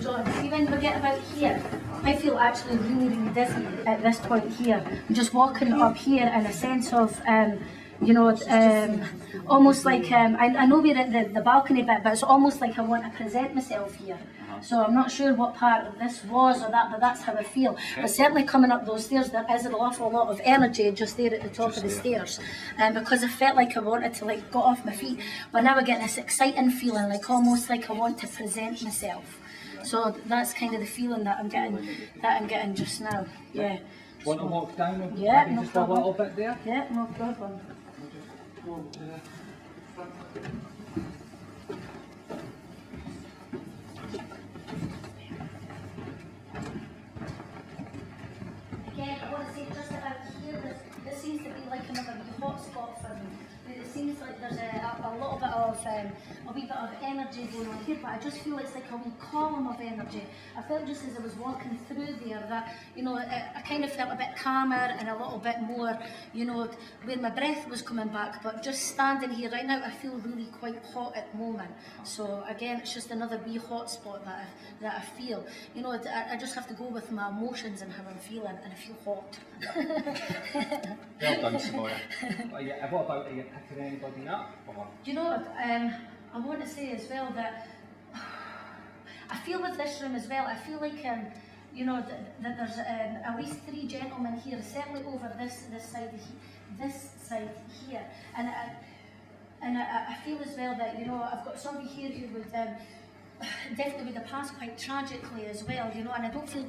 So see when we get about here, I feel actually really, really dizzy at this point here. I'm just walking up here in a sense of, you know, almost like, I know we're at the balcony bit, but it's almost like I want to present myself here. So I'm not sure what part of this was or that, but that's how I feel. But certainly coming up those stairs, there is an awful lot of energy just there at the top of the stairs. Because I felt like I wanted to like go off my feet, but now I get this exciting feeling, like almost like I want to present myself. So that's kind of the feeling that I'm getting just now. Yeah. Do you want to walk down? Yeah, no just problem. a little bit there? Yeah, no problem. Again, I want to say just about here, this seems to be like another wee hot spot for me. It seems like there's a little bit of, a wee bit of energy going on here, but I just feel it's like a wee column of energy. I felt just as I was walking through there that, you know, I kind of felt a bit calmer and a little bit more, you know, where my breath was coming back, but just standing here right now, I feel really quite hot at the moment. So again, it's just another wee hot spot that I feel. You know, I just have to go with my emotions and how I'm feeling, and I feel hot. Well done, Simona. What about, are you picking anybody up? Or? Do you know what, I want to say as well that I feel with this room as well, I feel like, you know, that there's at least 3 gentlemen here, certainly over this side here, and I feel as well that, you know, I've got somebody here who would definitely would have passed quite tragically as well, you know, and I don't feel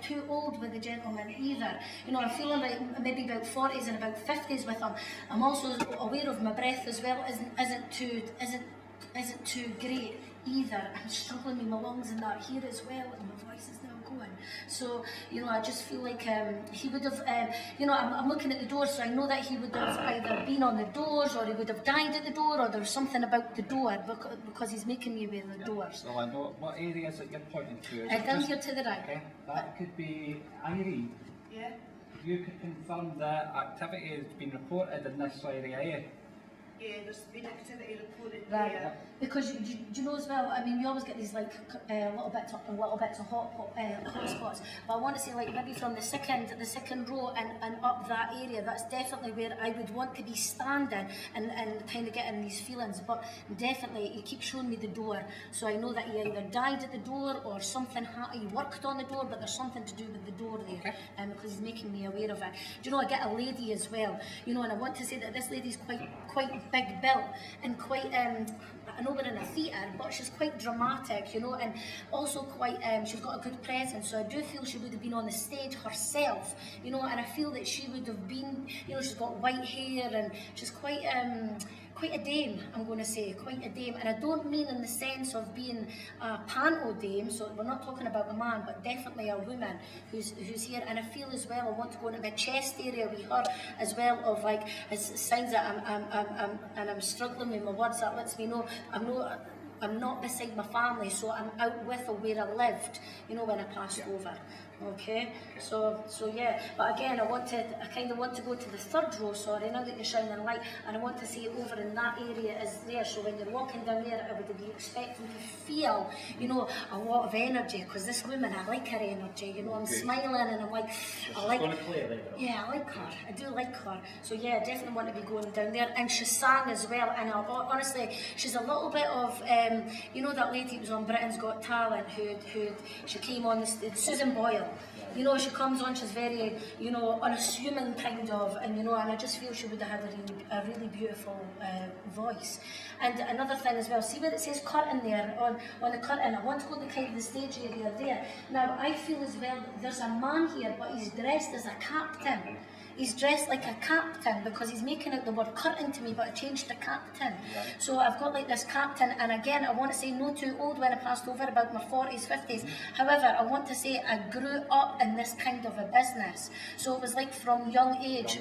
too old with the gentleman either. You know, I'm feeling like maybe about 40s and about 50s with him. I'm also aware of my breath as well isn't too great either. I'm struggling with my lungs and that here as well, and my voice is now going. So, you know, I just feel like he would have, you know, I'm looking at the door, so I know that he would have either been on the doors, or he would have died at the door, or there's something about the door because he's making me aware of the doors. So I know what areas that you're pointing to. Down here to the right. Okay, that could be Irene. Yeah. You could confirm that activity has been reported in this area, eh? Yeah, there's been activity reported Right. there. Because do you know as well, I mean, you always get these like little bits of hot spots, but I want to say like maybe from the second row and up that area, that's definitely where I would want to be standing and kind of getting these feelings. But definitely he keeps showing me the door, so I know that he either died at the door or something, he worked on the door, but there's something to do with the door there, because he's making me aware of it. Do you know, I get a lady as well, you know, and I want to say that this lady's quite big built and quite, I know we're in a theatre, but she's quite dramatic, you know, and also quite, she's got a good presence, so I do feel she would have been on the stage herself, you know, and I feel that she would have been, you know, she's got white hair and she's quite a dame, I'm going to say, quite a dame, and I don't mean in the sense of being a panto dame, so we're not talking about a man, but definitely a woman who's here, and I feel as well, I want to go into my chest area with her as well, of like, as signs that I'm struggling with my words, that lets me know I'm not beside my family, so I'm out with or where I lived, you know, when I passed over. Okay, so yeah, but again, I kind of want to go to the third row, sorry, now that you're shining the light, and I want to see over in that area is there, so when you're walking down there, I would be expecting to feel, you know, a lot of energy, because this woman, I like her energy, you know, I'm smiling and I'm like, I like her, I do like her, so yeah, I definitely want to be going down there, and she sang as well, and honestly, she's a little bit of, you know, that lady who was on Britain's Got Talent, she came on Susan Boyle. You know, she comes on, she's very, you know, unassuming kind of, and you know, and I just feel she would have had a really beautiful voice. And another thing as well, see where it says curtain there, on the curtain, I want to go to kind of the stage area there. Now, I feel as well that there's a man here, but he's dressed as a captain. He's dressed like a captain because he's making out the word curtain to me, but I changed to captain. Yeah. So I've got like this captain, and again, I want to say no too old when I passed over, about my 40s, 50s. However, I want to say I grew up in this kind of a business. So it was like from young age,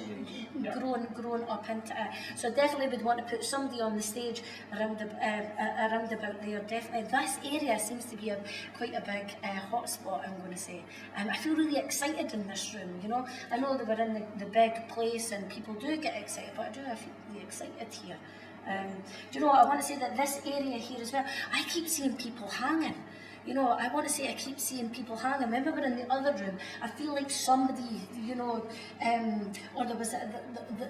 grown up into it. So I definitely would want to put somebody on the stage around about there, definitely. This area seems to be quite a big hotspot, I'm going to say. I feel really excited in this room, you know. I know that we're in the big place and people do get excited, but I feel really excited here. Do you know what, I want to say that this area here as well, I keep seeing people hanging. you know, I want to say I keep seeing people hanging. Remember we're in the other room, I feel like somebody, you know, or there was,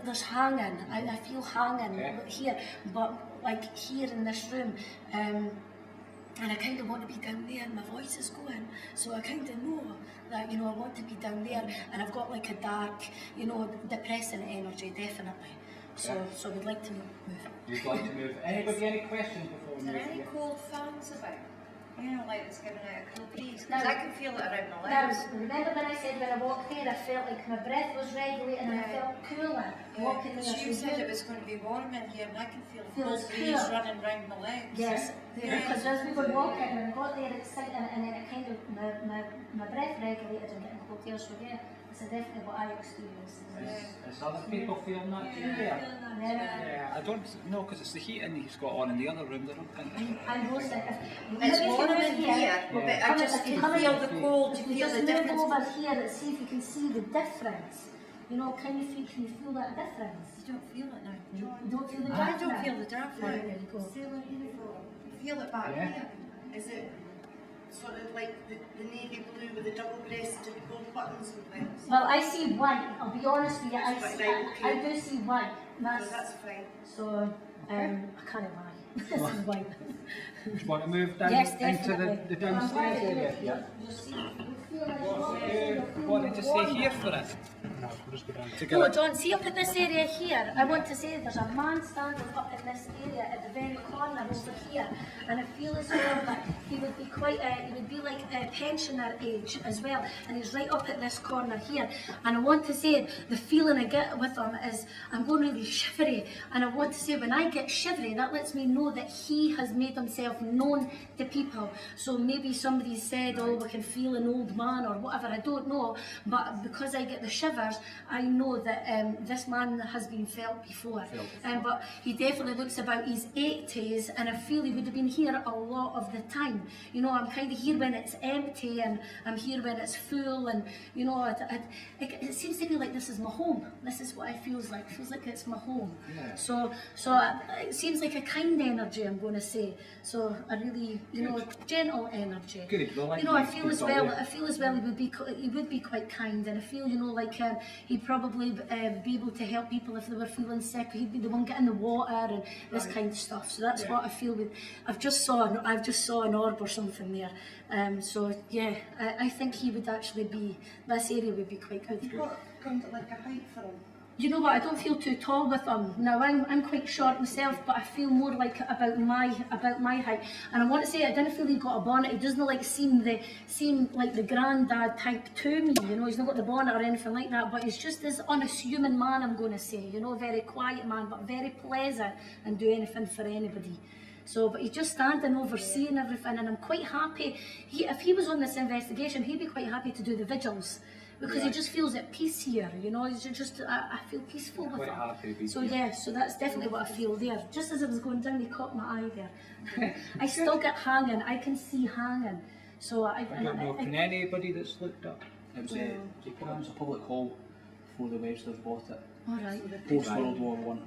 there's hanging, I feel hanging here, but like here in this room, and I kind of want to be down there and my voice is going, so I kind of know that, you know, I want to be down there, and I've got like a dark, you know, depressing energy, definitely. So we'd like to move. You'd like to move. Anybody, any questions before we Are move? there any cold fans about? You know, like it's giving out a cool breeze. Now- Because I can feel it around my Now, legs. remember when I said when I walked there, I felt like my breath was regulating and I felt cooler walking there. Because you So said it was going to be warm in here, and I can feel a Feels cold breeze cooler. running round my legs. Yes, because as we were walking and I got there excited and then it kind of, my breath regulated and getting cold air, so yeah, it's definitely what I experienced. Is other people feeling that too? Yeah. Yeah. I don't know, because it's the heating he's got on in the other room. I'm roasting. It's warm in here, but I just can feel the cold, If you you feel just the move difference. over here and see if you can see the difference. You know, can you feel that difference? You don't feel it now. You don't feel the I draft don't now? feel the draft. Right, there you go. Feel it back Yeah. here. Is it sort of like the navy blue with the double-breasted gold buttons and things? Well, I see white. I'll be honest with you. I do see white. So that's fine. So I can't lie. This is white. Do you want to move down Yes, into definitely. the downstairs area? Yeah. What did you say here for it? No, we'll just go down. To No, get John, see up at this area here, I want to say there's a man standing up in this area at the very corner over here, and I feel as though that he would be he would be like a pensioner age as well, and he's right up at this corner here, and I want to say the feeling I get with him is I'm going really shivery, and I want to say when I get shivery, that lets me know that he has made himself known to people. So maybe somebody said, oh, we can feel an old man or whatever, I don't know, but because I get the shivers, I know that this man has been felt before. But he definitely looks about his 80s, and I feel he would have been here a lot of the time. You know, I'm kind of here when it's empty, and I'm here when it's full, and you know, it seems to be like this is my home. This is what it feels like. It feels like it's my home. Yeah. So it seems like a kind energy, I'm going to say. So a really, you know, gentle energy. Good. Well, You know, I feel keep as that well. way. I feel as well he would be quite kind, and I feel, you know, like he'd probably be able to help people if they were feeling sick. He'd be the one getting the water and this kind of stuff. So that's what I feel with. I've just saw an orb or something there. So yeah, I think he would actually be. This area would be quite good. What kind of like a height for him? You know what? I don't feel too tall with him. Now I'm quite short myself, but I feel more like about my height. And I want to say I didn't feel he got a bonnet. He doesn't like seem like the granddad type to me. You know, he's not got the bonnet or anything like that. But he's just this unassuming man. I'm going to say, you know, very quiet man, but very pleasant and do anything for anybody. So, but he's just standing overseeing everything, and I'm quite happy. If he was on this investigation, he'd be quite happy to do the vigils. Because he just feels at peace here, you know, he's just, I feel peaceful with Quite him. happy to be So here. yeah, so that's definitely what I feel there. Just as I was going down, he caught my eye there. I still get hanging, I can see hanging. So I don't know, can anybody that's looked up? It was a public hall before the Websters bought it. all right. Post World War One.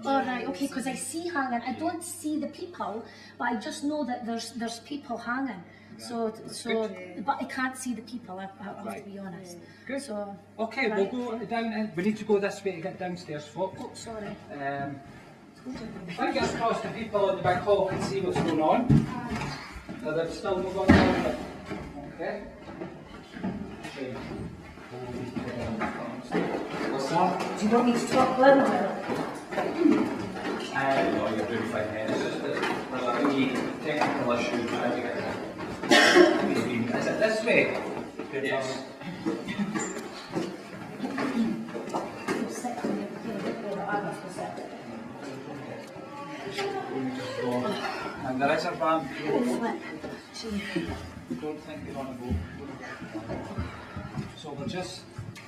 All right, okay, because I see hanging. I don't see the people, but I just know that there's people hanging. So, but I can't see the people. I have to be honest. Good. So, Okay, right. we'll go down and we need to go this way to get downstairs, folks. Oh, sorry. If I get across the people in the back hall can see what's going on. So there's still no going on. Okay. What's that? Do you want me to talk louder? No, you're doing fine. It's just that there's a wee technical issue trying to get there. Is it this way? Yes. And there is a ramp here. Don't think you're on a boat. So we're just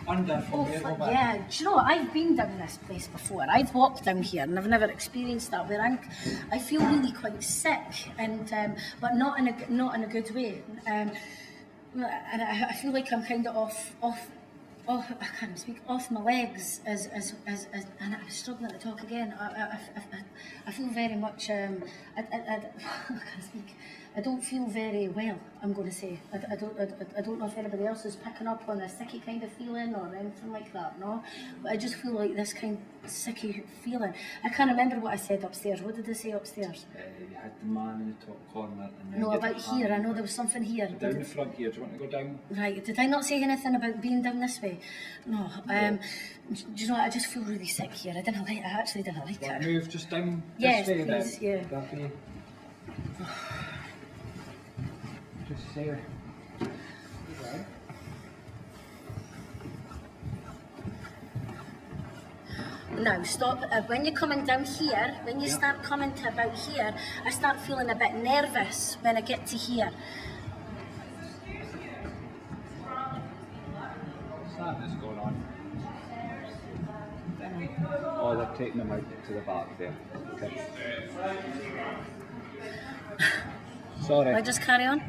under from here. Go back. Yeah, do you know what? I've been down this place before. I've walked down here and I've never experienced that. Where I feel really quite sick, and but not in a good way. And I feel like I'm kind of off oh, I can't even speak, off my legs and I'm struggling to talk again. I feel very much, I can't speak. I don't feel very well, I'm going to say. I don't know if anybody else is picking up on a sicky kind of feeling or anything like that, no? But I just feel like this kind of sicky feeling. I can't remember what I said upstairs. What did I say upstairs? You had the man in the top corner. And then No, you had about the here. man I know there was something here. down the front here. Do you want to go down? Right, did I not say anything about being down this way? No. Do you know what? I just feel really sick here. I actually didn't like Want it. to move just down Yes, this way please, then? yeah. That'd be... Just say it. Right. Now, stop. When you're coming down here, when you start coming to about here, I start feeling a bit nervous when I get to here. What's that that's going on? Oh, they're taking them out to the back there. Okay. Sorry. I just carry on?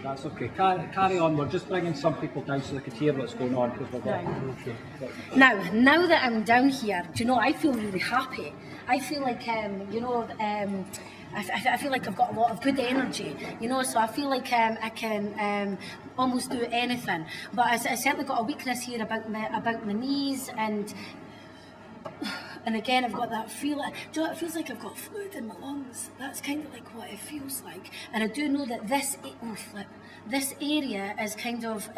That's okay. Carry on. We're just bringing some people down so they can hear what's going on because we've got. Now that I'm down here, do you know, I feel really happy. I feel like, I feel like I've got a lot of good energy, you know, so I feel like I can almost do anything. But I certainly got a weakness here about my knees and again, I've got that feeling. Do you know, it feels like I've got fluid in my lungs. That's kind of like what it feels like. And I do know that this area is kind of,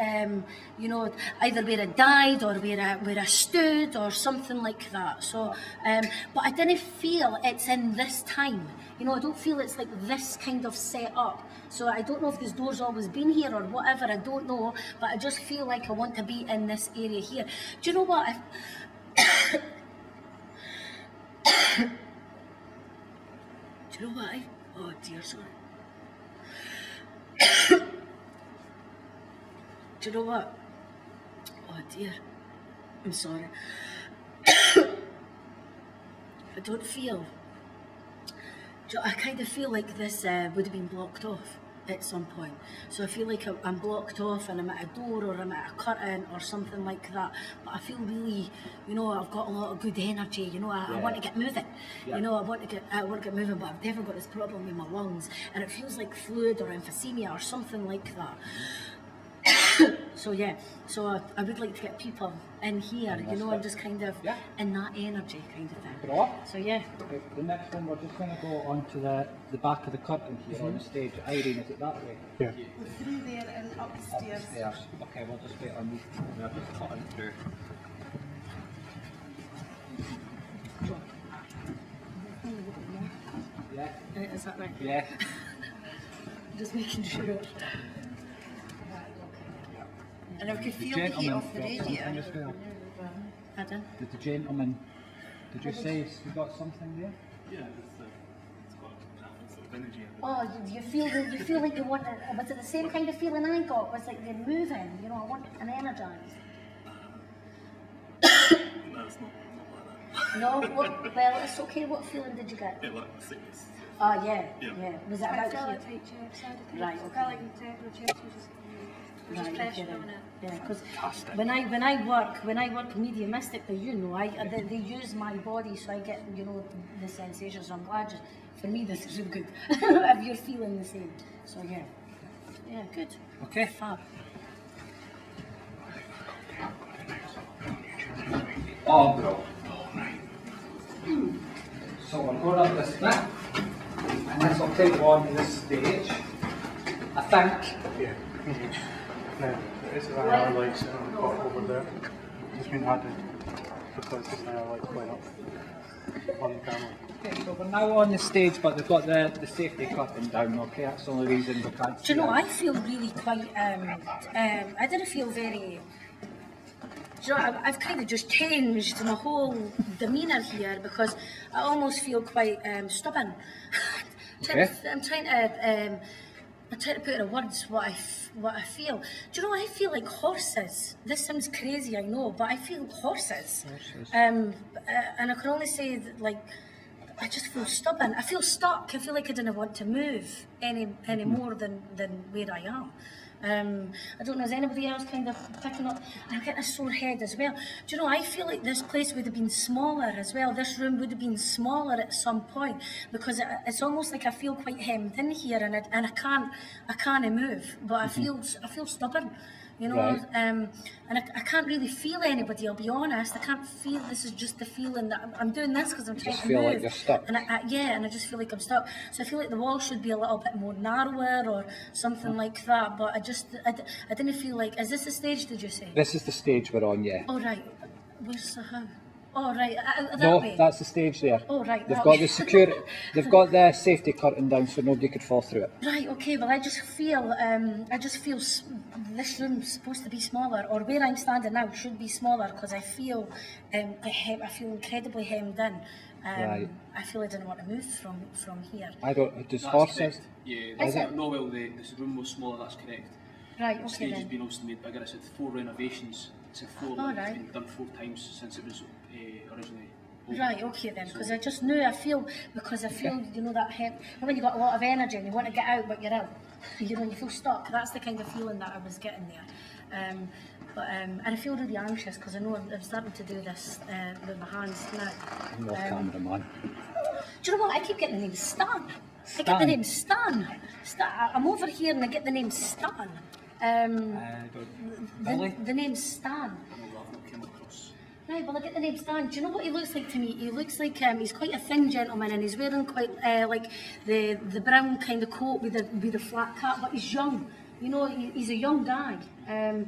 you know, either where I died or where I stood or something like that. So, but I didn't feel it's in this time. You know, I don't feel it's like this kind of set up. So I don't know if this door's always been here or whatever. I don't know. But I just feel like I want to be in this area here. Do you know what? Do you know what? Oh dear, sorry. Do you know what? Oh dear, I'm sorry. I don't feel. I kind of feel like this would have been blocked off at some point. So I feel like I'm blocked off and I'm at a door or I'm at a curtain or something like that. But I feel really, you know, I've got a lot of good energy. You know, I want to get moving. Yeah. You know, I want to get moving, but I've never got this problem with my lungs, and it feels like fluid or emphysema or something like that. So yeah, so I would like to get people in here, you know, and just kind of in that energy kind of thing. Right. So yeah. Okay, the next one, we're just going to go onto the back of the curtain here on the stage. Irene, is it that way? Yeah. We're through there and upstairs. Upstairs. Okay, we'll just wait on these. We're just cutting through. Yeah. Is that right? Yeah. Just making sure. And I could feel the heat off the radio. As well. Pardon? Did the gentleman, did you say you got something there? Yeah, it's got sort of energy. Oh, you feel like you want it. Was it the same kind of feeling I got? Was like they're moving, you know, I want an energized. No, it's not like that. No, well, it's okay. What feeling did you get? Yeah, like sickness. Oh, yeah. Yeah. Was it I about felt here? like tight chest. Right, I okay. felt like the temperature was just Right, pressure okay, on then. it. Yeah, because when I work mediumistically, you know, they use my body, so I get, you know, the sensations. So I'm glad. For me, this is good. If you're feeling the same, so yeah, good. Okay. Fab. Arbroath. So we're going up this bit, and this will take on this stage. I think. Yeah. No, it's an hour light sitting on the top over there. It's been added because it's an hour light going up on the camera. Okay, so we're now on the stage, but they've got the safety curtain down, okay? That's the only reason we can't Do see you know, that. I feel really quite, I didn't feel very, do you know, I've kind of just changed my whole demeanour here because I almost feel quite stubborn. Okay. I'm trying to put into words what I feel. Do you know, I feel like horses. This sounds crazy, I know, but I feel horses. And I can only say that, like, I just feel stubborn. I feel stuck. I feel like I didn't want to move any more than where I am. I don't know, is anybody else kind of picking up? I'm getting a sore head as well. Do you know, I feel like this place would have been smaller as well. This room would have been smaller at some point, because it's almost like I feel quite hemmed in here, and I can't move, but I feel stubborn. You know, Right. and I can't really feel anybody, I'll be honest. I can't feel, this is just the feeling that I'm doing this because I'm trying Just to feel move. like you're stuck. And and I just feel like I'm stuck. So I feel like the wall should be a little bit more narrower or something like that, but I didn't feel like, is this the stage, did you say? This is the stage we're on, yeah. Oh, right. Where's the how? Oh, right, that No, way? that's the stage there. Oh, right, They've that got way. the security, they've got the safety curtain down so nobody could fall through it. Right, okay, well I just feel this room's supposed to be smaller, or where I'm standing now should be smaller, because I feel I feel incredibly hemmed in. Right. I feel I didn't want to move from here. I don't, does That's horses? correct. Yeah, Is it? no, well, this room was smaller, that's correct. Right, The okay stage has then. been obviously made bigger. It's had 4 renovations. It's a floor Oh, that's right. been done 4 times since it was originally opened. Right, okay then, because I just knew, you know, that when you got a lot of energy and you want to get out, but you're out. You know, you feel stuck. That's the kind of feeling that I was getting there. And I feel really anxious because I know I'm starting to do this with my hands now. I'm your cameraman. Do you know what? I keep getting the name Stan. I get the Stan? name Stan. I'm over here and I get the name Stan. The name Stan. I know I've not came across. Right, well I get the name Stan. Do you know what he looks like to me? He looks like he's quite a thin gentleman, and he's wearing quite like the brown kind of coat with the flat cap, but he's young. You know, he's a young guy. And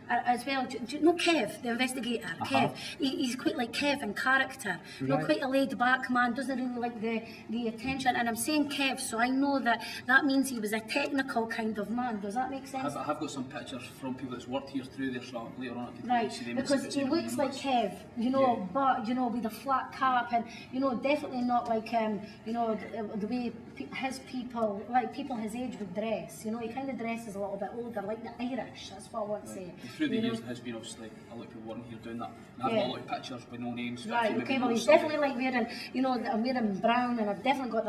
as well, do you know Kev, the investigator? Kev, he's quite like Kev in character. You know, Right. quite a laid back man, doesn't really like the attention. And I'm saying Kev, so I know that means he was a technical kind of man. Does that make sense? I have got some pictures from people that's worked here through there, so later on I can Right, see them. because he looks like Kev, you know, Yeah. but, you know, with a flat cap and, you know, definitely not like, you know, the way his people, like people his age would dress, you know, he kind of dresses a little bit older, like the Irish, that's what I want to say. And through the you know. years, there has been obviously a lot of people working here doing that. And I've Yeah. got a lot of pictures with no names. but Right, if you okay, maybe well know he's somebody- definitely like wearing, you know, I'm wearing brown and I've definitely got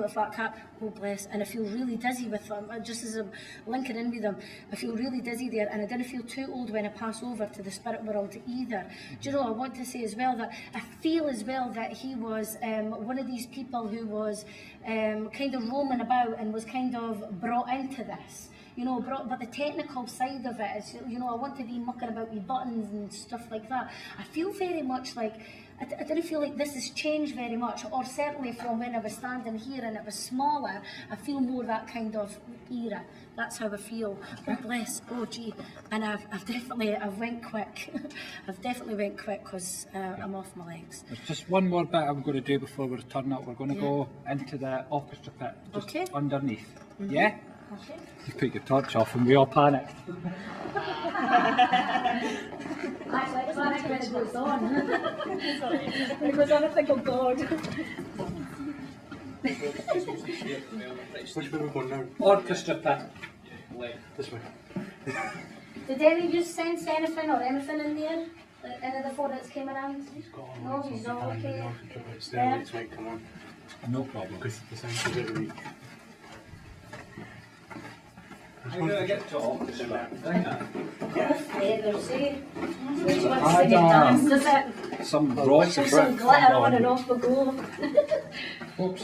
the flat cap, oh bless, and I feel really dizzy with them, just as I'm linking in with them, I feel really dizzy there, and I didn't feel too old when I pass over to the spirit world either. Do you know, I want to say as well that I feel as well that he was one of these people who was kind of roaming about and was kind of brought into this. You know, but the technical side of it is, you know, I want to be mucking about with buttons and stuff like that. I feel very much like, I didn't feel like this has changed very much, or certainly from when I was standing here and it was smaller, I feel more that kind of era. That's how I feel. Oh bless, oh gee. And I've went quick. I've definitely went quick because I'm off my legs. There's just one more bit I'm going to do before we return up. We're going to go into the orchestra pit, just Okay. underneath. Yeah? Okay. You put your torch off and we all panicked. Actually, it's actually when it goes on. When it goes on, I think, oh God. Which way are we going now? Orchestra pit. This way. Did any of you sense anything or anything in there? Any of the four that's came around? No, he's all okay. It's the lights might come on. No problem. Because the sound is very weak. I'm going to get to orchestra. Feathers, eh? Which I one's singing dance, does it? Some rods There's some glitter on and off we go. Oops.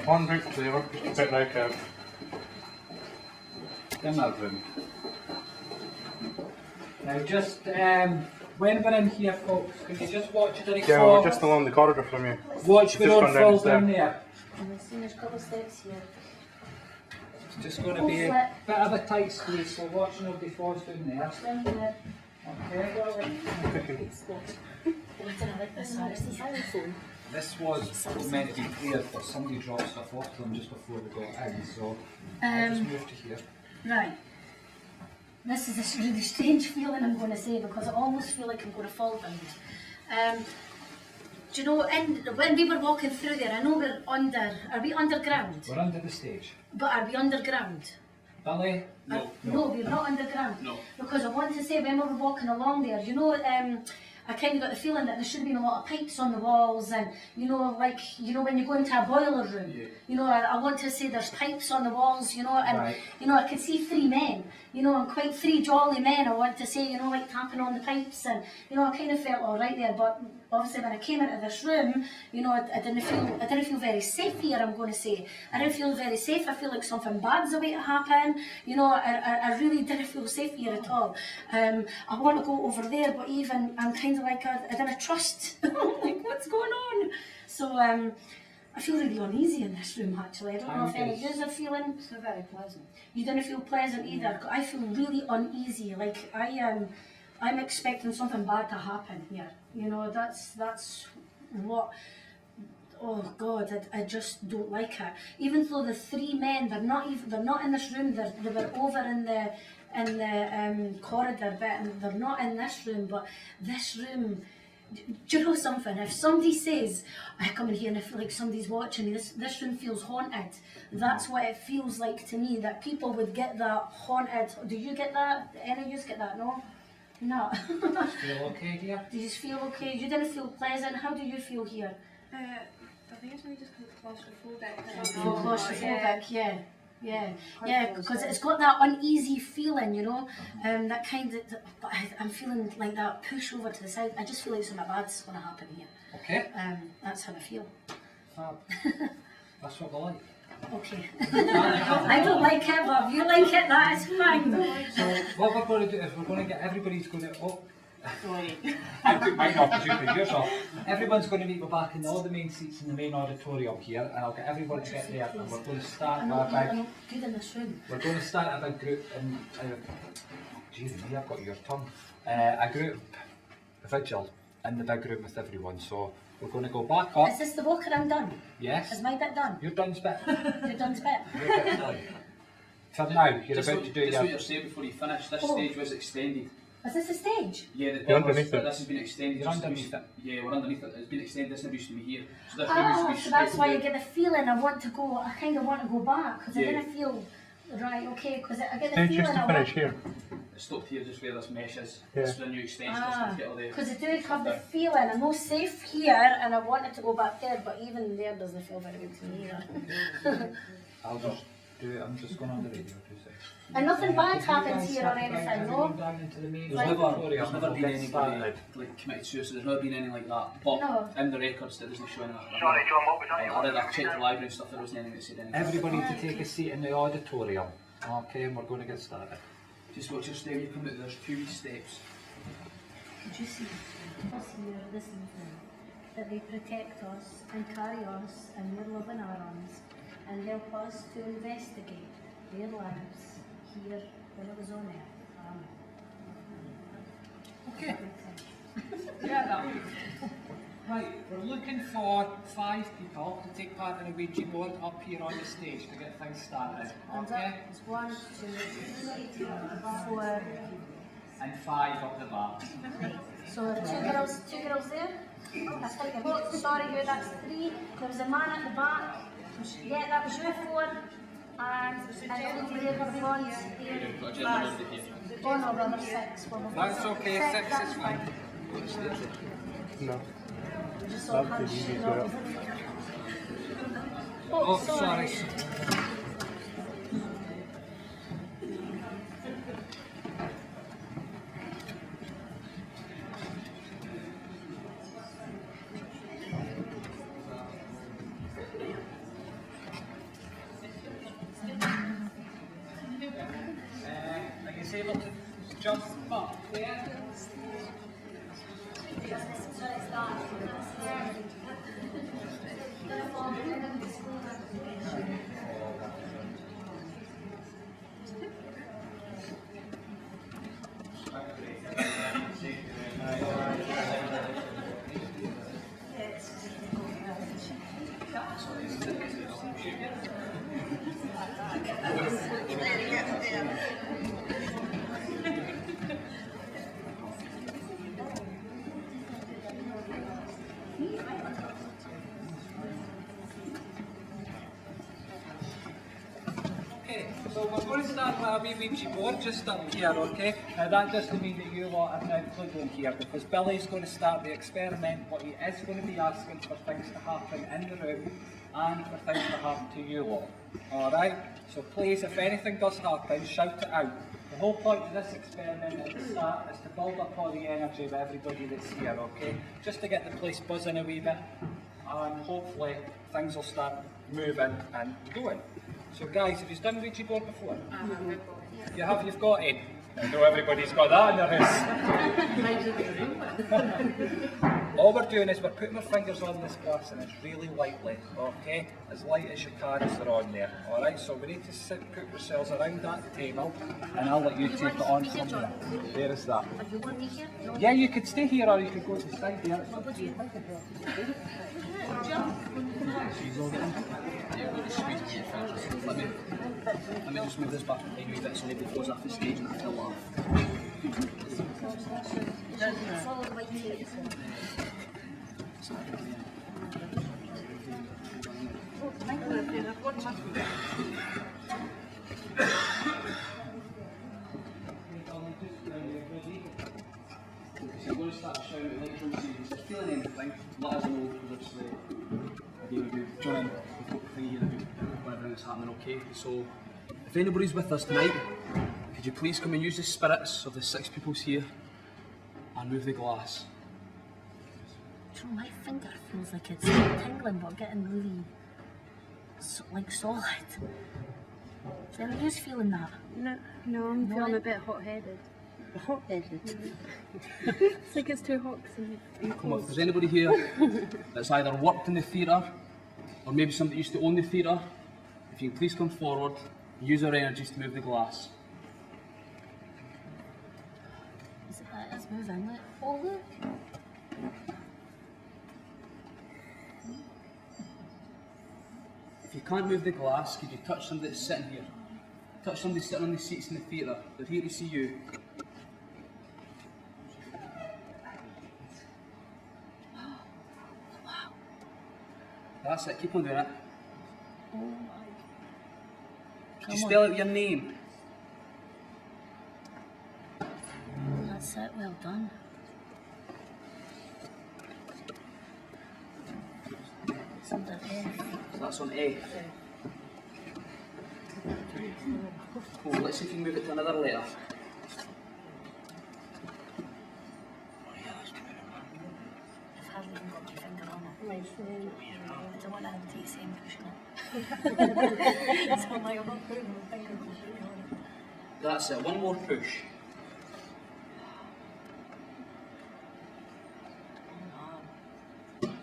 One route to the orchestra pit now, Kev. In that room. Now just, when we're in here folks, can you just watch it any Yeah, fall? we're just along the corridor from you. Watch the just road gone down fall the down stair. there. And I've seen there's a couple of steps here. It's just going to be a bit of a tight squeeze, so watch nobody falls down there. Down there. Okay. Well, I don't like this one. It's the xylophone. This was meant to be clear, but somebody dropped stuff off to them just before we got in, so I'll just move to here. Right. This is a really strange feeling I'm going to say, because I almost feel like I'm going to fall down. Do you know, when we were walking through there, I know are we underground? We're under the stage. But are we underground? No. No, we're not underground. No. Because I want to say, when we were walking along there, you know, I kind of got the feeling that there should have been a lot of pipes on the walls, and you know, like, you know, when you go into a boiler room, you know, I want to say there's pipes on the walls, you know, and you know, I could see three men, you know, and quite three jolly men, I want to say, you know, like tapping on the pipes, and you know, I kind of felt all right there. But obviously when I came into this room, you know, I didn't feel very safe here, I'm going to say. I didn't feel very safe. I feel like something bad's about to happen. You know, I really didn't feel safe here at all. I want to go over there, but even I'm kind of like, I didn't trust. Like, what's going on? So I feel really uneasy in this room, actually. I don't know if any of you are feeling. It's not very pleasant. You didn't feel pleasant either. I feel really uneasy. Like, I'm expecting something bad to happen here. You know, that's what. Oh God, I just don't like it. Even though the three men, they're not in this room. They were over in the corridor bit, and they're not in this room. But this room, do you know something? If somebody says, I come in here and I feel like somebody's watching me, this room feels haunted. That's what it feels like to me. That people would get that haunted. Do you get that? Any of you get that? No. No. Feel okay here? Do you feel okay? You didn't feel pleasant. How do you feel here? I think it's maybe just claustrophobic. Claustrophobic, yeah, because it's got that uneasy feeling, you know, that kind of. But I'm feeling like that push over to the side. I just feel like something bad's going to happen here. Okay. That's how I feel. Fab. That's what we like. Okay. I don't like it, but if you like it, that is fine. So what we're going to do is we're going to get everybody's going to. Oh. I took mine off because you put yours off. Everyone's going to meet, we're back in all the main seats in the main auditorium here, and I'll get everyone to get there, and we're going to start I'm a not big. good in this room. We're going to start a big group, and geez, I've got your tongue. A group vigil in the big room with everyone. So we're going to go back up. Is this the walk around done? Yes. Is my bit done? Your done's bit. Your done's bit. Your bit's done. For now, you're Just about what, to do just your. what you're saying before you finish, this Oh. stage was extended. Is this a stage? Yeah, You're underneath it. this has been extended. You're just underneath used- it. Yeah, we're underneath it. It's been extended. This never used to be here. So this room used to Oh, be so that's why you straight get the feeling I want to go, I kind of want to go back, because I Yeah. didn't feel, right, okay, because I get the Hey, feeling just I to want. finish here. It stopped here just where this mesh is. Yeah. This is the new extension. It's going to get all the. Because I do have the feeling I'm not safe here, and I wanted to go back there, but even there doesn't feel very good to me either. I'll just do it. I'm just going on the radio. 2 seconds. And nothing bad happens here or anything, no? Down into the main There's never auditorium. been Get anybody started. like committed suicide. There's never been anything like that. But No. in the records, there isn't showing that. Sorry, John, what was that? I read, I checked the library and stuff. There wasn't anything that said anything. Everybody to take a seat in the auditorium. Okay, and we're going to get started. Just watch your step. You come out. There's 2 steps. Did you see us here this evening, that they protect us and carry us in their loving arms and help us to investigate their lives here when it was on earth. Amen. Okay. Yeah, that. Right, we're looking for 5 people to take part in a Ouija board up here on the stage to get things started. Okay? It's 1, 2, 3, 4. And 5 up the back. So 2 girls there. I think I'm sorry, you. That's 3. There was a man at the back. Yeah, that was you 4. And over there, the blonde here. Got a gentleman over here. Oh no, brother, 6. That's okay, 6 that's is fine. No. Just all That'd be hands easy shit as up. well. Oh, sorry. Are you able to jump up there? Okay, So we're going to start with a wee Ouija board just up here, okay? Now that doesn't mean that you lot are now plugged in here because Billy's going to start the experiment, but he is going to be asking for things to happen in the room and for things to happen to you lot. Alright? So please, if anything does happen, shout it out. The whole point of this experiment at the start is to build up all the energy of everybody that's here, okay? Just to get the place buzzing a wee bit and hopefully things will start moving and going. So guys, have you done Ouija board before? You have, you've got it. I know everybody's got that in their house. All we're doing is we're putting our fingers on this glass and it's really lightly, okay? As light as you can as they're on there, alright? So we need to put yourselves around that table and I'll let you take it on from there. There is that. You want me here? No. Yeah, you could stay here or you could go to the side there. What would you? Let me just move this back a wee bit so nobody goes off the stage and I feel off. Follow the white tape. So you're going to start shouting like John says, if you're feeling anything, let us know because obviously we join the thing here about whatever is happening, okay? So if anybody's with us tonight, could you please come and use the spirits of the 6 people here and move the glass? Do you know, my finger feels like it's tingling but getting really like solid. Is there any use feeling that? No, I'm feeling a bit hot-headed. Hot-headed? It's like it's too hot and Come on, if there's anybody here that's either worked in the theatre or maybe somebody used to own the theatre, if you can please come forward and use our energies to move the glass. Is it that it's moving? Look. Oh, look. If you can't move the glass, could you touch somebody that's sitting here? Touch somebody sitting on the seats in the theatre. They're here to see you. That's it, keep on doing it. Oh my. Could you spell out your name? That's it, well done. It's under F. So that's on A. Cool, let's see if you can move it to another letter. I've hardly even got my finger on it. I don't want to take the same pushing it. So I'm like, I'm not putting my finger on it. That's it, one more push.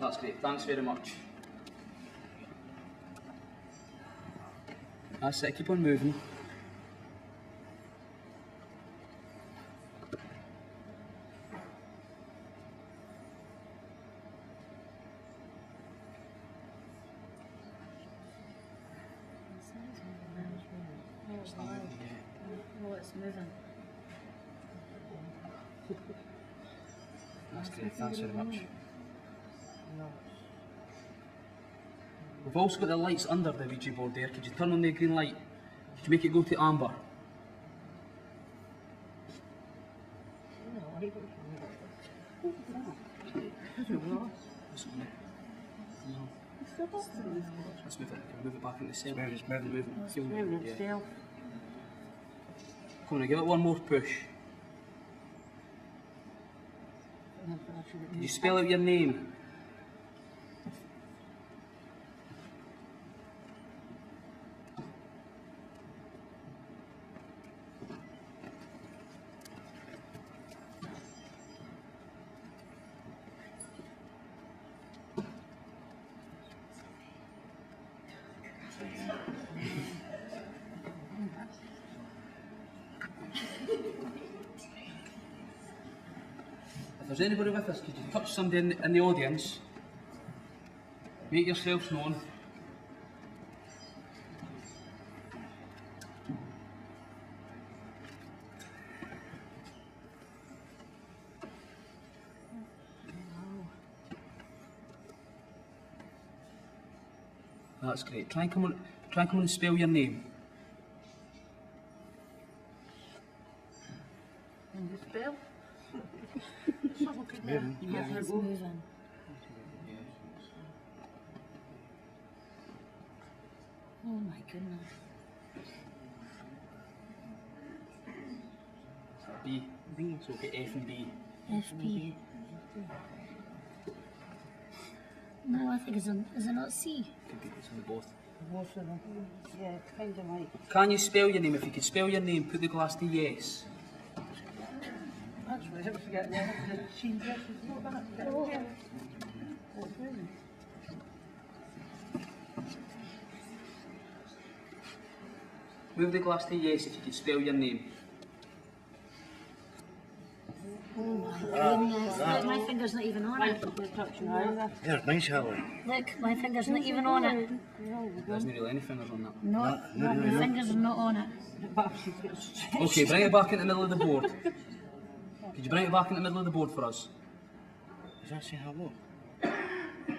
That's great, thanks very much. That's it, keep on moving. Oh, it's moving. That's great, thanks very much. We've also got the lights under the Ouija board there. Could you turn on the green light? Could you make it go to amber? Let's move it. Move it back into the centre. Just move it. Feel it. Yeah. Come on, give it one more push. Could you spell out your name? If there's anybody with us, could you touch somebody in the audience? Make yourselves known. That's great. Try and come on and spell your name. Oh my goodness. B. So we'll get F and B. FP. No, I think it's on, is it not C? Could be it's on the both. Both of them. Yeah, kind of like. Can you spell your name? If you could spell your name, put the glass to yes. Actually, I was forgetting the cheese dresses. Move the glass to yes if you could spell your name. Oh my goodness. Look, my finger's not even on it. There's nice Helen. Look, my finger's not even on it. There isn't really any fingers on that. No, my fingers are not on it. Okay, bring it back in the middle of the board. Could you bring it back in the middle of the board for us? Does that say hello?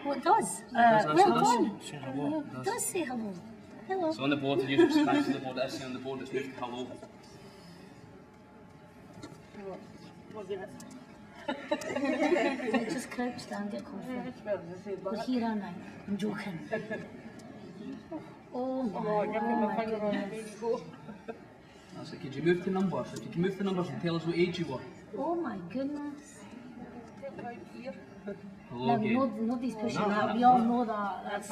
Oh, it does. Does that Well say this? done. Say hello. It does say hello. Hello. So on the board, if you just back to the board, that's say on the board, it's moved to hello. Right, just crouch down, get comfy. We're here, aren't I? I'm joking. Oh my goodness. That's it. Could you move the numbers? If you can move the numbers and tell us what age you were. Oh my goodness. Hello No, again. nobody's pushing that. We all know that. That's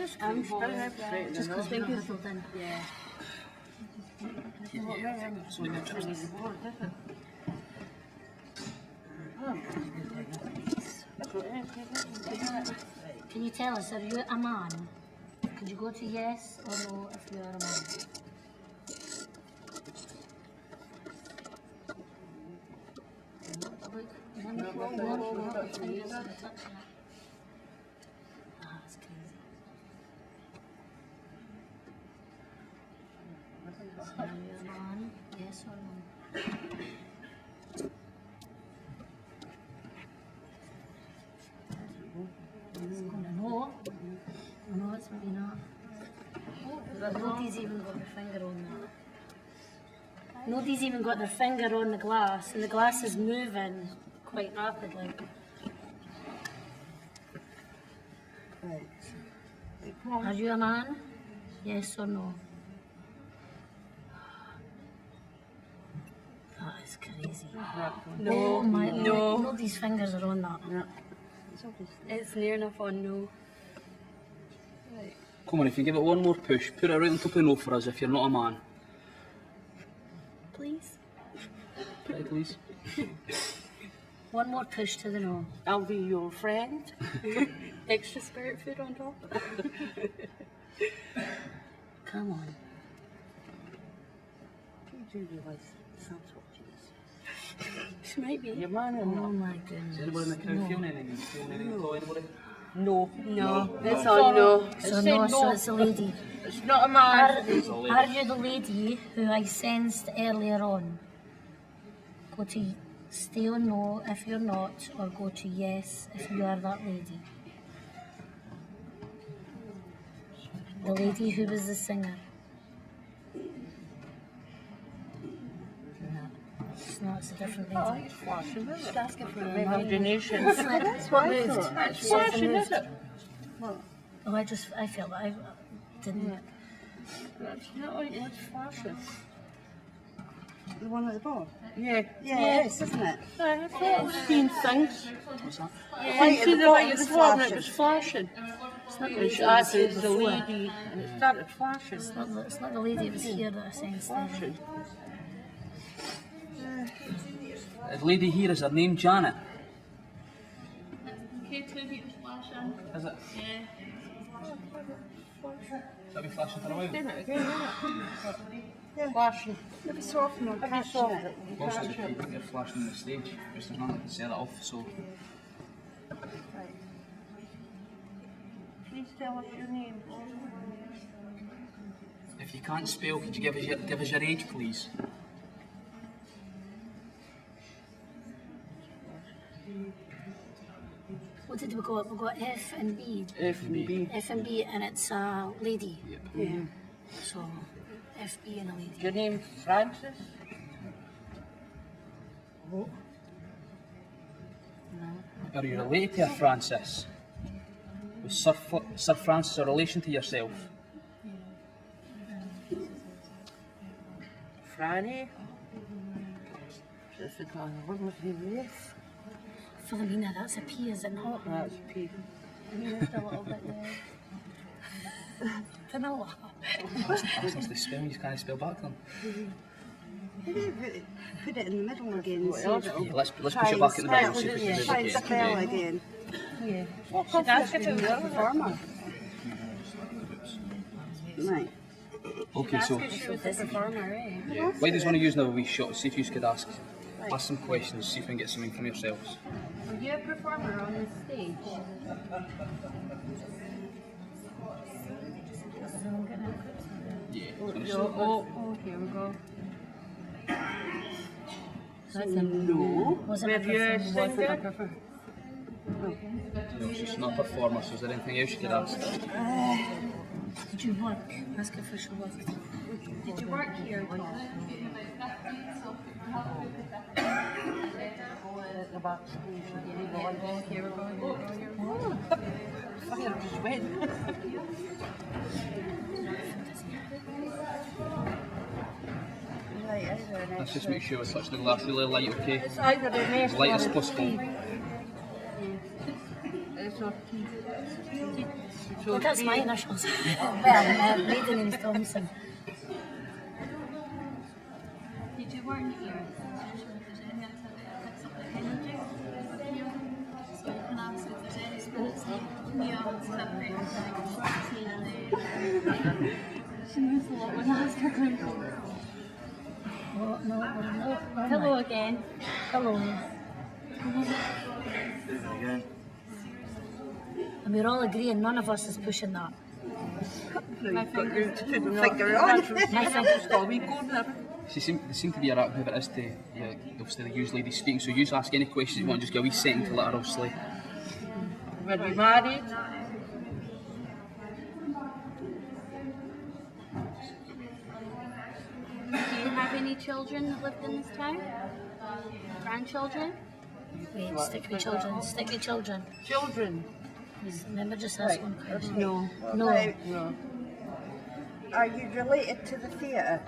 just because we're huddled in. Can you tell us, are you a man? Could you go to yes or no if you are a man? Look, one that's crazy. So are you a man? Yes or no? It's gonna know. No, it's maybe not. Nobody's even got their finger on that. Nobody's even got their finger on the glass, and the glass is moving quite rapidly. Are you a man? Yes or no? That is crazy. No. Oh my, No. nobody's fingers are on that. It's near enough on no. Come on, if you give it one more push, put it right on top of the no for us if you're not a man. Please? Right, please. One more push to the no. I'll be your friend. Extra spirit food on top. Come on. You do realise that's what she is. She might be. Your man or Oh not? my Is goodness. anybody in the crowd feeling anything? Feeling anything at all? Anybody? No. No. It's on no. So no, so it's a lady. It's not a man. Are you the lady who I sensed earlier on? Go to stay on no if you're not, or go to yes if you are that lady. The lady who was the singer. No, it's not, it's a different lady. Just asking for an imagination. That's what moved. That's Something flashing, moved. is it? Oh, I felt that I didn't. That's not like what's flashing. The one at the bottom? Yeah. Yeah, it is, isn't it? I've seen things. What's that? I see the light before and it was flashing. It's not the And lady she that was asked here it's the before. lady and it started flashing. It's not the lady that was here that I sensed there. Flashing. The lady here, is her name Janet? K2 was flashing. Is it? Yeah. Shall we flash it for a while? Doing it again, isn't it? Flashing. Maybe soften or catching it. Also, if you put your flash on the stage, because there's nothing to set it off, so... Please tell us your name. If you can't spell, could you give us your age, please? What did we got? We got F and B. F and B. F and B, and it's a lady. Yep. Yeah. So, F, B, and a lady. Your name Francis? No. Are you related to her, Francis? Was Sir Francis a relation to yourself? Franny. Just a kind of one with his race. Philomena, that's a P, is it not? That's P. Moved a little bit there. Vanilla. That's the spell, you can't spell back then. Put it in the middle again. What else? Yeah, let's push it back in the middle and see if we can Try do and it spell again. again. Yeah. Should ask if it was a performer. Right. Okay, so She was a performer, eh? yeah. Why does one of you use another wee shot? See if you could ask some questions, see if we can get something from yourselves. Were you a performer on the stage? Yeah. Oh, here we go. No. Wasn't Were a you a performer. singer? No, she's not a performer, so is there anything else you could ask? Did you work? Ask if she worked. Did you work here? At the back. Oh, here we go. Fire just went. Right, Let's just make sure we touch the glass really light, okay? It's either an S As light or as a possible. T. S or T. Well, that's my initials. Well, maiden name's Thompson. Did you work here? So you can ask if there's any spirits near something like she moves a lot when I ask her questions. Oh, no. Hello again. Hello. And we're all agreeing none of us is pushing that. My fingers. Finger on. My fingers. Got a wee code there. They seem to be a whoever it is to, yeah, obviously they use ladies speaking, so you ask any questions you want, just get a wee second to let her obviously. Were you married? Do you have any children that lived in this town? Grandchildren? Wait, stick with children. Stick with children. Children? Remember, just ask one question. No. No. Right. No. Are you related to the theatre?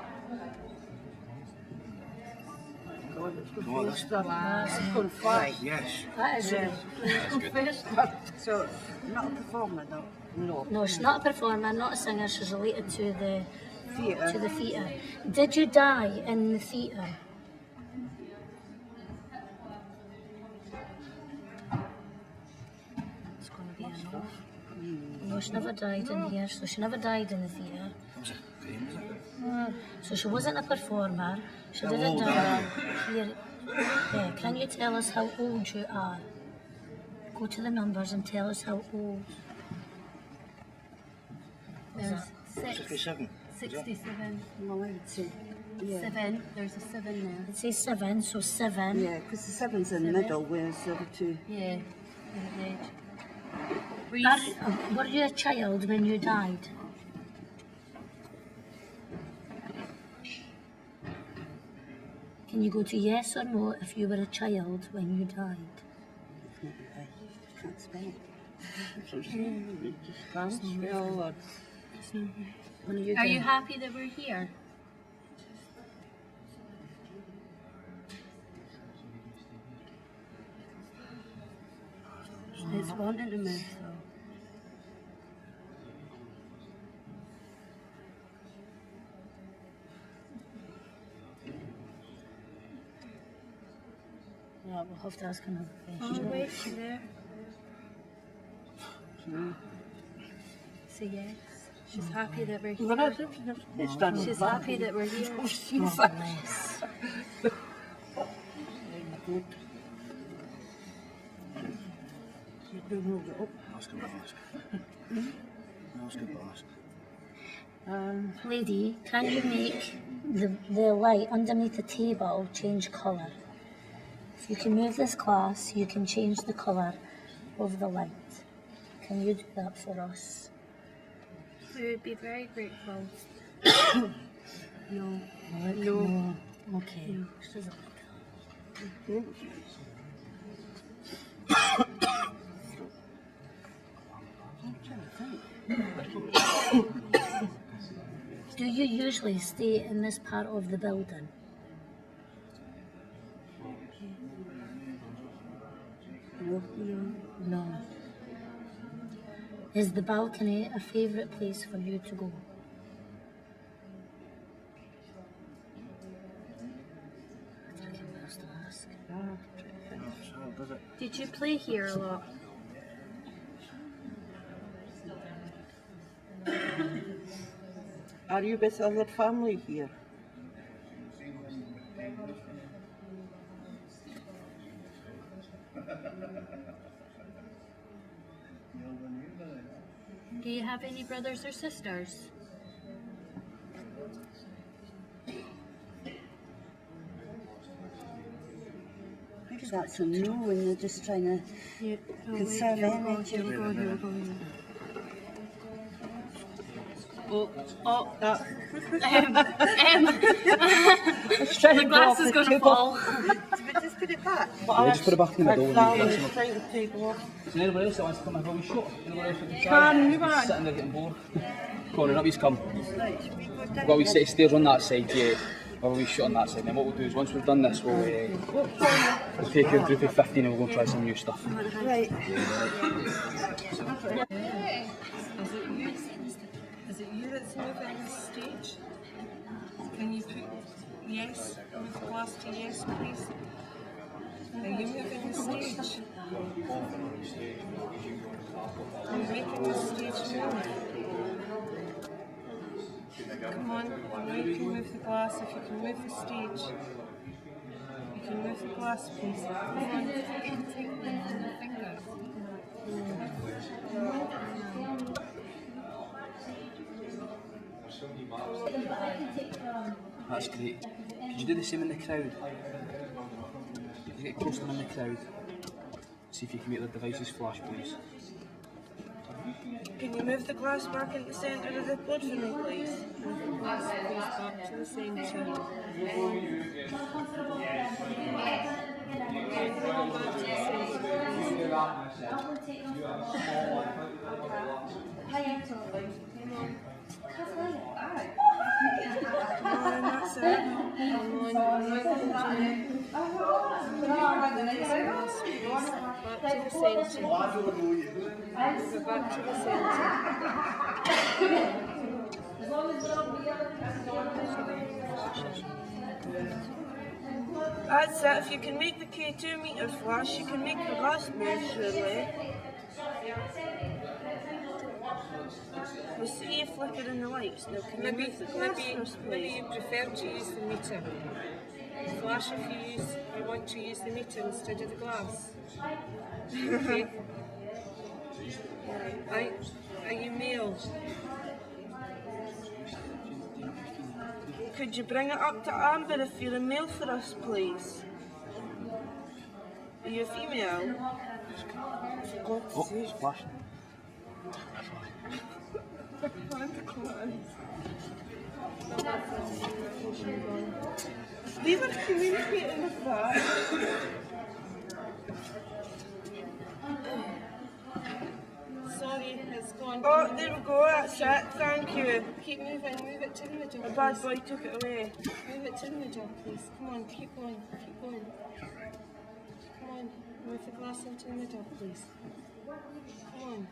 That's going fast. Yes. That is it. So, not a performer though? No. No, she's not a performer, not a singer. She's related to the Theatre? theatre. Did you die in the theatre? It's going to be a no. No, she never died in here, so she never died in the theatre. So she wasn't a performer. She didn't die here. Yeah, can you tell us how old you are? Go to the numbers and tell us how old. There's 67. Well, I would say, yeah. 7. There's a 7 there. It says 7, so 7. Yeah, because the 7's in the middle, whereas the other 2. Yeah. Were you a child when you died? Can you go to yes or no if you were a child when you died? Can't spell. Can't spell or... One of you Are can. you happy that we're here? It's wanting to move though. Yeah, we'll have to ask another question. Wait, you there? Say yes. She's happy that we're here. What is it? It's done. She's happy that we're here. Oh, bless. Good. You do move it up. Lady, can you make the light underneath the table change colour? If you can move this glass, you can change the colour of the light. Can you do that for us? We would be very grateful. No. No. Okay. She doesn't like that. usually stay in this part of the building? No. Is the balcony a favourite place for you to go? Did you play here a lot? Are you with other family here? Do you have any brothers or sisters? I think that's a no when they're just trying to conserve energy. The The glass is going to fall. Just put it back. Yeah, just put it back in the middle. It's Is there anybody else that wants to come and have a wee shot? Anybody else that can Karen, move try? on. Sitting there getting bored. Come on, up he's come. We've got a wee set of stairs on that side, yeah. We'll have a wee shot on that side. And then what we'll do is once we've done this, we'll take a group of 15 and we'll go try some new stuff. Right. Is it you that's moving the stage? Can you put yes, move the glass to yes, please? Are you moving the stage? Are you making the stage move? Come on, now you can move the glass. If you can move the stage, you can move the glass, please. Come on. That's great. Could you do the same in the crowd? Could you get close to them in the crowd? See if you can make their devices flash, please. Can you move the glass back in the centre of the blood for me, please? Move the glass back to the centre. Come on, that's it. Come on, back to the centre. Back to the centre. That's it. If you can make the K2 meter flash, you can make the glass move, surely. We'll see you flickering the lights. Now, can you move the glass first, Maybe please? you prefer to use the meter. Flash if you want to use the meter instead of the glass. Okay. Are you male? Could you bring it up to amber if you're a male for us, please? Are you a female? Oh, it's flashing. We were communicating with that. Sorry, it's gone. Oh, there we go, that's it, thank you. Keep moving, move it to the middle. A bad please. boy took it away. Move it to the middle, please. Come on, keep going, keep going. Come on, move the glass into the middle, please. Come on.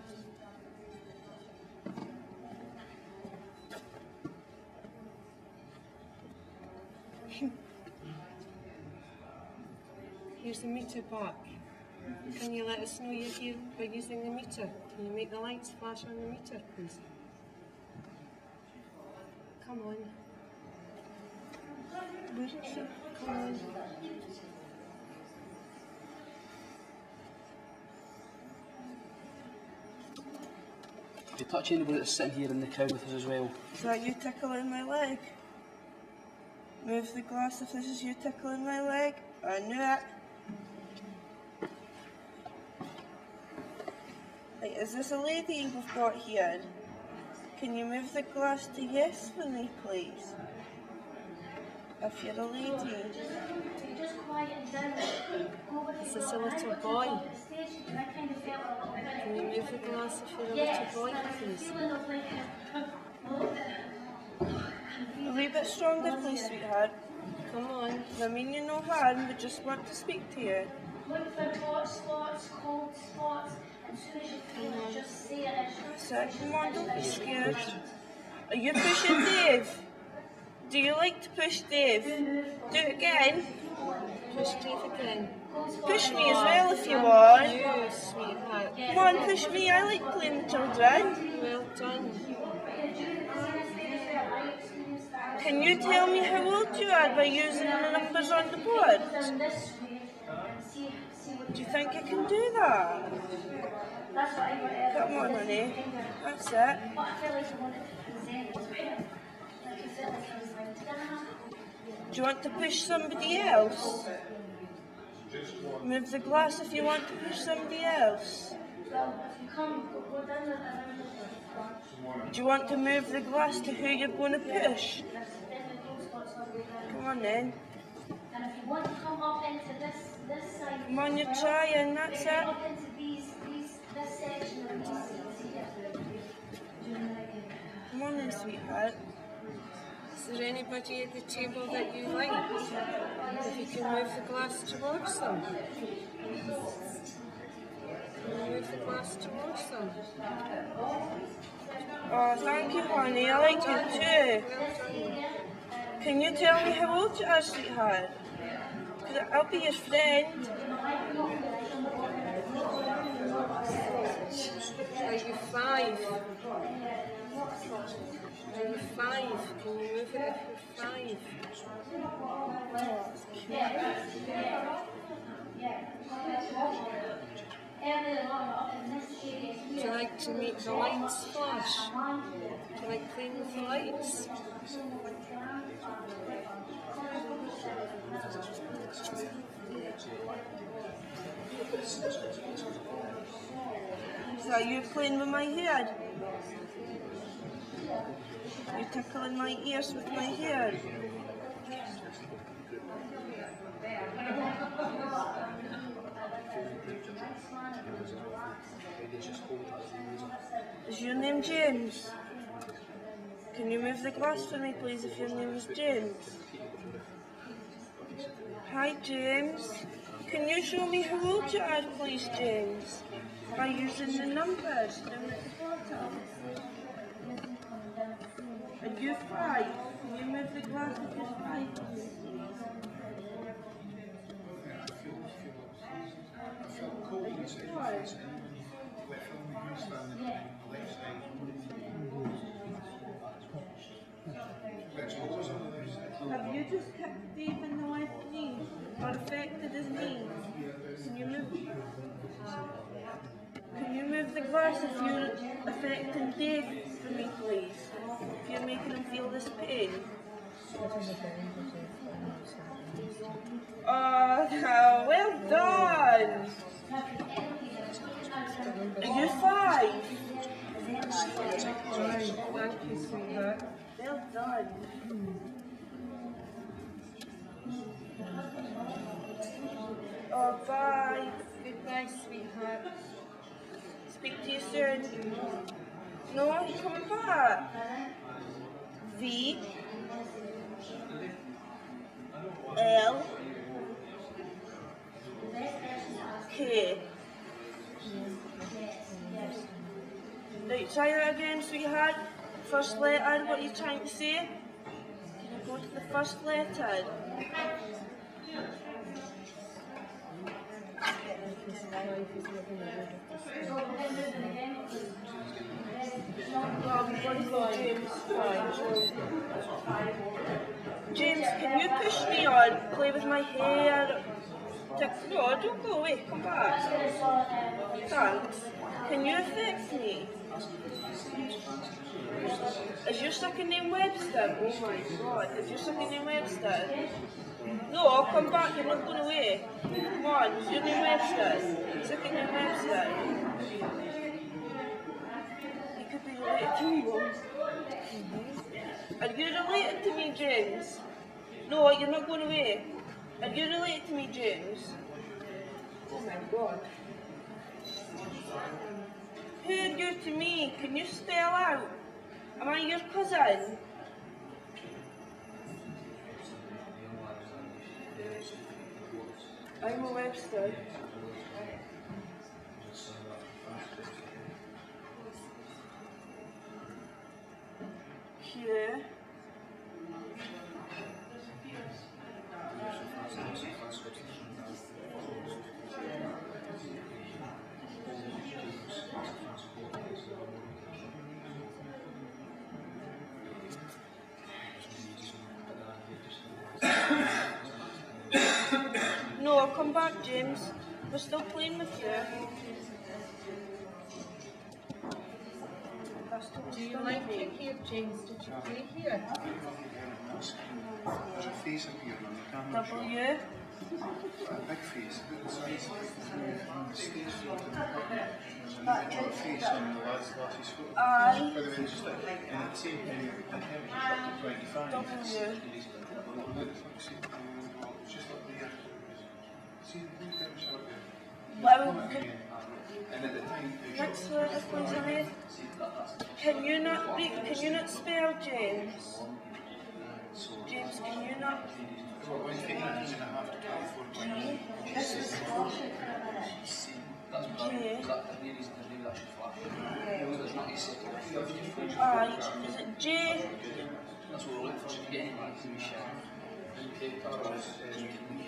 Here's the meter back. Can you let us know you're here by using the meter? Can you make the lights flash on the meter, please? Come on. Where is she? Come on. If you touch anybody that's sitting here in the crowd with us as well, Is that you tickling my leg? Move the glass if this is you tickling my leg. I knew it. Right, is this a lady we've got here? Can you move the glass to yes for me, please? If you're a lady. Just quieten down. Go with Is the this a flow. little I boy? got the stage and I kind of felt a little bit. Can you move the glass if you're a Yes, little boy, and I was please? feeling of like a little bit. A wee bit stronger, please, sweetheart. Come on. I mean you no harm, we just want to speak to you. Look for hot spots, cold spots, and as soon as you feel it, just say it. That's it. Come on, don't be scared. Are you pushing Dave? Do you like to push Dave? Do it again. Push Dave again. Push me as well if you want. You, sweetheart. Come on, push me. I like playing with children. Well done. Can you tell me how old you are by using the numbers on the board? Do you think I can do that? Come on, honey. That's it. Do you want to push somebody else? Move the glass if you want to push somebody else. Do you want to move the glass to who you're going to push? Come on then. And if you want to come up into this side, Come on, you're trying, that's it. up into this section of these seats here. Come on then, sweetheart. Is there anybody at the table that you like? If you can move the glass towards them. Can you move the glass towards them? Oh, thank you, honey. I like you too. Can you tell me how old you are, sweetheart? 'Cause I'll be your friend. Are you 5? Are you 5? Can you move it if you're 5? Do you like to make the lights flash? Do you like playing with the lights? So are you playing with my hair? You're tickling my ears with my hair. Is your name James? Can you move the glass for me, please, if your name is James? Hi, James. Can you show me how old you are, please, James? By using the numbers down at the bottom. Are you 5? Can you move the glass if you're 5, please? Have you just kicked Dave in the left knee or affected his knee? Can you move the glass if you're affecting Dave for me, please? If you're making him feel this pain. Oh, no, well done! Are you 5? Thank you, sweetheart. Well done. Oh, bye. Goodbye, sweetheart. Speak to you soon. No, you're coming back. V L K. Right, try that again, sweetheart. First letter, what are you trying to say? Can you go to the first letter? James, can you push me on? Play with my hair? No, don't go away, come back. Thanks. Can you affect me? Is your second name Webster? Oh my god, is your second name Webster? No, come back, you're not going away. Come on, is your name Webster? Second name Webster. You could be related to me, Mum. Are you related to me, James? No, you're not going away. Are you related to me, James? Oh my god. Who are you to me? Can you spell out? Am I your cousin? I'm a Webster. Here. No, I'll come back, James. We're still playing with you. Do you like it here, James? Did you play here? There's a face up here on the camera. W. A big face. The stage floating. There's another face on the lad's glasses photo. I. By the way, just like, and it's saying the temperature's up to 25. W. It's just up there. See the temperature up there? Well, And at the time, next letter, please, honey. Can you not spell James? James, can you not? well, went to 18 and a half to 24. Alright, is it J? That's what we're looking for. So you get any back to me, share. You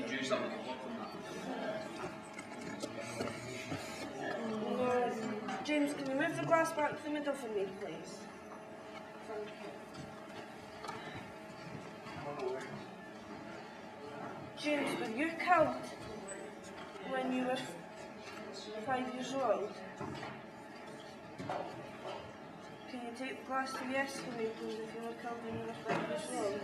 can use that one from that. James, can you move the glass back to the middle for me, please? James, were you killed when you were 5 years old? Can you take the glass to yes for me, please, if you were killed when you were 5 years old?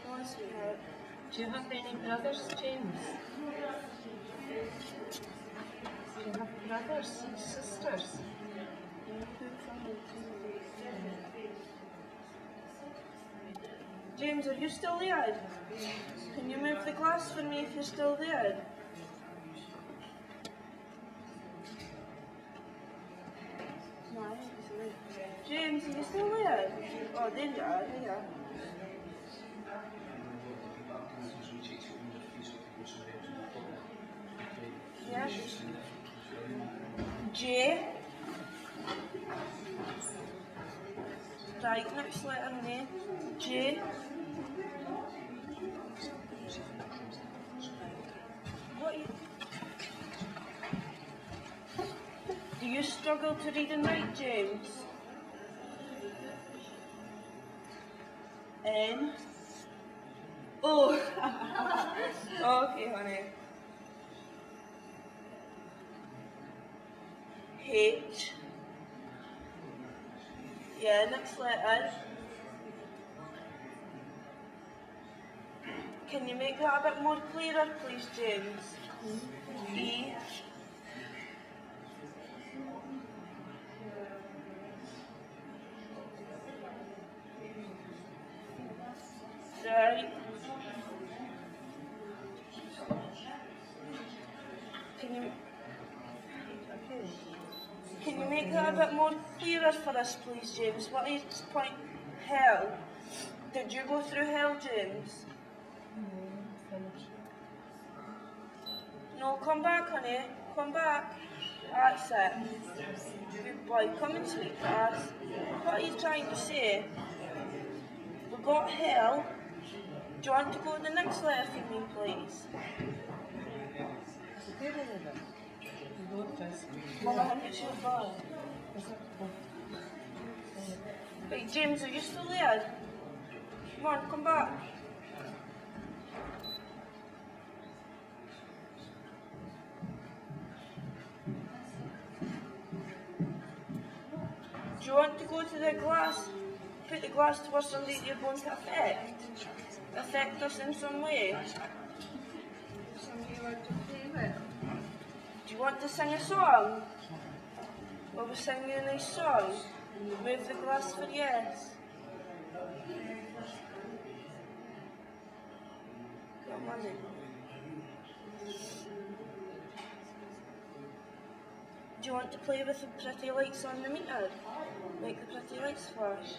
Go on, sweetheart. Do you have any brothers, James? Do you have brothers and sisters? James, are you still there? Can you move the glass for me if you're still there? James, are you still there? Oh, there you are, there you are. Yeah. J. Right, next letter name. J. What you... Do you struggle to read and write, James? N. Oh. Okay, honey. H. Yeah, next letter. Can you make that a bit more clearer, please, James? E. Right. Can you make that a bit more clearer for us, please, James? What is point hell? Did you go through hell, James? No, come back, honey. Come back. That's it. Good boy. Come and speak to us. What are you trying to say? We got hell. Do you want to go to the next letter for me, please? Mama, I think it's your ball. Wait, James, are you still there? Come on, come back. Do you want to go to the glass? Put the glass towards somebody that you're going to affect us in some way? Somebody you like to play with? Do you want to sing a song? Will we sing you a nice song? Move the glass for yes. Come on then. Do you want to play with the pretty lights on the meter? Make the pretty lights flash?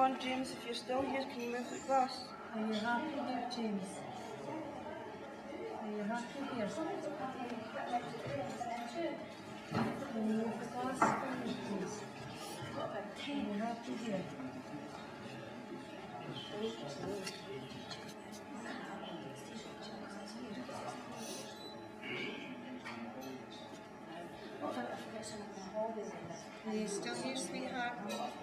on, James, if you're still here, can you move the glass? Are you happy here, James? Are you happy here? Can you move the glass for me, please? Are you happy here? Are you still here, sweetheart?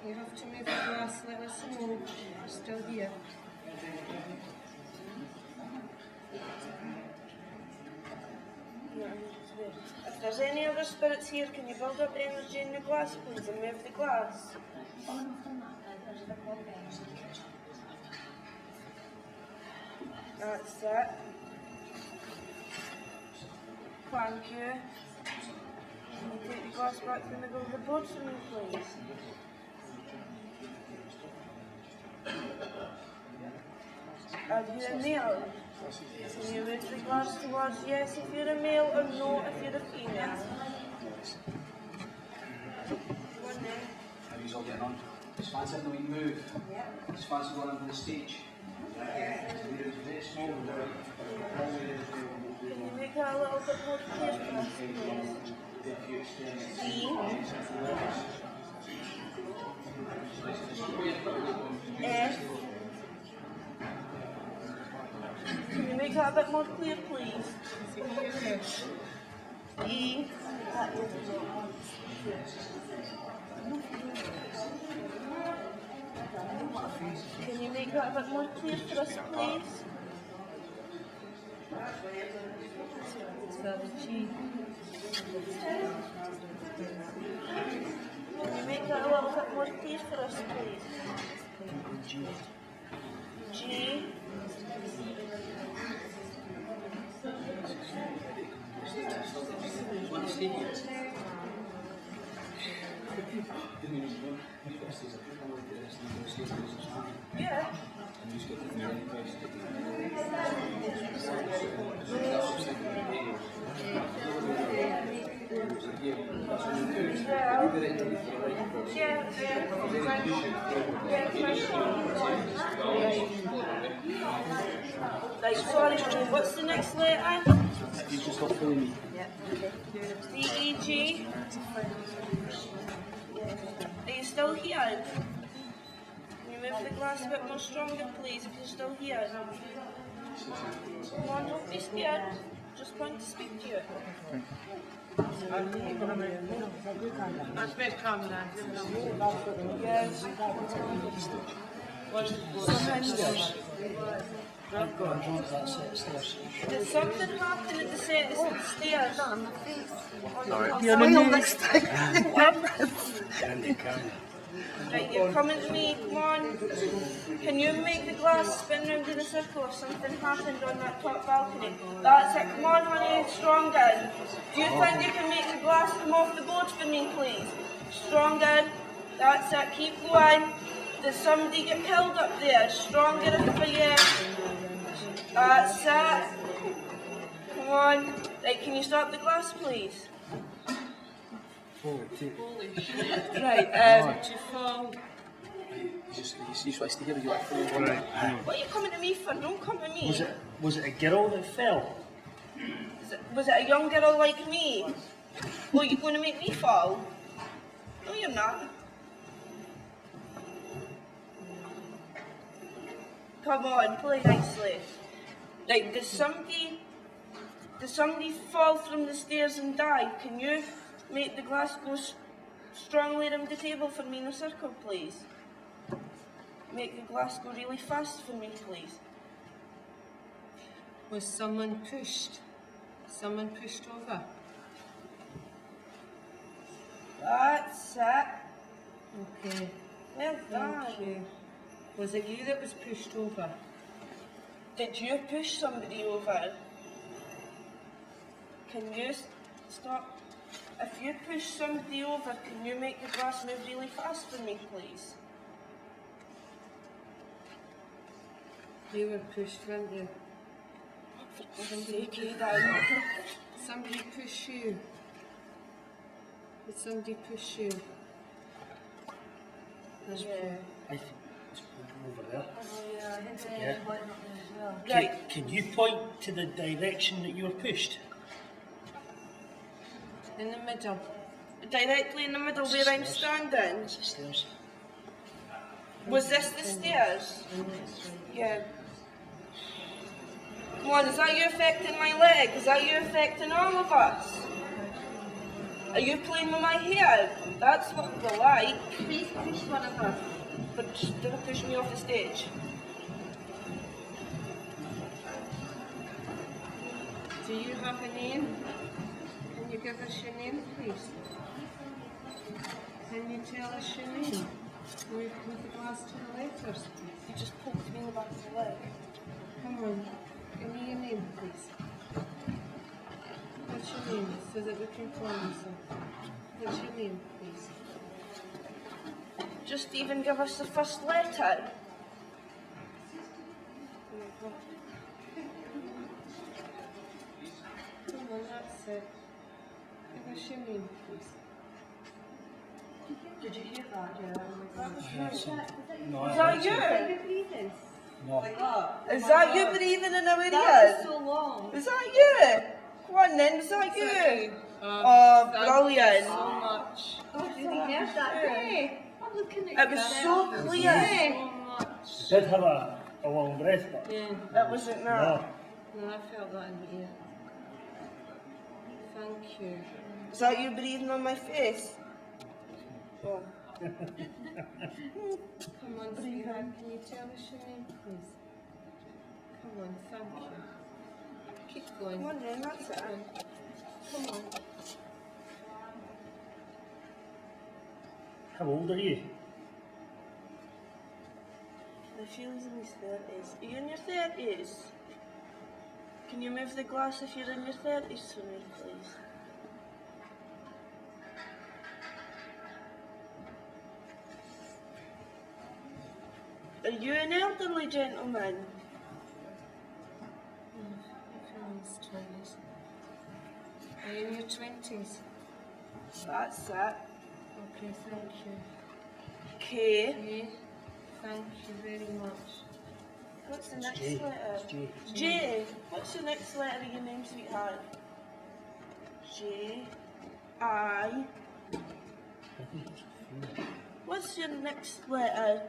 You have to move the glass, let us know. You're still here. If there's any other spirits here, can you build up energy in the glass, please, and move the glass? That's it. Thank you. Can you take the glass back to the middle of the board for me, please? Are you a male? Can you move the glass towards yes if you're a male or no if you're a female? Go on then. How are you all getting on? Just fancy having a wee move. Just fancy going onto the stage. Can you make that a little bit more clear for us, please? D. F. Can you make that a bit more clear, please? E. Can you make that a bit more clear for us, please? Spell the G. Can you make that a little bit more clear for us, please? G. Yeah. Right, sorry, what's the next letter? You just stop fooling me. D, E, G. Are you still here? Can you move the glass a bit more stronger, please, if you're still here? Come on, don't be scared. Just want to speak to you. That's best coming on. Yes. Did something happen at the set of the stairs? Right, you're coming to me, come on. Can you make the glass spin round in a circle if something happened on that top balcony? That's it, come on honey, stronger. Do you think you can make the glass come off the board for me, please? Stronger. That's it, keep going. Did somebody get killed up there? Stronger for you. That's it. Come on. Right, can you stop the glass, please? Right, to fall. You twice to hear you actually. What are you coming to me for? Don't come to me. Was it a girl that fell? Was it a young girl like me? Well, you're going to make me fall? No, you're not. Come on, play nicely. Right, did somebody fall from the stairs and die? Can you make the glass go strongly around the table for me in a circle, please? Make the glass go really fast for me, please. Was someone pushed? Someone pushed over? That's it. Okay. Well done. Thank you. Was it you that was pushed over? Did you push somebody over? Can you stop? If you push somebody over, can you make the glass move really fast for me, please? You were pushed, weren't you? Somebody push you. Did somebody push you? Yeah. Over there. Yeah, I think Yeah. button up there as well. Can you point to the direction that you were pushed? In the middle. Directly in the middle where I'm standing. That's the stairs. Was this the stairs? Yeah. Come on, is that you affecting my leg? Is that you affecting all of us? Are you playing with my hair? That's what they like. Please push one of us. But they're pushing me off the stage. Do you have a name? Can you give us your name, please? Can you tell us your name? With the glass to the letters, please. You just poked me in the back of the leg. Come on, give me your name, please. What's your name, so that we can call you something? What's your name, please? Just even give us the first letter. Come on, that's it. Give us your name, please. Did you hear that? Yeah, No, Is I that you? Are you breathing? No. Is that you breathing in our That ears? was so long. Is that you? Come on then, is that you? Oh, brilliant. So much. Oh, did you hear that? Hey, I'm looking at It was you. so clear. So much. Did have a long breath, but Yeah, It wasn't that. no. no, I felt that in the ear. Thank you. Is that you breathing on my face? Oh. Come on, sweetheart, can you tell us your name, please? Come on, thank you. Keep going. Come on then, that's it. Come on. How old are you? The feeling's in his 30s. Are you in your 30s? Can you move the glass if you're in your 30s for me, please? Are you an elderly gentleman? Feelings 20s. Are you in your 20s? That's it. Okay, thank you. K. Okay, thank you very much. What's the next J. letter? It's J. J. What's the next letter of your name, sweetheart? J. I. What's your next letter?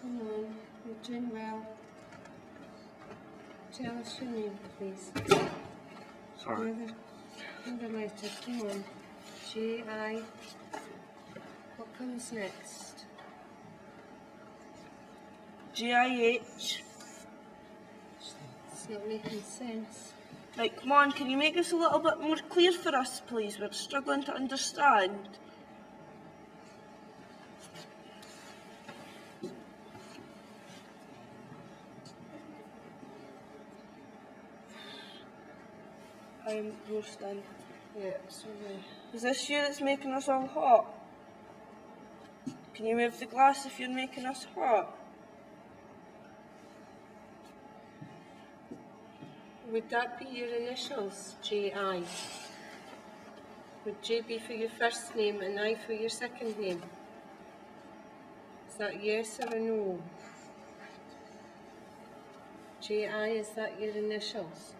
Come on, you're doing well. Tell us your name, please. Sorry. Another letter, come on. J-I. What comes next? G-I-H. It's not making sense. Right, come on, can you make this a little bit more clear for us, please? We're struggling to understand. I'm roasting. Yeah, sorry. Is this you that's making us all hot? Can you move the glass if you're making us hot? Would that be your initials, J-I? Would J be for your first name and I for your second name? Is that yes or a no? J-I, is that your initials?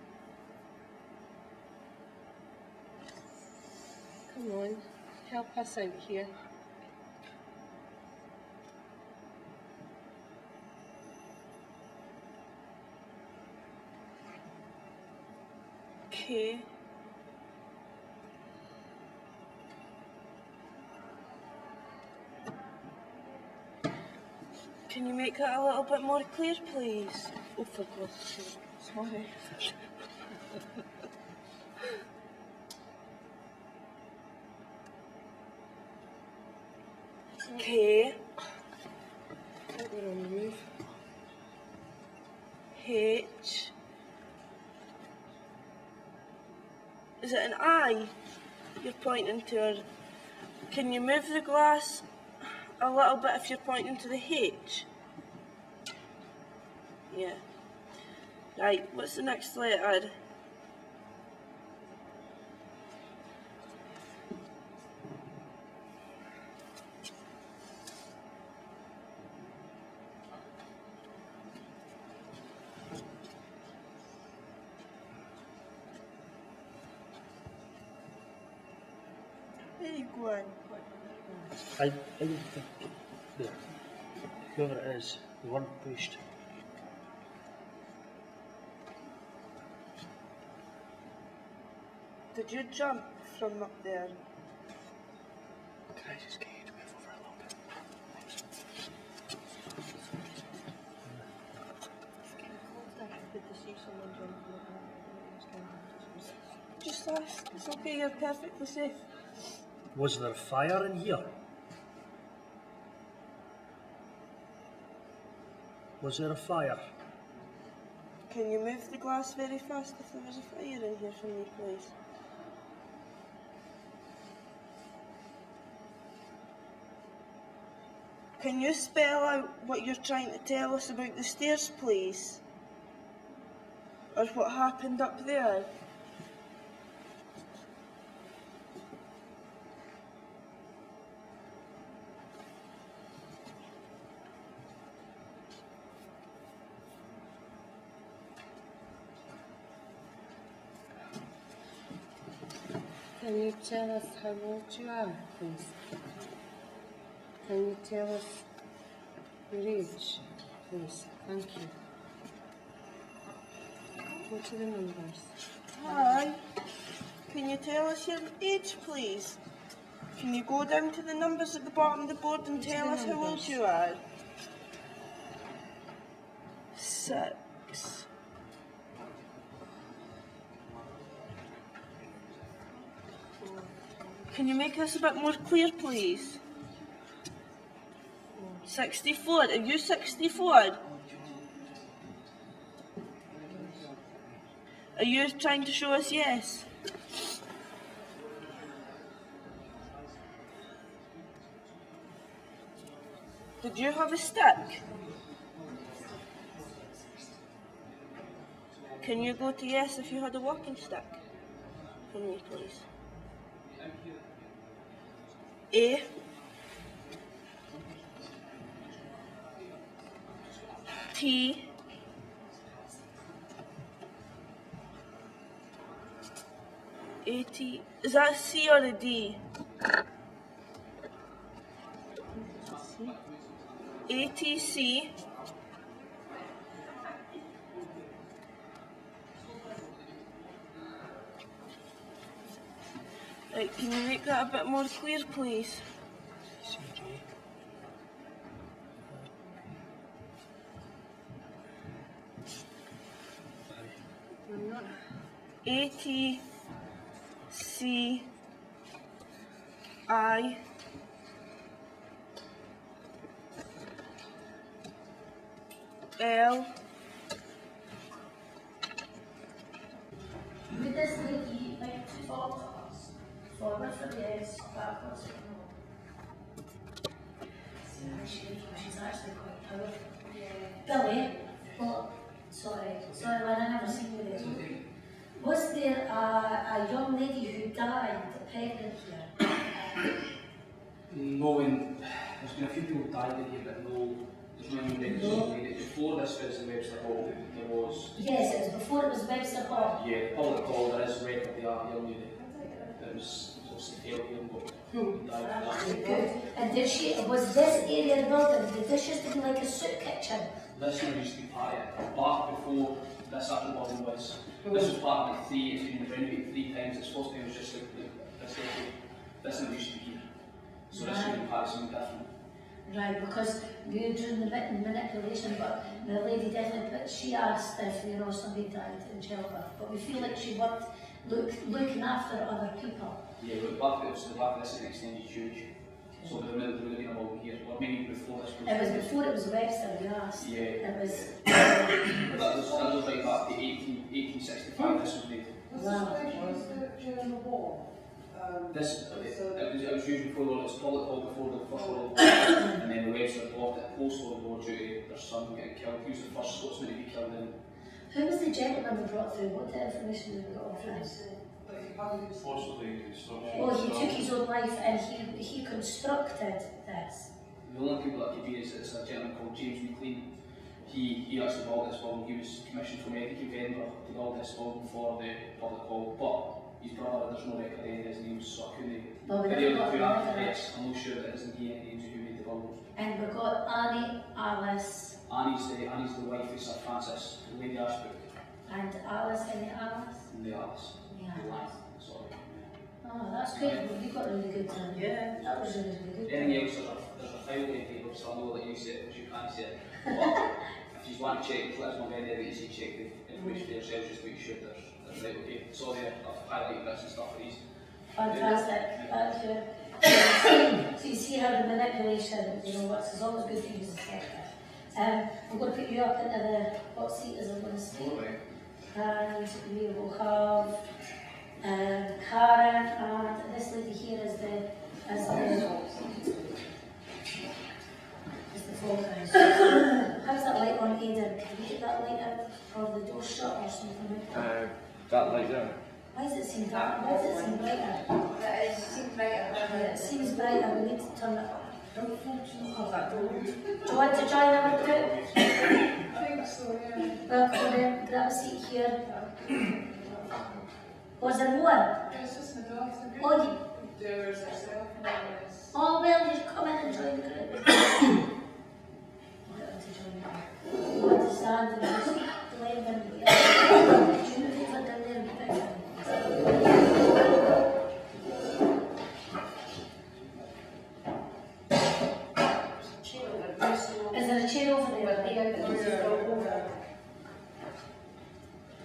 Come on, help us out here. K. Can you make that a little bit more clear, please? Oh, for God's sake. Sorry. K. I think we're on the move. H. Is it an I you're pointing to? Or can you move the glass a little bit if you're pointing to the H? Yeah. Right, what's the next letter? There you go on. I would think that whoever it is, they weren't pushed. Did you jump from up there? Can I just get you to move over a little bit? Just ask. It's okay, you're perfectly safe. Was there fire in here? Was there a fire? Can you move the glass very fast if there was a fire in here for me, please? Can you spell out what you're trying to tell us about the stairs, please? Or what happened up there? Can you tell us how old you are, please? Can you tell us your age, please? Thank you. Go to the numbers. Hi. Can you tell us your age, please? Can you go down to the numbers at the bottom of the board and tell us how old you are? 6. Can you make this a bit more clear, please? 64. Are you 64? Are you trying to show us yes? Did you have a stick? Can you go to yes if you had a walking stick? For me, please. A. T. A T. Is that a C or a D? ATC. Right, can you make that a bit more clear, please? ATCI L. Would this lady like to talk to us? Forward for yes, backwards for no. She's actually quite powerful. Billy, well, sorry, Lynn, I never seen you there. Was there a young lady who died pregnant here? No, and there's been a few people died in here, but no, there's no new records. Before this was the Webster Hall, there was. Yes, it was before it was Webster Hall. Yeah, public hall, there is a record there, young lady. It was obviously failed here, but died for that. Good. And was this area of the building, did this used to be like a soup kitchen? This one used to be part of it. Back before this actual building was. This was part of like 3, it's been renovated 3 times. It's supposed to be just like this area. This one used to be here. So this would be part of something different. Right, because we were doing the manipulation, but the lady definitely, but she asked if, somebody died in childbirth, but we feel like she worked looking after other people. Yeah, but the back of this is an extended huge. So there would have been a wall here, or maybe before this was. It was before it was Webster, yes. Yeah. It was. that was right back to 1865, this was made. Wow. During the war? It was used before the public hall before the First World War, and then the Webster bought it post World War due to their son getting killed. He was the first Scotsman to be killed in. Who was the gentleman we brought through? What information did we got off him? Possibly construction. Oh, he took his own life and he constructed this. The only people that could be is a gentleman called James McLean. He actually built this building. He was commissioned from Edinburgh to build this building for the public hall, but his brother, there's no record of his name, so I couldn't. Well, we Video never of the two got architects, I'm not sure that isn't here names of who made the buildings. And we've got Annie, Alice, Annie's the wife of Sir Francis, the Lady Ashbrook, and Alice and the Alice. and the Alice. Yeah. The wife, sorry. Oh, that's good. Well, you got really good time. Yeah. That was really, really good. Anything else, there's a file in paper, so I know that you see it, because you can't see it. But if you want to check, let us know any that you see, check the information for yourselves, just to make sure there's right, okay. Sorry, I've highlighted bits and stuff for these. Fantastic. Thank you. So you see how the manipulation, you know, what's as always good to use the sector. I'm going to put you up into the hot seat as I'm going to speak. And we will have Karen, and this lady here is the focus. How's that light on, Aidan? Can you get that light out or the door shut or something like that? That light there. Why does it seem dark? Why does it seem brighter? It seems brighter. Yeah, it seems brighter. We need to turn it up. Do you want to join in with it? I think so, yeah. Welcome in. Grab a seat here. Was there more? It's just my dog's a good. Oh, There's herself and all this. oh well, just come in and join the group. I don't want to join the group. You want to stand and just blend in with the Do you move over down there and be better? Is there a chair over there?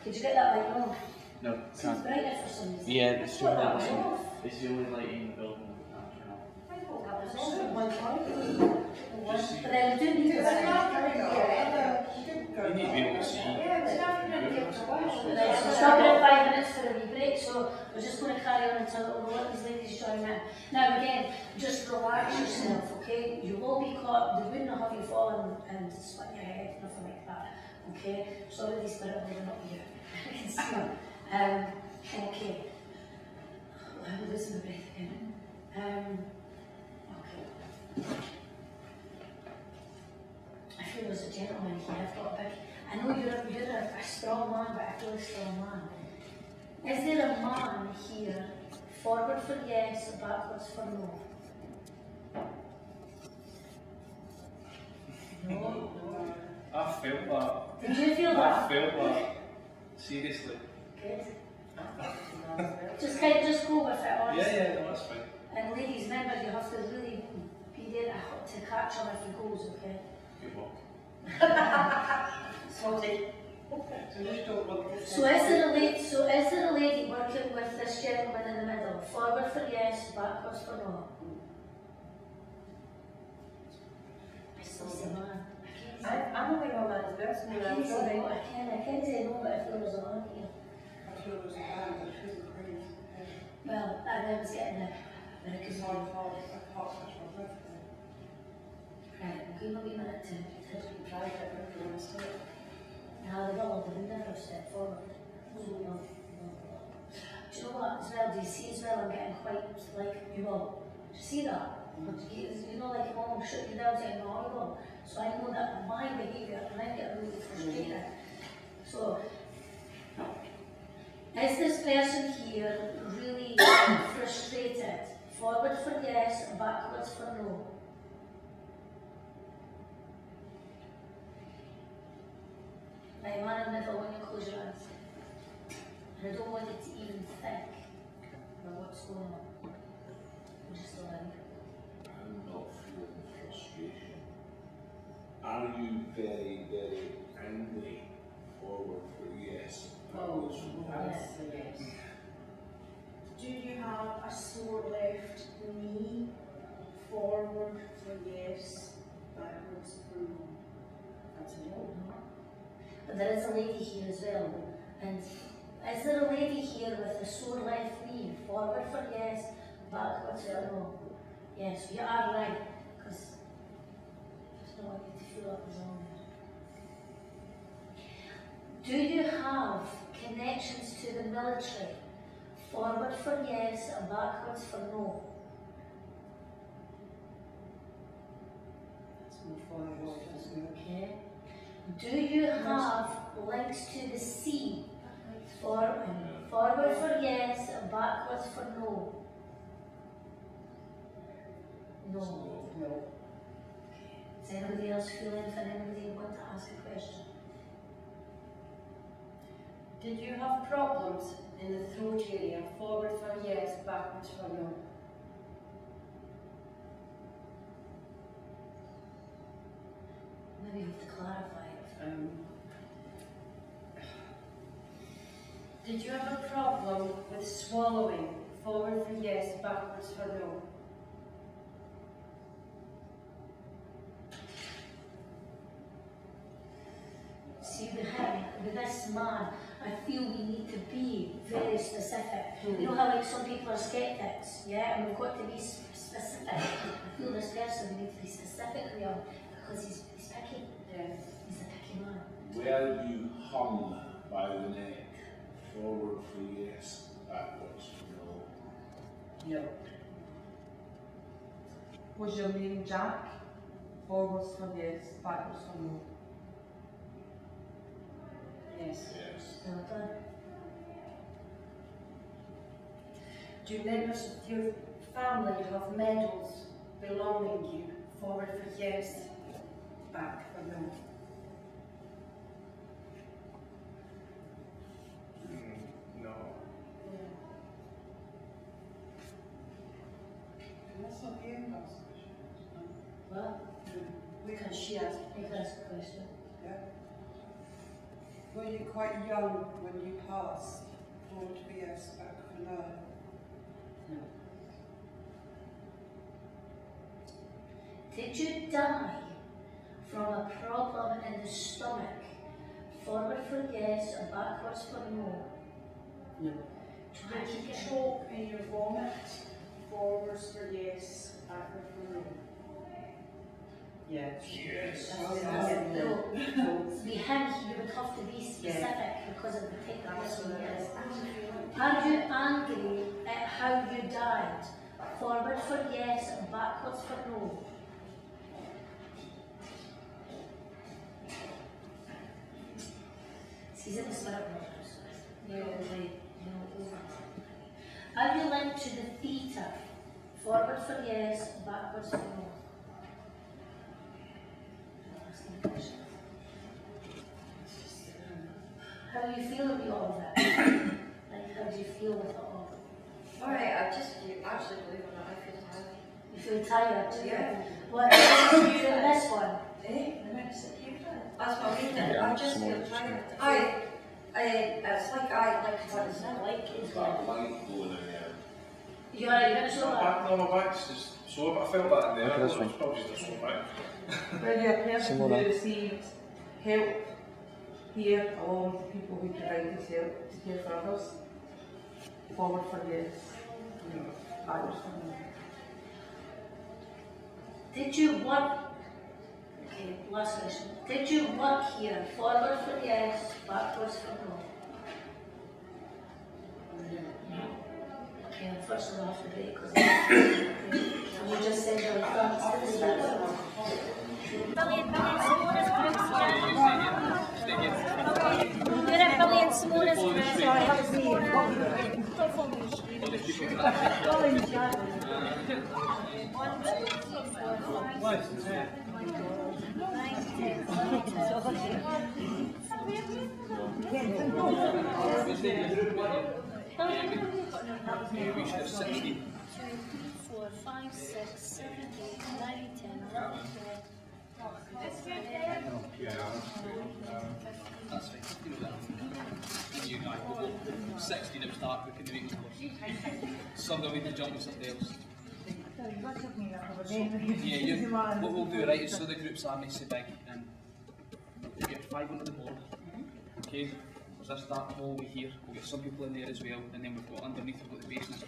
Did you get that light off? No, Seems brighter for some reason. Yeah, I thought that was off. it's the only light in the building. I thought that was off. But then we do need to It's not very good. You need to be able to see. We're stopping at 5 minutes for a wee break, so we're just going to carry on until we'll let these ladies join in. Now again, just relax yourself, okay? You will be caught, they wouldn't have you fallen and split your head, nothing like that, okay? Sorry, these spirit will not here. I can see them. Okay. I'm losing my breath again. Okay. I feel there's a gentleman here. I've got a big. I know you're a strong man, but I feel a strong man. Is there a man here? Forward for yes, backwards for no. No. I felt that. Did you feel that? I felt that. Seriously. Good. Just go with it, honestly. Yeah, no, that's fine. And ladies, remember you have to really be there to catch him if he goes, okay? Good luck. Sorry. So is there a lady working with this gentleman in the middle? Forward for yes, backwards for no. I still say man. I don't think all that is best. I can't say no, I can't say no, but if there was a man here. Well, I was getting it. Right, we'll give him a wee minute to try it. Now the will never step forward. Do you know what as well? Do you see as well? I'm getting quite like you will. Do you see that? You know, like mom will shut you down saying no, you will. So I know that my behaviour and I get really frustrated. So is this person here really frustrated? Forward for yes, backwards for no. My man in the middle when you close your eyes. And I don't want you to even think about what's going on. Just allow it. I'm not feeling frustration. Are you very, very angry? Forward for yes. Backwards for no. Yes. Do you have a sore left knee? Forward for yes, backwards for no. That's a no. But there is a lady here as well. And is there a lady here with a sore left knee? Forward for yes, backwards for no. Yes, you are right. Because I just don't want you to feel up as on. Do you have connections to the military? Forward for yes and backwards for no. That's more forward, isn't it? Okay. Do you have links to the sea? Forward for yes and backwards for no. No. No. Does anybody else feel anything? Anybody want to ask a question? Did you have problems in the throat area? Forward for yes, backwards for no. Maybe you have to clarify it. Did you have a problem with swallowing? Forward for yes, backwards for no. See, with this man, I feel we need to be very specific. You know how like some people are skeptics, yeah, and we've got to be specific. I feel this person, we need to be specific with him because he's picky. Yeah. He's a picky man. Were you hung by the neck? Forward for yes, backwards for no. No. Was your name Jack? Forwards for yes, backwards for no. Yes. Yes. Well done. Do members of your family have medals belonging to you? Forward for yes, back for no. No. That's not the end of Well, Because she asked. you can ask a question. Yeah. Were you quite young when you passed? Forward for yes, back for no. Did you die from a problem in the stomach? Forward for yes and backwards for no. No. Did you choke in your vomit? Forwards for yes, backwards for no. Yes. Yes. No. To be him, you would have to be specific because of the technical yes. Are you angry at how you died? Forward for yes and backwards for no. He's in the spirit world. Are you linked to the theatre? Forward for yes, backwards for no. How do you feel about all of that? Like, how do you feel with it all? Alright, you actually believe it or not, I feel tired. You feel tired? Yeah. What do you feel this one? That's what I mean, I just feel tired. It's like what is it like? It's got a light going in there. You're going to show My that? back, no, my back's just sore, but I felt that in there. It's probably just a sore back. Were you a person who received help here along with the people who provided help to care for others? Forward for yes, backwards for no. Did you work? Okay, last question. Did you work here? Forward for yes, backwards for no. Okay, unfortunately I have to break because we just said our thanks to the staff. Billy and Simona's groups, You're at Billy and Simona's groups. Sorry, that was me. Don't follow me. We should have 16. 2, 3, 4, 5, 6, 7, 8, 9, 10, 11, 12. That's fine. You know that. You guys will go 16 at the start, we can do it, of course. Some of them need to jump with somebody else. Yeah, what we'll do, right, is so the groups are nice and big, and we'll get 5 onto the board. Okay, there's this dark hallway here, we'll get some people in there as well, and then we've got underneath, we've got the basement.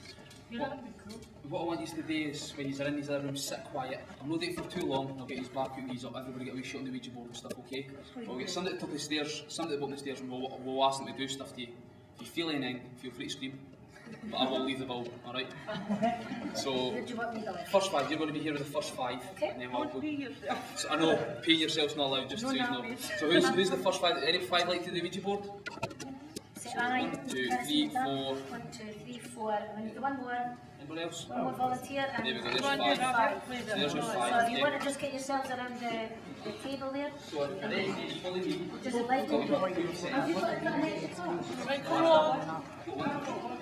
What I want you to do is, when you're in these other rooms, sit quiet. I'm not doing it for too long, I'll get these black out knees up, everybody get a wee shot on the Ouija board and stuff, okay? We'll get somebody at the top of the stairs, somebody at the bottom of the stairs, and we'll ask them to do stuff to you. If you feel anything, feel free to scream. But I will leave the ball, alright? So, first 5, you're going to be here with the first 5. Okay. And then we'll go. So, I know, paying yourself's not allowed, just so you know. So who's the first 5? Any 5 like to do the Ouija board? Say aye. 1, 2, 3, 4. 1, 2, 3, 4. We need one more. Anybody else? One more volunteer and There we go, there's one five. five. There's your So five, if you okay. want to just get yourselves around the table there. So, and then you just follow me. Just let them go. Have you got a gun next to it? Right, come on. Oh,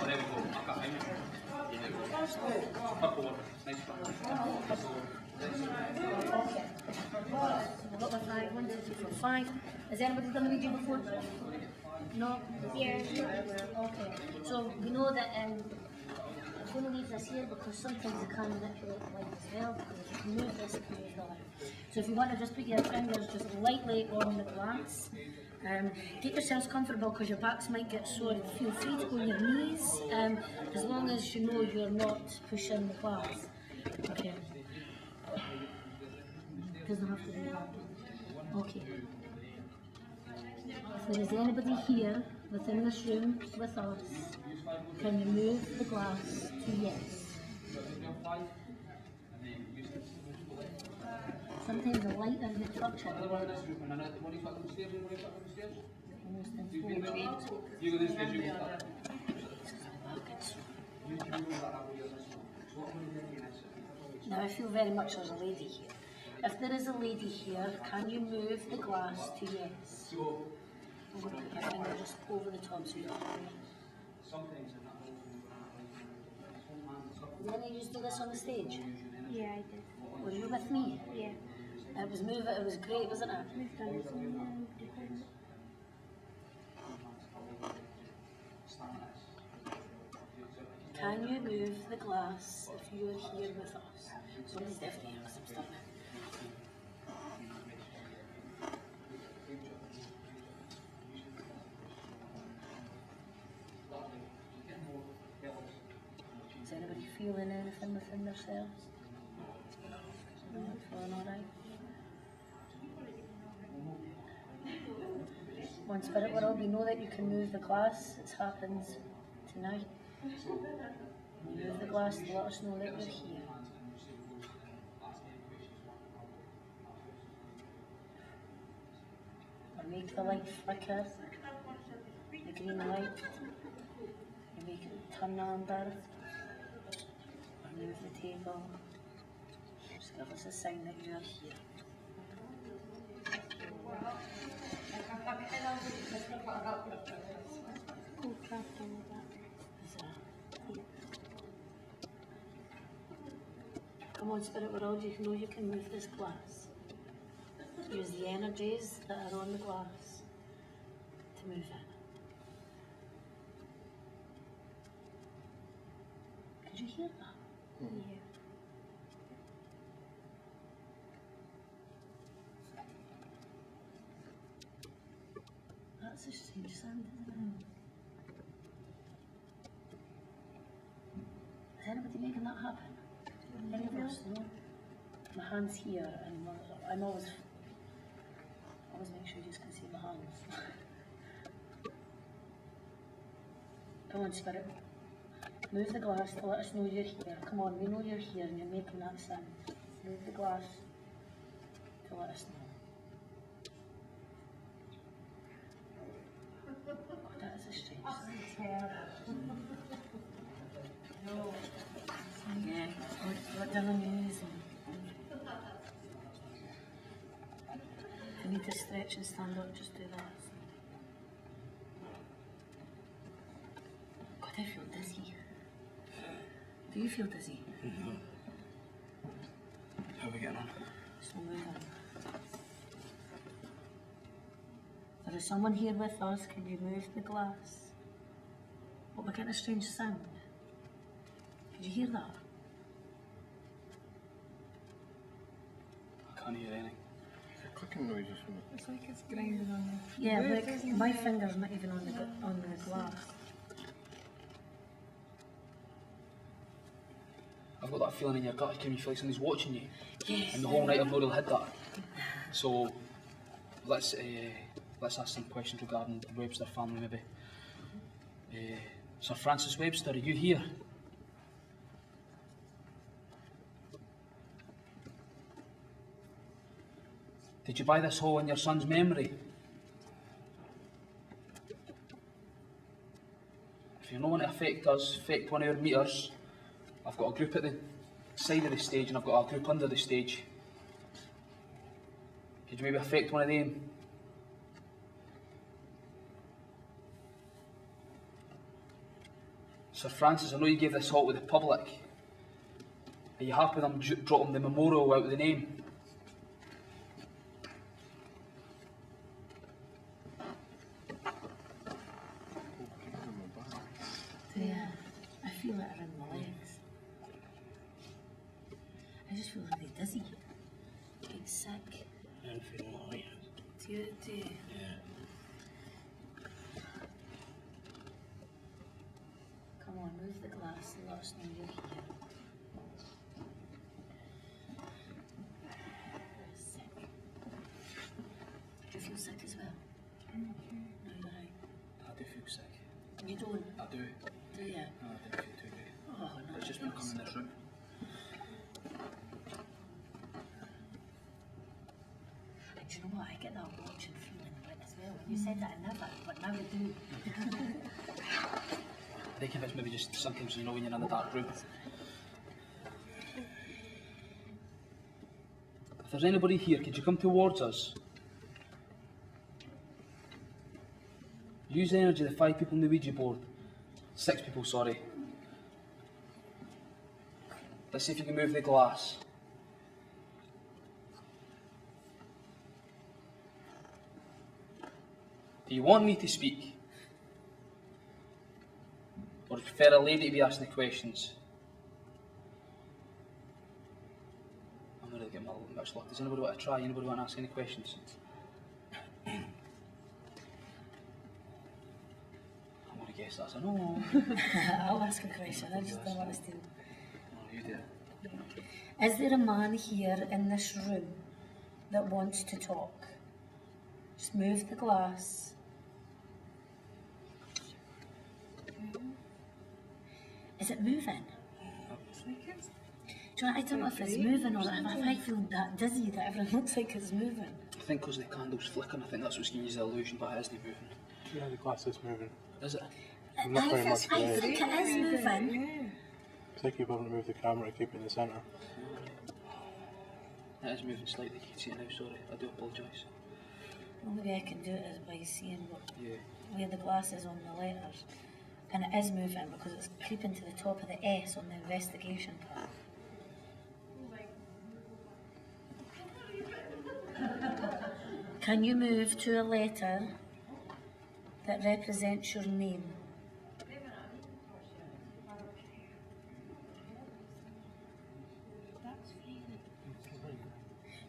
there we go. I've got him. Yeah, there we go. Purple one. Nice one. Okay. We've got the five. 1, 2, 3, 4, 5. Has anybody done the video before? No? Yeah. Okay. So we know that I'm going to leave this here because sometimes it can manipulate the light as well. Because if you move this, it can move the light. So if you want to just put your fingers just lightly on the glass, get yourselves comfortable because your backs might get sore. Feel free to go on your knees, as long as you know you're not pushing the glass. Okay. Doesn't have to be hard. Okay. If there is anybody here within this room with us, can you move the glass to yes? Sometimes the light doesn't touch it. Another one in this group, and another one back upstairs. Anybody back upstairs? You go this way, you go that. Now I feel very much there's a lady here. If there is a lady here, can you move the glass to yes? I'm going to put my finger just over the top so you don't have Did any of you do this on the stage? Yeah, I did. Were you with me? Yeah. It was great, wasn't it? We've done this on Can you move the glass if you are here with us? Somebody's definitely here with some stuff. Is anybody feeling anything within themselves? No, feeling alright? One spirit world, we know that you can move the glass. It happens tonight. Move the glass to let us know that you're here. Or make the light flicker. The green light. You make it turn amber. Or move the table. Just give us a sign that you're here. Come on, spirit world, you know you can move this glass. Use the energies that are on the glass to move it. Could you hear that? Yeah. That's a strange sound, isn't it? Is anybody making that happen? Any of us? No? My hand's here and I'm always make sure you can see my hands. Come on, spirit. Move the glass to let us know you're here. Come on, we know you're here and you're making that sound. Move the glass to let us know. God, that is a strange sound. Yeah, what down on your knees. If you need to stretch and stand up, just do that. God, I feel dizzy. Do you feel dizzy? Mm-hmm. How are we getting on? So move on. There is someone here with us. Can you move the glass? Oh, we're getting a strange sound. Did you hear that? I can't hear anything. Clicking noises from it. It's like it's grinding on the Yeah, wood, look, isn't my it? finger's not even on the glass. I've got that feeling in your gut. Can you feel like somebody's watching you? Yes. And the whole night I've not really had that. So let's ask some questions regarding the Webster family, maybe. Sir Francis Webster, are you here? Did you buy this hole in your son's memory? faked us, faked one of our meters. I've got a group at the side of the stage and I've got a group under the stage. Could you maybe have faked one of them? Sir Francis, I know you gave this halt with the public. Are you happy with them dropping the memorial out with the name? Yeah, I feel it around my legs. I just feel really dizzy. Like sick. I'm feeling light. Do you? Yeah. Come on, move the glass and let us know you're here. Sick. Do you feel sick as well? No, you're right. I do feel sick. You don't? I do. Do you? No, I don't feel too good. Oh, no. It's just when I come in this room. And do you know what? I get that watching feeling like as well. You said that I never, but now I do. I think if it's maybe just sometimes, you know, when you're in the dark room. If there's anybody here, could you come towards us? Use the energy of the 5 people on the Ouija board. 6 people, sorry. Let's see if you can move the glass. Do you want me to speak? Or do you prefer a lady to be asking the questions? I'm going to get my much luck. Does anybody want to try? Anybody want to ask any questions? I'm going to guess that's a no. I'll ask a question. I just don't want to steal. Oh, you do it. Is there a man here in this room that wants to talk? Just move the glass. Is it moving? Do you know, I don't know if it's moving or if I feel that dizzy that everything looks like it's moving. I think because the candle's flickering, I think that's what's giving you the illusion, but it isn't moving. Yeah, the glass is moving. Is it? I'm not very much I away. think it is moving. I think you're having to move the camera to keep it in the centre. It is moving slightly, you can see it now, sorry. I do apologise. The only way I can do it is by seeing Yeah. where the glass is on the letters. And it is moving because it's creeping to the top of the S on the investigation part. Can you move to a letter that represents your name?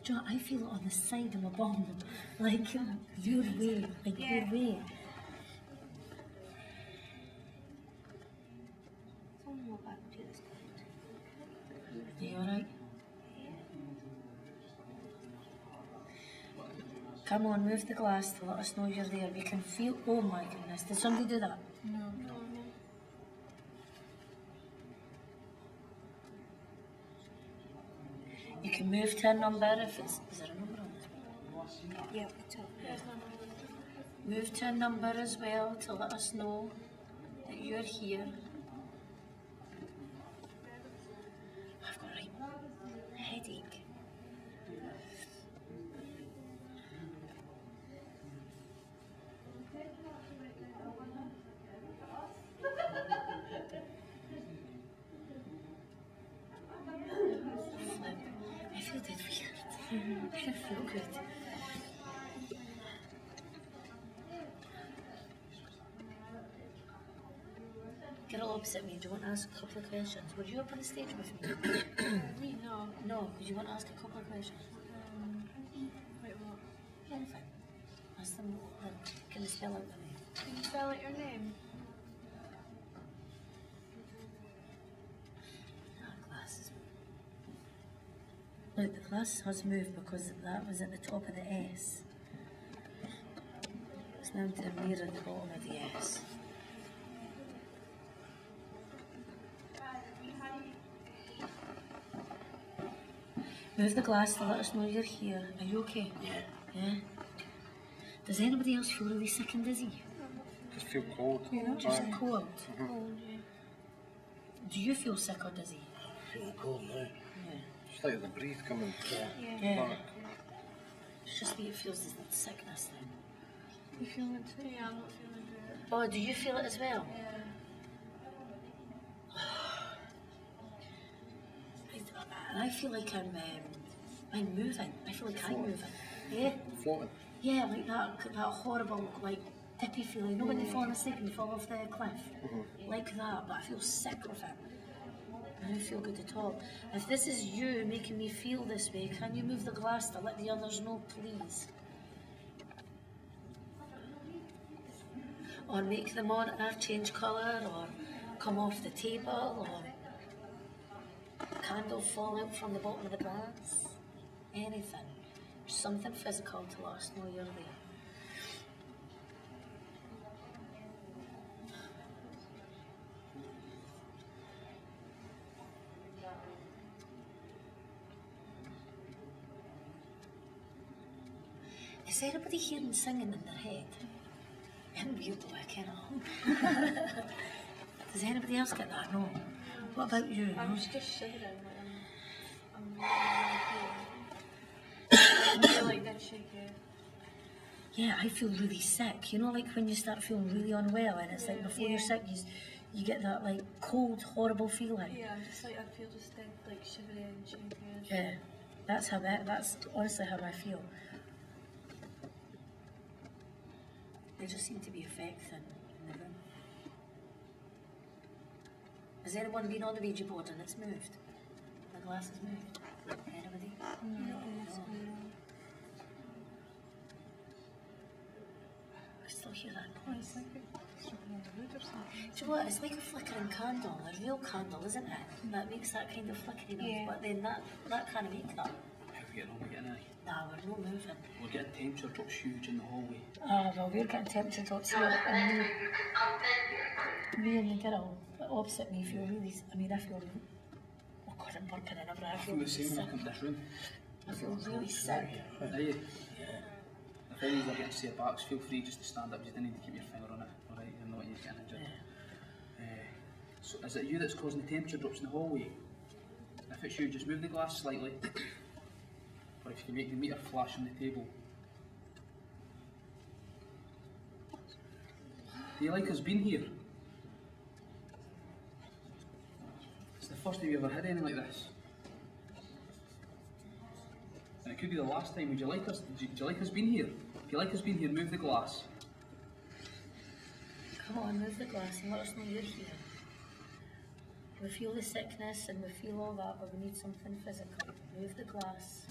Do you know, I feel it on the side of my bum, like your way, your way. Are you alright? Come on, move the glass to let us know you're there. We can feel. Oh my goodness, did somebody do that? No. You can move to a number if it's. Is there a number on this one? Yeah, the top. Move to a number as well to let us know that you're here. I've got a headache. I feel dead weird. I feel good. Get all opposite me. Do you want to ask a couple of questions? Would you up on the stage with me? Me? No. No. Would you want to ask a couple of questions? Wait, what? Anything. Ask them. Can you spell out the name? Can you spell out your name? Glasses. Look, the glass has moved because that was at the top of the S. It's now to near at the bottom of the S. Move the glass to let us know you're here. Are you okay? Yeah. Yeah? Does anybody else feel really sick and dizzy? Just feel cold. Just cold. Mhm. Cold, yeah. Do you feel sick or dizzy? Feeling cold now. Yeah. It's like the breath coming Yeah. back. It's just me, it feels as sickness then. You feel it too? Yeah, I'm not feeling good. Oh, do you feel it as well? Yeah. I feel like I'm moving. I feel like I'm moving. Yeah? Floating. Yeah, like that horrible, like, tippy feeling. You know when you fall asleep and you fall off the cliff? Like that, but I feel sick of it. I don't feel good at all. If this is you making me feel this way, can you move the glass to let the others know, please? Or make the monitor change colour, or come off the table, or candle fall out from the bottom of the glass. Anything. Something physical to let us know you're there. Is anybody hearing singing in their head? I'm weird though, I cannot. Does anybody else get that? No. What about you? I No? was just shivering. I'm really like that shaky. Yeah, I feel really sick. You know, like when you start feeling really unwell, and it's like before you're sick, you get that like cold, horrible feeling. Yeah, I'm just like, I feel just dead, like shivery and shaky. Yeah, that's honestly how I feel. They just seem to be affecting the room. Has anyone been on the Ouija board and it's moved? The glass has moved. Anybody? No. I still hear that noise. Do you know what? It's like a flickering candle, a real candle, isn't it? That makes that kind of flickering noise, but then that can't make that. How are we getting on? We're getting any? Nah, we're not moving. We're getting temperature drops huge in the hallway. Well, we're getting temperature drops here, and me and the girl opposite me feel really, I feel, oh God, I'm burping and everything. I I feel feel the really same when I sick. come to this room. I feel really sick. Are you? If any of you are getting to see your backs, feel free just to stand up. You don't need to keep your finger on it, alright? You know what you're getting injured. So is it you that's causing the temperature drops in the hallway? If it's you, just move the glass slightly. Or if you can make the meter flash on the table. Do you like us being here? It's the first time you've ever had anything like this. And it could be the last time. Would you like us? Do you like us being here? If you like us being here, move the glass. Come on, move the glass and let us know you're here. We feel the sickness and we feel all that, but we need something physical. Move the glass.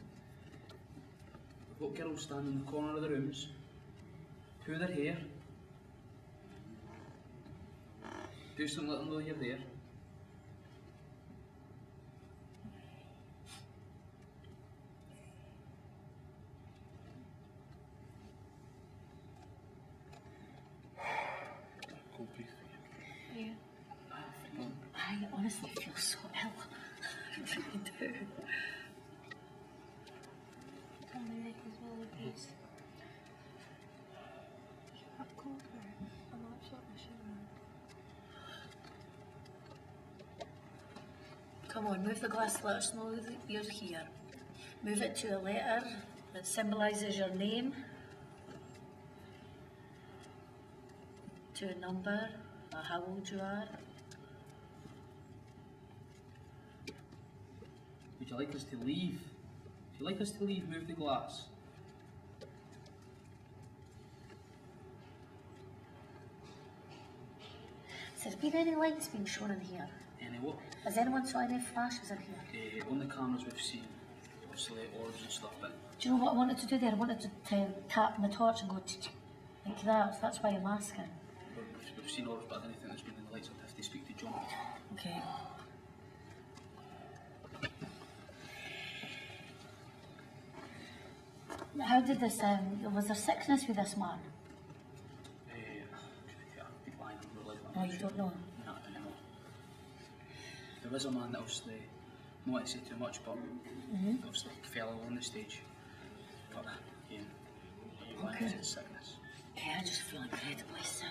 We've got girls standing in the corner of the rooms. Pull their hair. Do something, let them know you're there. Yeah. I honestly feel so ill. I really do. On my neck as well, please. I've cold here. I'm absolutely shivering. Come on, move the glass, let us know that you're here. Move it to a letter that symbolises your name, to a number, or how old you are. Would you like us to leave? If you like us to leave, move the glass. Has there been any lights being shown in here? Any what? Has anyone saw any flashes in here? On the cameras we've seen, obviously orbs and stuff, but Do you know what I wanted to do there? I wanted to tap my torch and go like that, so that's why I'm asking. we've seen orbs, but I don't think there's been any lights. I'd have to speak to John. Okay. How did this, was there sickness with this man? I'd be lying, I'm not Oh, like you don't know? No, I don't know. There was a man that obviously, I don't want to say too much, but obviously fell ill on the stage. But again, you lying Okay. to sickness. Yeah, I just feel incredibly sick.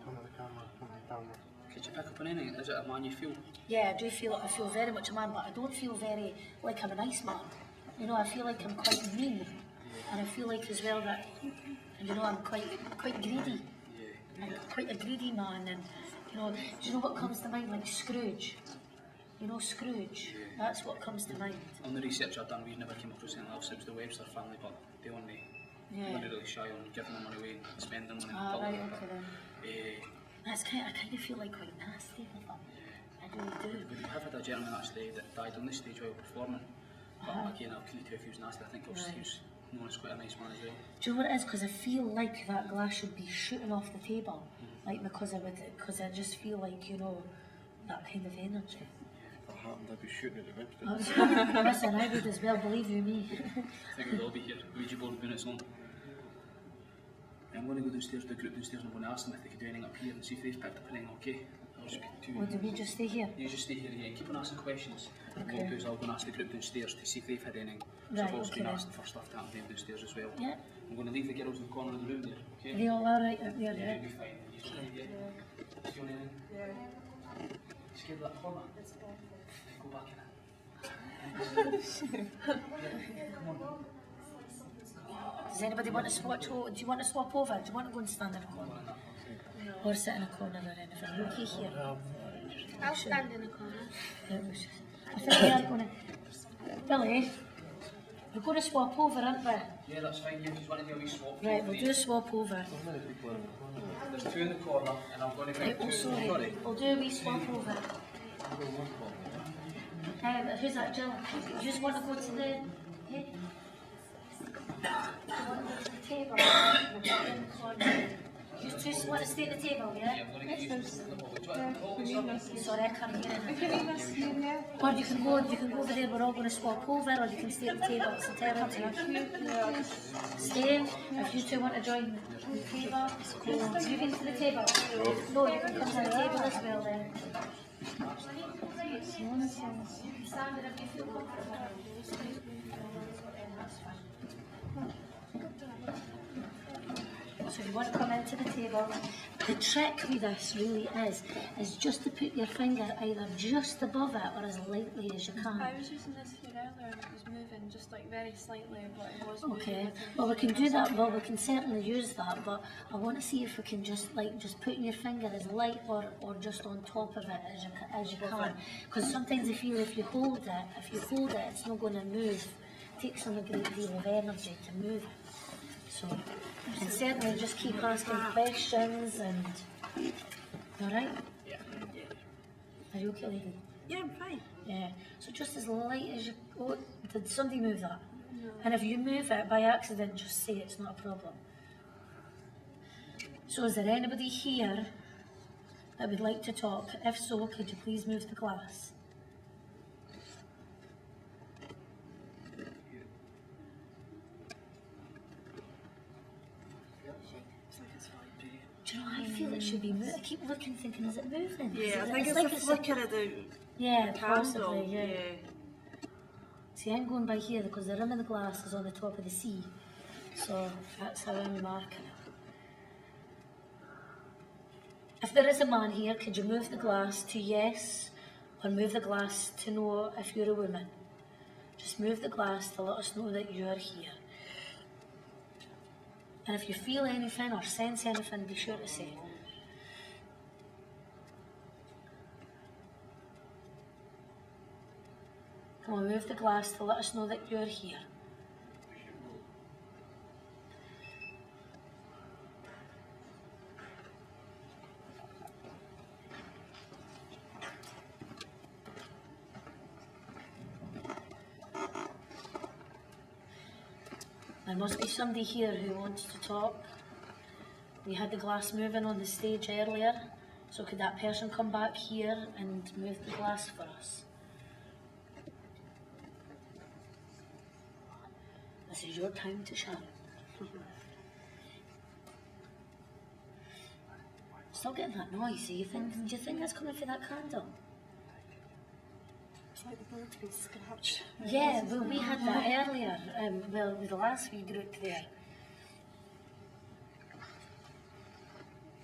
Come on the camera, come on the camera. Could you pick up on anything? Is it a man you feel? Yeah, I do feel I feel very much a man, but I don't feel very like I'm a nice man. You know, I feel like I'm quite mean, and I feel like as well that, you know, I'm quite greedy. I'm quite a greedy man, and you know, do you know what comes to mind? Like Scrooge. You know Scrooge. That's what comes to mind. On the research I've done, we've never came across anything else. It was the Webster family, but they only really shy on giving their money away and spending money. Right, okay then. That's I kind of feel like quite nasty with them. I really do. We have had a gentleman actually that died on this stage while performing. But again, I couldn't tell if he was nasty. I think he was known as quite a nice man as well. Do you know what it is? Because I feel like that glass should be shooting off the table, like because I just feel like, you know, that kind of energy. If it happened, I'd be shooting at the Webster. Listen, I would as well, believe you me. I think we'll all be here. Ouija board doing its own. I'm going to go downstairs to the group downstairs and I'm going to ask them if they could do anything up here and see if they've picked up anything, okay? I'll just speak to you. Or do we just stay here? You just stay here, yeah. Keep on asking questions. Okay. What I'll do is I'll go and ask the group downstairs to see if they've had anything. So Right, I've also okay been then. asking for stuff to happen to them downstairs as well. Yeah. I'm going to leave the girls in the corner of the room there, okay? Are they all alright up there, Yeah, yeah? you'll be fine. You still yeah. Feel anything? Yeah. Scared of that corner? It's good. Go back in it. Does anybody want to swatch? Do you want to swap over? Do you want to go and stand in a corner? No. Or sit in a corner or anything? Are you okay here? I'll stand in the corner. I think we are going to... Billy, we're going to swap over, aren't we? Yeah, that's fine. You just want to do a wee swap. Right, we'll do a swap over. There's two in the corner and I'm going to Right, bring oh, two. sorry. We'll do a wee swap over. Who's that, Jill? You just want to go to the... Yeah? You want to go to the table? You just want to stay at the table, yeah? Sorry, I can't hear anything. Or you can go over there, we're all going to swap over, or you can stay at the table, it's entirely up to you. Stay, if you two want to join the table, go. You been to the table? No, you can come to the table as well then. Stand it if you feel comfortable. So if you want to come into the table, the trick with this really is just to put your finger either just above it or as lightly as you can. I was using this here earlier and it was moving just like very slightly, but it was moving. Okay, well we can do that, well we can certainly use that, but I want to see if we can just putting your finger as light or just on top of it as you can. Because sometimes I feel if you hold it, it's not going to move. It takes on a great deal of energy to move it. So, and certainly just keep asking questions and... Alright? Yeah. Are you okay, lady? Yeah, I'm fine. Yeah. So just as light as you... Oh, did somebody move that? No. And if you move it by accident, just say it's not a problem. So is there anybody here that would like to talk? If so, could you please move the glass? Do you know, I feel it should be moving. I keep looking, thinking, is it moving? Yeah, I Is think it, it's the flicker of the yeah, candle. possibly, yeah. See, I'm going by here because the rim of the glass is on the top of the sea. So that's how I'm marking it. If there is a man here, could you move the glass to yes or move the glass to no if you're a woman? Just move the glass to let us know that you're here. And if you feel anything or sense anything, be sure to say it. Come on, move the glass to let us know that you're here. There must be somebody here who wants to talk. We had the glass moving on the stage earlier, so could that person come back here and move the glass for us? This is your time to shine. Still getting that noise. Do you think that's coming from that candle? It's like the bird's been scratched. Yeah, well, we had that earlier, with the last wee group there.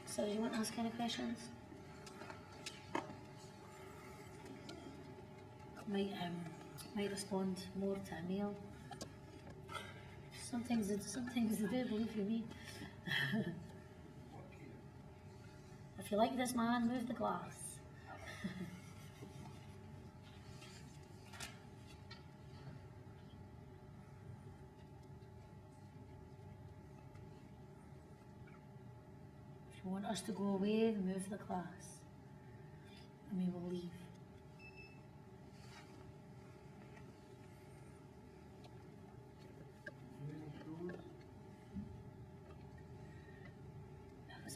So, do you want to ask any questions? might respond more to a male. Sometimes they do, believe you me. If you like this man, move the glass. If you want us to go away, move the glass. And we will leave.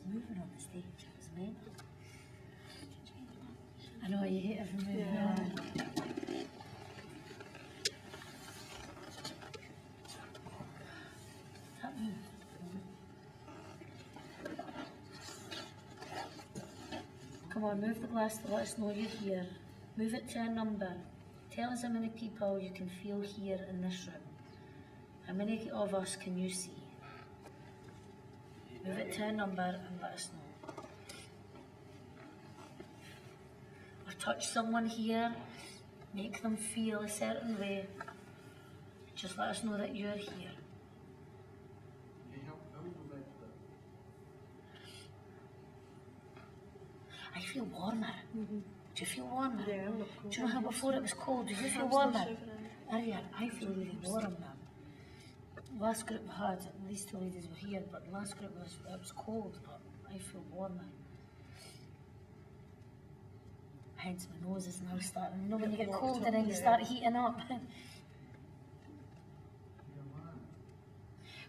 Moving on the stage, it was me. I know you hate every movie. Yeah. That move. Come on, move the glass to let us know you're here. Move it to a number. Tell us how many people you can feel here in this room. How many of us can you see? Move it to a number and let us know. Or touch someone here, make them feel a certain way. Just let us know that you're here. I feel warmer. Do you feel warmer? Yeah, I'm not Do you know how before it was cold? Do you feel warmer? Ariane, I feel really warm now. Last group we had, these two ladies were here, but the last group it was cold, but I feel warmer. Hence my nose is now starting. You know when you get cold and then you start heating up.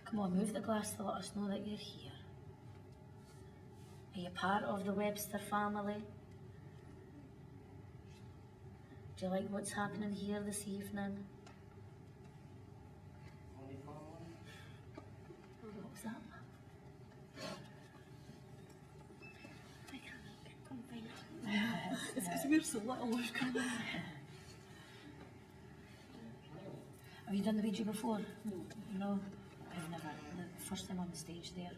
Come on, move the glass to let us know that you're here. Are you part of the Webster family? Do you like what's happening here this evening? What was that? It's because we're so little, we've come in. Have you done the Ouija before? No, I've never. The first time on the stage there.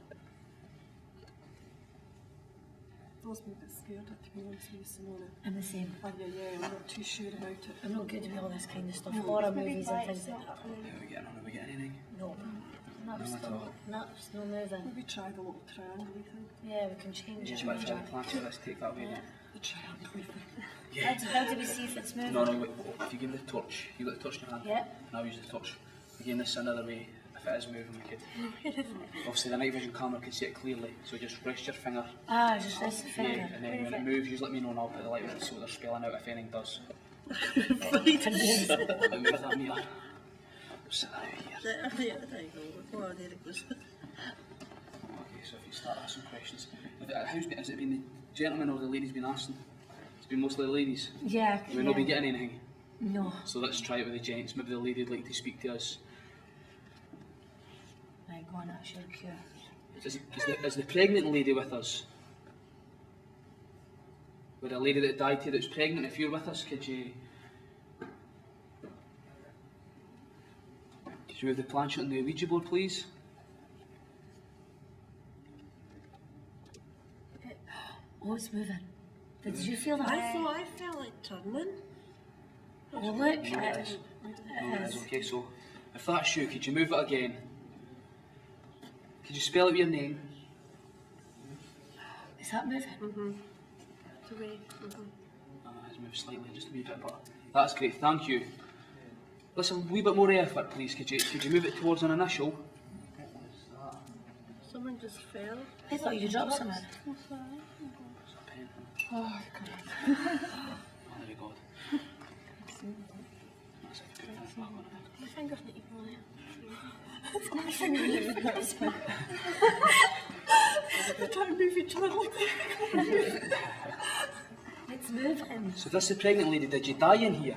I was a bit scared, to be honest with you, Simona. I'm the same. Oh, yeah, I'm not too sure about it. I'm not good with all this kind of stuff. Horror movies and things like that. How are we getting on? Are we getting anything? No. Naps, naps, no moving. Maybe try the little triangle thing. Yeah, we can change Just it. might try the plan, so let's take that away then. The triangle thing. Yeah. How do we see if it's moving? No, wait, if you give me the torch, you got the torch in your hand? Yeah. And I'll use the torch. Again, this is another way, if it is moving, we could. Obviously, the night vision camera can see it clearly, so just rest your finger. Ah, just rest the finger. Yeah, and then when it moves, just let me know and I'll put the light on it so they're spelling out if anything does. Right. Out with that meter. Sit that out here. There you go. Oh, there it goes. Okay, so if you start asking questions. Has it been the gentlemen or the ladies been asking? It's been mostly the ladies. Yeah. We've not been getting anything. No. So let's try it with the gents. Maybe the lady would like to speak to us. Right, go on, that's your cue. Is the pregnant lady with us? With a lady that died here that's pregnant, if you're with us, could you move the planchette on the Ouija board, please? Oh, it's moving. Did you feel that? I thought I felt it turning. Oh, look. No, it is. No, it is. Okay, so if that's you, could you move it again? Could you spell out your name? Is that moving? Mm-hmm. It's away. It's moved slightly, just a wee bit, but that's great. Thank you. Listen, a wee bit more effort, please. Could you move it towards an initial? Someone just fell. I thought you dropped something. Oh, God. Oh, there we go. That's it. Put that back on it. My fingers need to go on it. It's my fingers. They're trying to move each other like that. It's moving. So this is the pregnant lady. Did you die in here?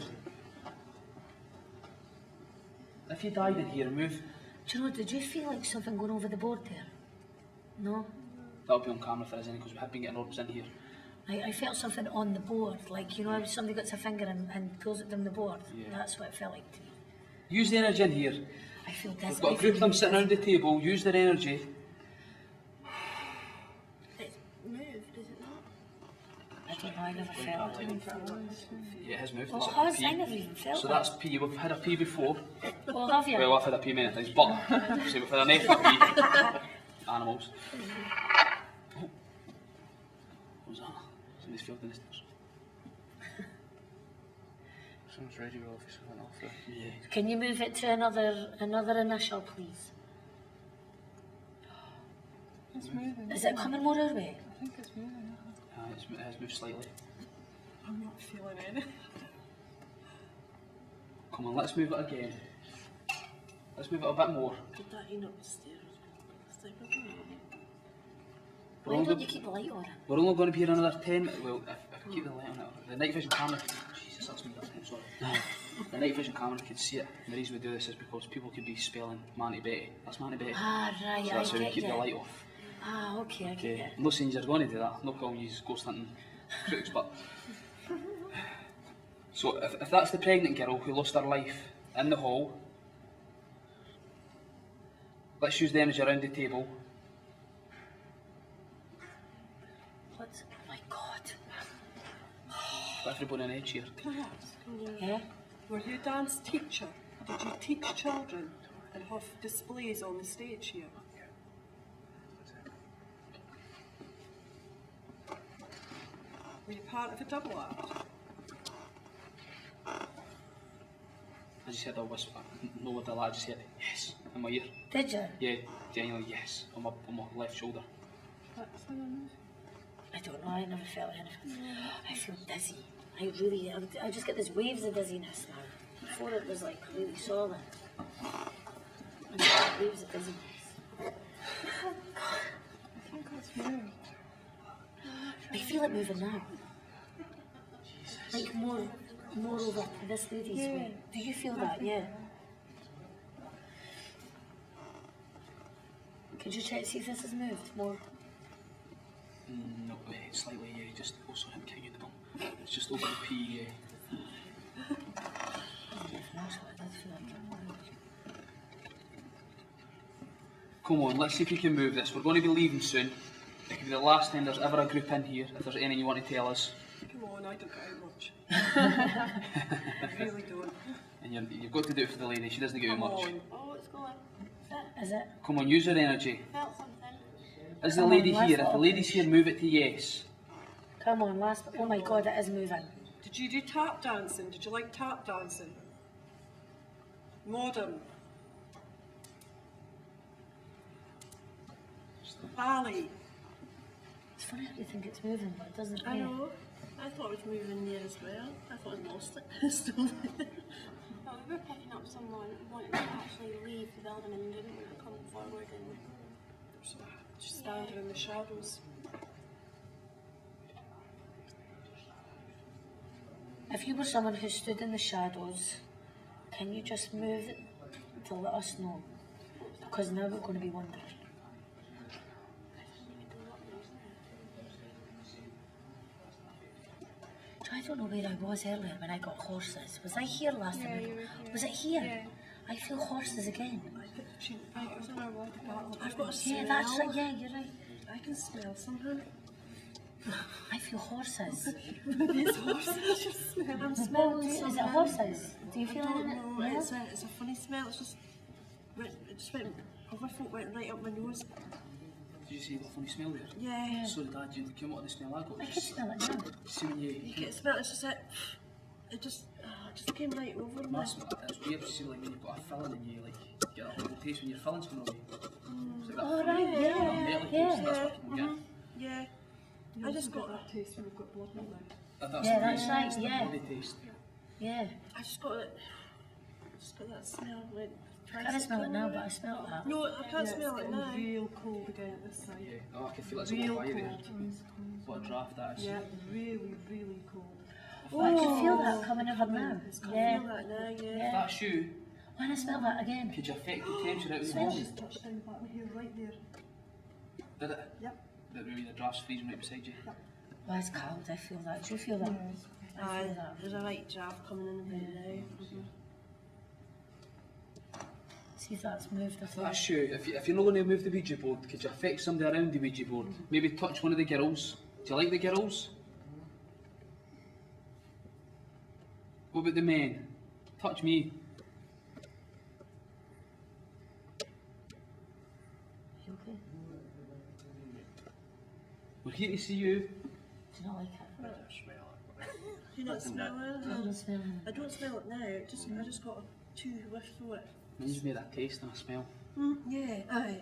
If you died in here, move. Do you know, did you feel like something going over the board there? No? That'll be on camera if there is any, because we have been getting orbs in here. I felt something on the board, like, you know, if somebody gets a finger and pulls it down the board. Yeah. That's what it felt like to me. Use the energy in here. I feel We've dizzy. got a group of them sitting around the table. Use their energy. It's moved, is it not? I don't I never felt it. Yeah, it has moved. Well, That's it has, a P. I never even felt So that. that's P. We've had a P before. Well, have you? Well, I've had a P many times, but see, we've had an F and a P. Animals. Oh. What was that? Somebody's failed in the stairs. Someone's radio officer went off there. Yeah. Can you move it to another initial, please? It's moving. Is it coming more our way? I think it's moving. It has moved slightly. I'm not feeling it. Come on, let's move it again. Let's move it a bit more. Did that in up the stairs? It's like, I don't know. Why don't you keep the light on? We're only going to be here another 10. Well, if I keep the light on it, the night vision camera. Jesus, that's me. I'm sorry. The night vision camera could see it. And the reason we do this is because people could be spelling Manty Betty. That's Manty Betty. Ah, right, so that's I how we get keep you. the light off. Ah, okay, I get Okay. it. I'm not saying you're going to do that. I'm not calling you ghost hunting crooks, but. So if that's the pregnant girl who lost her life in the hall, let's use the energy around the table. What? Oh my God. Got everybody on edge here. Can I ask? Yeah? Were you a dance teacher? Did you teach children and have displays on the stage here? Were you part of a double act? I just heard a whisper. No word of that, I just heard yes in my ear. Did you? Yeah, genuinely yes on my left shoulder. I don't know, I never felt anything. I feel dizzy. I just get these waves of dizziness now. Before it was like really solid. I get waves of dizziness. I think it's moved. I feel it moving now. Like more over to this lady's way. Do you feel that? Yeah. Could you check to see if this has moved more? No, slightly, yeah, just also him kicking the bum. It's just over the P, yeah. Come on, let's see if we can move this. We're going to be leaving soon. It could be the last time there's ever a group in here, if there's anything you want to tell us. Come on, I don't get out much. I really don't. And you've got to do it for the lady, she doesn't get out much. Oh, it's going. Is it? Come on, use your energy. Felt something. Is the lady here? If the lady's here, move it to yes. Come on, last. Oh my God, it is moving. Did you do tap dancing? Did you like tap dancing? Modern. Ballet. It's funny how you think it's moving, but it doesn't. I know. I thought it was moving there as well. I thought I'd lost it. Still there. Well, we were picking up someone wanting to actually leave the building and didn't want to come forward and Just standing in the shadows. If you were someone who stood in the shadows, can you just move it to let us know? Because now we're going to be wondering. I don't know where I was earlier when I got horses. Was I here last time? you were here. Was it here? Yeah. I feel horses again. Right, it was in our water bottle. I've got a smell. Yeah, that's right. Yeah, you're right. I can smell something. I feel horses. It's horses. Just smell. I'm Oh, smelling is something. it horses? Do you feel I don't it? know. Yeah? It's a funny smell. It's just it just went. A whiff went right up my nose. Did you see the funny smell there? Yeah. So did I. Do you come what the smell I got? I can smell it now. See when you You can smell. It's just like it just came right over me. That's weird to see like when you've got a filling and you like get a horrible taste when your filling's going away. It's like that Oh, right, funny, yeah, melty yeah, taste, that's what you can get. Yeah. I just got that taste when we've got blood in there. Yeah, that's the right, taste, the yeah. bloody taste. Yeah. I just got it. Just got that smell. Like, I can't smell it now, but I smell that. No, I can't smell it now. Real cold again at this side. Yeah. Oh, I can feel it's Real all fire there. cold. What a draft that is. Yeah, really, really cold. I can feel that coming over now. Yeah. feel that now, If yeah. that's you, When I smell that again. could you affect the temperature out of the Smell body? it. Touched down the back of my hair right there. Did it? Yep. That maybe the draft's freezing right beside you? Well, it's cold, I feel that. Do you feel that? I feel that. There's a right draft coming in right now. See if that's moved If or that's you, if you're not going to move the Ouija board, could you affect somebody around the Ouija board? Maybe touch one of the girls. Do you like the girls? What about the men? Touch me. You okay? We're here to see you. Do you not like it? Do you not smell it? I don't smell it. I don't smell it now. I just got a two whiff for it. You just made that taste and a smell. Yeah, aye.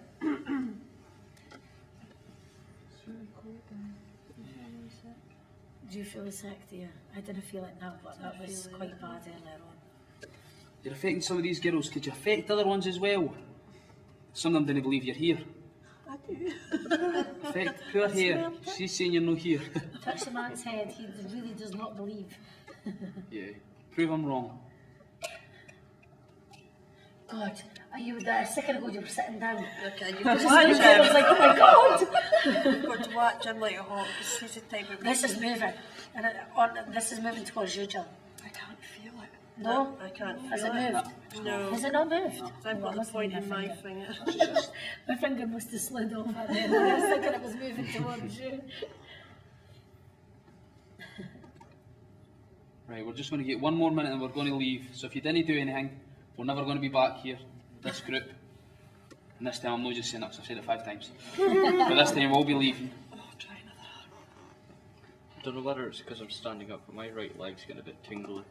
Do you feel sick, dear? I didn't feel it now, but that was quite bad earlier on. You're affecting some of these girls. Could you affect other ones as well? Some of them didn't believe you're here. I do. Affect poor hair. She's saying you're not here. Touch the man's head, he really does not believe. Yeah. Prove I'm wrong. God, are you there? A second ago you were sitting down. Okay, you've I got to was watch like, oh my God! You've got to watch him like a hawk. He's the type of This is moving. And this is moving towards you, Jill. I can't feel it. No? I can't feel Has it moved? No. Has it not moved? I've got the point in my finger. My finger must have slid over then. I was thinking it was moving towards you. Right, we're just going to get one more minute and we're going to leave. So if you didn't do anything, we're never going to be back here, this group. And this time I'm not just saying that because I've said it 5 times. But this time we'll be leaving. Oh, try another. I don't know whether it's because I'm standing up, but my right leg's getting a bit tingly.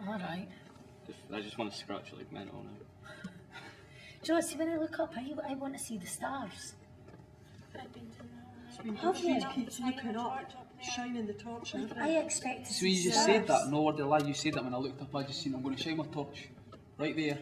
Alright. I just want to scratch it like mental now. Do you know, see when I look up, I want to see the stars. Have you? Keeps looking up, shining the torch. I expect to So see you just stars. said that, no word of lie, you said that when I looked up, I just seen, I'm going to shine my torch. Right there.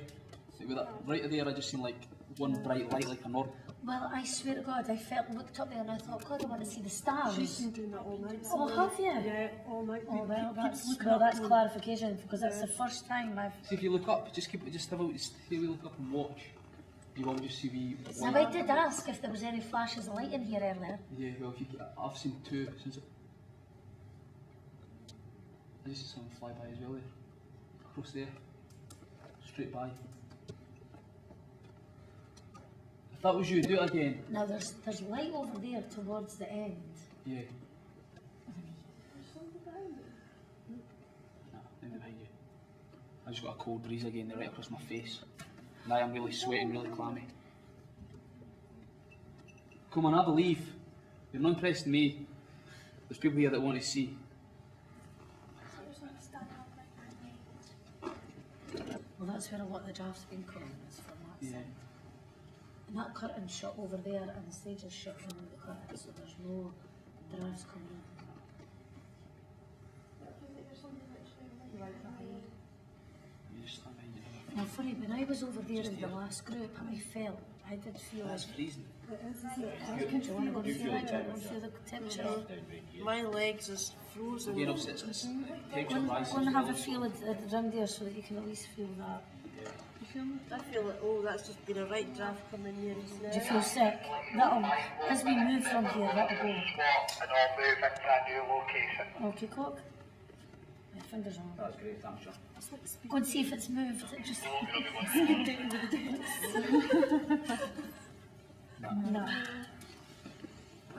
With that, right there, I just seen like one bright light like an orb. Well, I swear to God, I looked up there and I thought, God, I want to see the stars. She's been doing that all night. Oh, have you? Yeah, all night. Oh, well, Keeps looking that's up. clarification, because that's the first time I've... See if you look up, just have a look up and watch. You will just see wee Now, I did ask if there was any flashes of light in here earlier. Yeah, well, I've seen 2 since I just see someone fly by as well there. Across there. Straight by. If that was you, do it again. Now, there's light over there towards the end. Yeah. No, maybe behind you. I just got a cold breeze again, they're right across my face. Now I'm really sweating, really clammy. Come on, I believe. You're not impressed with me. There's people here that want to see. Well, that's where a lot of the draft's been coming, is from that Yeah. side. And that curtain's shut over there, and the stage is shut in the curtain, so there's no drafts coming in. You just stand behind you. Now, funny, when I was over there in the last group, I did feel That's like... freezing. Do you want to go and feel it? Do you want to go and feel the temperature? My legs is frozen. Again, it's temperature Go rises. and have a feel around there so that you can at least feel that. I feel like, oh, that's just been a right draft coming here. Do you feel sick? That'll, as we move from here, that'll go. Okay, cock. My fingers on. That's great, thanks, John. Go and see if it's moved. It just... No.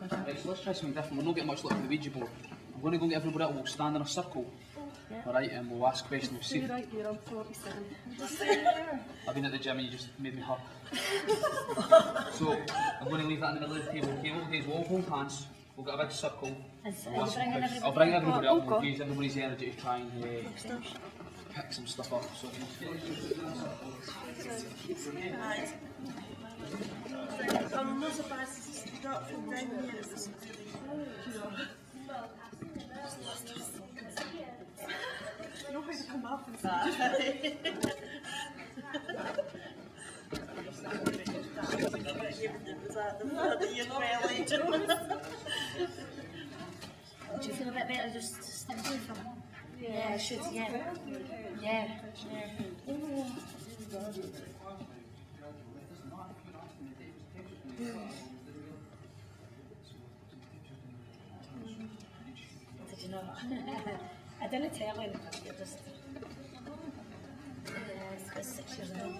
Right, so let's try something different. We're not getting much luck with the Ouija board. I'm going to go get everybody up, we'll stand in a circle. Yeah. Alright, and we'll ask questions. We'll see. Stay right here, I'm 47. I've been at the gym and you just made me hurt. So, I'm going to leave that in the middle of the table. Okay, what we'll do is we'll all hold hands. We'll get a big circle. We'll ask some questions. I'll bring everybody up and we'll use everybody's energy to try and pick some stuff up. So, I'm not surprised to stood up from down here. It's you know how to come up and that. Do you feel a bit better just step away from it? Yeah, I should, yeah. Yeah. Did you know that? I didn't tell him, I just... It's 6 years old.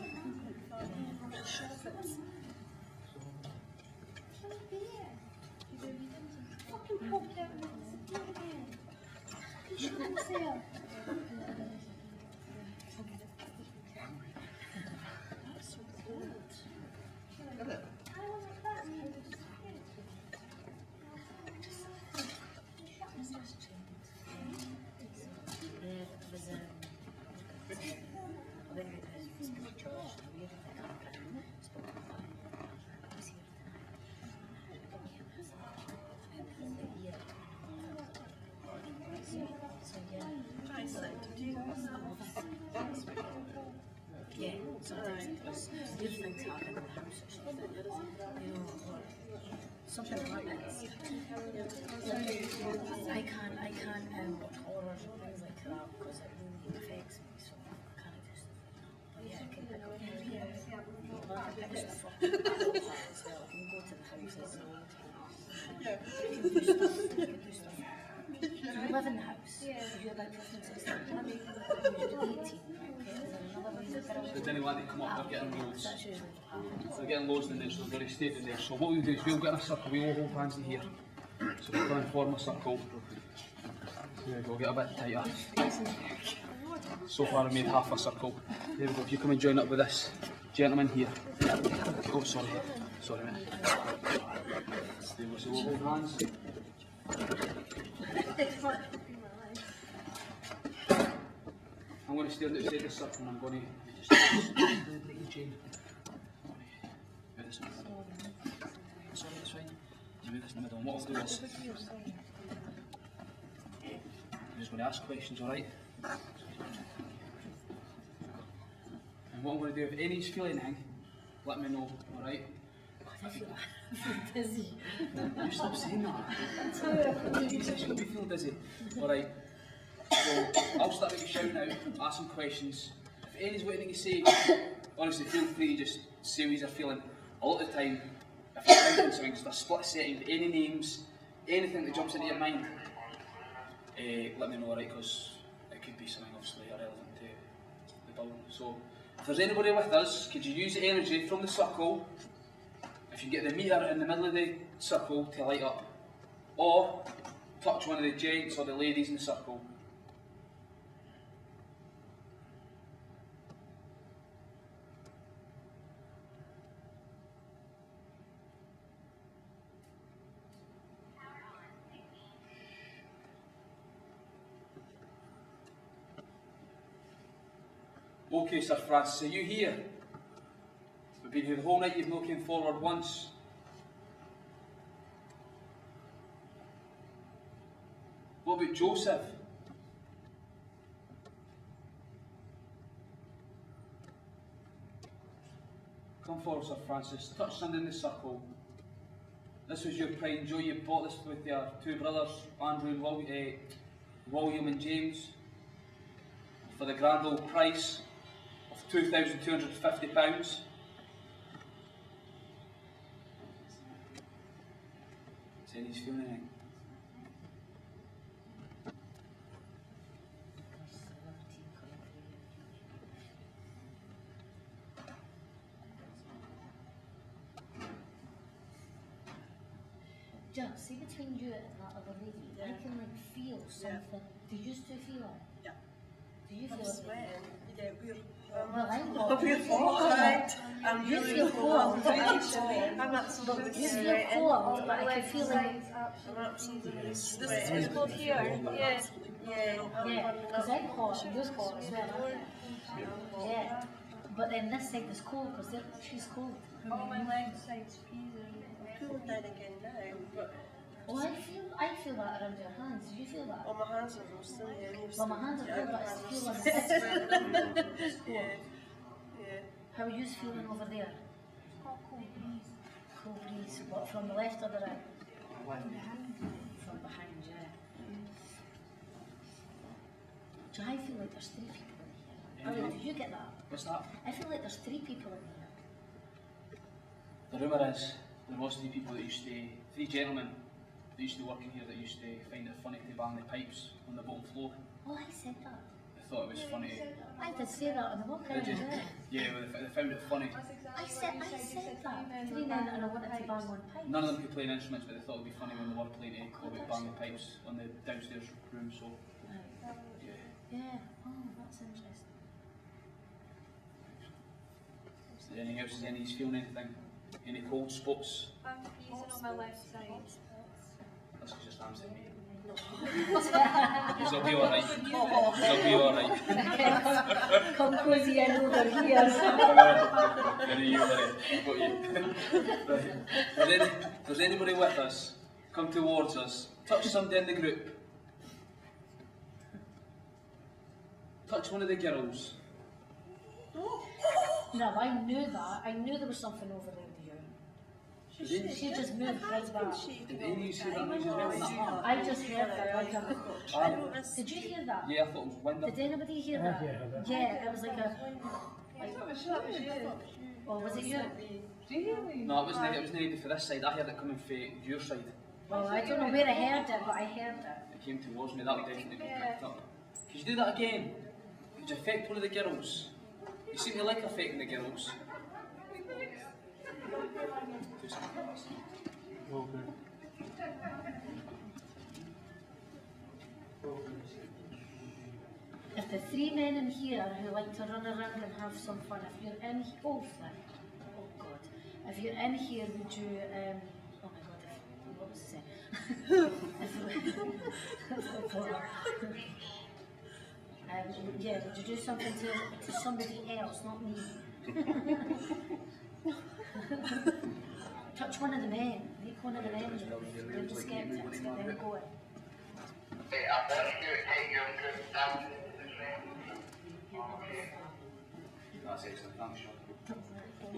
Sometimes it does. Weird things happen in the house or something. You know, or something happens. I can't watch horror and things like that because it really affects me. So I can't just. But yeah, I can pick up stuff up as well. I can go to the houses and I can do stuff. You live in the house. You're about 15, 16. You're 18. So they didn't want to come up, they're getting loads. So they're getting loads in there, so they're going to stay in there. So what we'll do is we'll get in a circle, we'll hold hands in here. So we'll try and form a circle. There we go, get a bit tighter. So far I've made half a circle. There we go, if you come and join up with this gentleman here. Oh, sorry. Sorry, mate. There we go, so we'll hold hands. I'm going to stay on the outside of the circle and I'm going to just break the chain. Sorry, that's fine. You move this in the middle. And what I'll do is I'm just going to ask questions, alright? And what I'm going to do, if any's feel anything, let me know, alright? I feel dizzy. You stop saying that. You said you'll be feeling dizzy. Alright. So I'll start with you shouting out, ask some questions. If any's waiting to say, honestly feel free to just say what you're feeling. A lot of the time, if you're thinking something, just a split second, any names, anything that jumps into your mind, let me know, alright, because it could be something obviously irrelevant to the building. So if there's anybody with us, could you use the energy from the circle, if you get the meter in the middle of the circle to light up, or touch one of the gents or the ladies in the circle. Okay, Sir Francis, are you here? We've been here the whole night, you've not came forward once. What about Joseph? Come forward, Sir Francis. Touch something in the circle. This was your pride and joy. You bought this with your two brothers, Andrew and William and James, for the grand old price of £2,250. Saying he's feeling anything. Just see between you and that other lady, I can like feel something. Do you still feel it? Yeah. Do you feel I'm it? sweating. Yeah, we're Well, I'm not. not. We're cold. I'm You really feel cold. cold, actually. I'm absolutely You feel sweating. cold, but I can feel like. I'm absolutely This sweating. is cold here. Yeah. Yeah, because I'm hot and you're hot as well, aren't you? Yeah. But then this side is cold because she's cold. All my leg side's freezing. I'm cooling down again now, but Oh, I feel that around your hands. Do you feel that? oh, my hands are still here. Well, my hands are cold, but it's feeling it's cold. Yeah. How are you feeling over there? Cold breeze. Cold breeze. What, from the left or the right? From behind, yeah. Do I feel like there's 3 people in here? Oh, did you get that? What's that? I feel like there's 3 people in here. The rumour is there was 3 people that used to, 3 gentlemen that used to work in here that used to find it funny to bang the pipes on the bottom floor. Oh, I said that. They thought it was funny. I did say that on the walk around, Did you? yeah. Yeah, well, they found it funny. I said that. 3 men and I wanted to bang one pipe. None of them could play instruments, but they thought it would be funny when they were playing to go about banging pipes on the downstairs room. So, Right. yeah. Yeah. Oh, that's interesting. Is there anything else? Is any feeling anything? Any cold spots? I'm freezing on my left side. That's just answering me. You'll be alright. You'll be alright. Come cozy in over here. You right. If there's anybody with us, come towards us. Touch somebody in the group. Touch one of the girls. No, I knew that. I knew there was something over there with you. She just moved like that. Did any of you see that noise as well? I just heard that. Like did you hear that? Yeah, I thought it was window. Did anybody hear that? Yeah, it was like a. Like, oh, was it you? No, it wasn't needed for this side. I heard it coming from your side. Well, I don't know where I heard it, but I heard it. It came towards me. That would definitely be picked up. Could you do that again? Could you affect one of the girls? You seem to like affecting the girls. Okay. If the three men in here who like to run around and have some fun, if you're in here, oh God, if you're in here, would you, oh my God, what was I saying? Yeah, would you do something to somebody else, not me? Touch one of the men, make one of the men, they're the skeptics, get them going. That's excellent, thanks, Sean.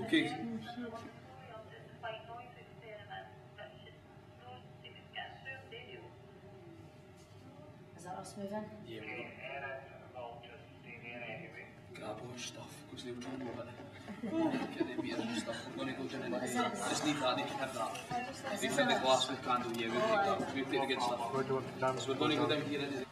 Okay. Is that us moving? Yeah, we're grab all your stuff, because they were trying to go with it. Get the meters and stuff. We're going to go down in the day. Just need that, they can have that. They take the glass with candle, yeah, we'll take that. We'll take the good stuff. So we're going to go down here into the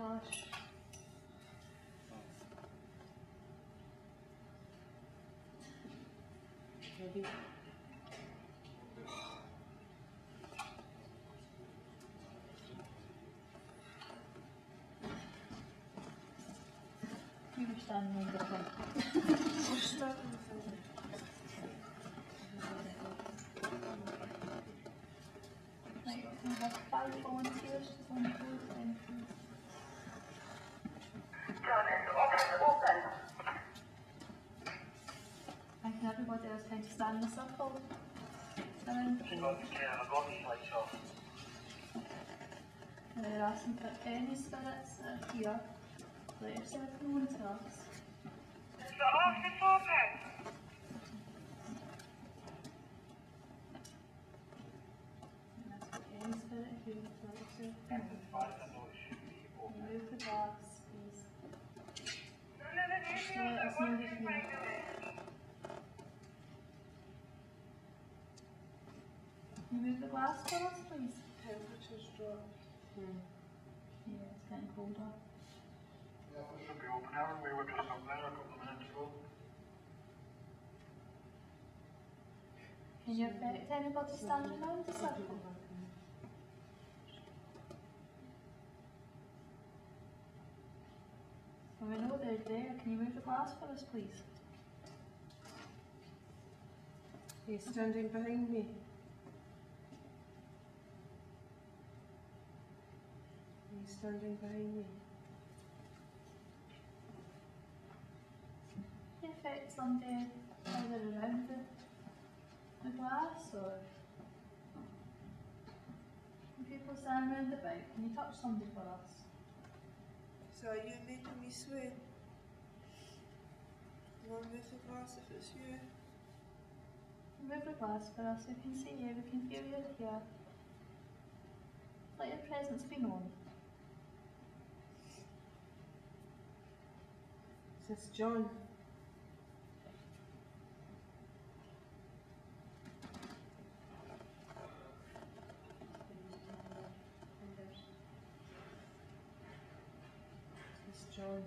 Gosh. Maybe. You were standing on the front. Right, we have 5 volunteers to go into those entries. And can everybody else kind of stand in a circle around the board? And they're asking for any spirits that are here, let yourself known to us. Any spirit here, let yourself known. Remove the glass, please. Just to let us know who's here. Can you move the glass for us, please? Temperature's dropped. Yeah, it's getting colder. Yeah, this should be open now. We were just up there a couple of minutes ago. Can you affect anybody standing around the circle? Well, we know they're there. Can you move the glass for us, please? Are you standing behind me? Are you standing behind me? Can you affect somebody either around the glass or can people stand around the bike? Can you touch somebody for us? So are you making me sway? You want to move the glass if it's you? Move the glass for us. We can see you. We can feel you here. Let your presence be known. It's John. It's John.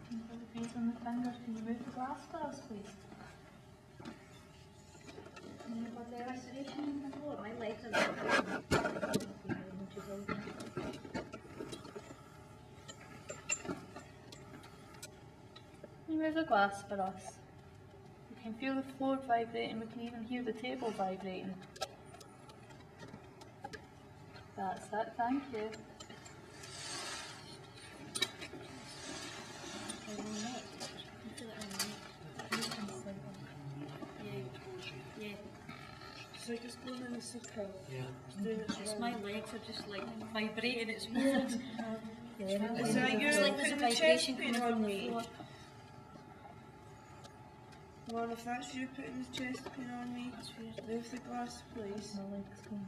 Can you put the face on the fingers? Can you move the glass for us, please? And you've got the restoration in the floor. My legs are Can you move the glass for us? We can feel the floor vibrating, we can even hear the table vibrating. That's it, thank you. It's like it's going in a circle. Just my legs are just like vibrating, it's weird. Is that It's you like there's putting a the chest vibration pain coming on from the me? floor. Well, if that's you putting the chest pain on me, move the glass, please. My legs going.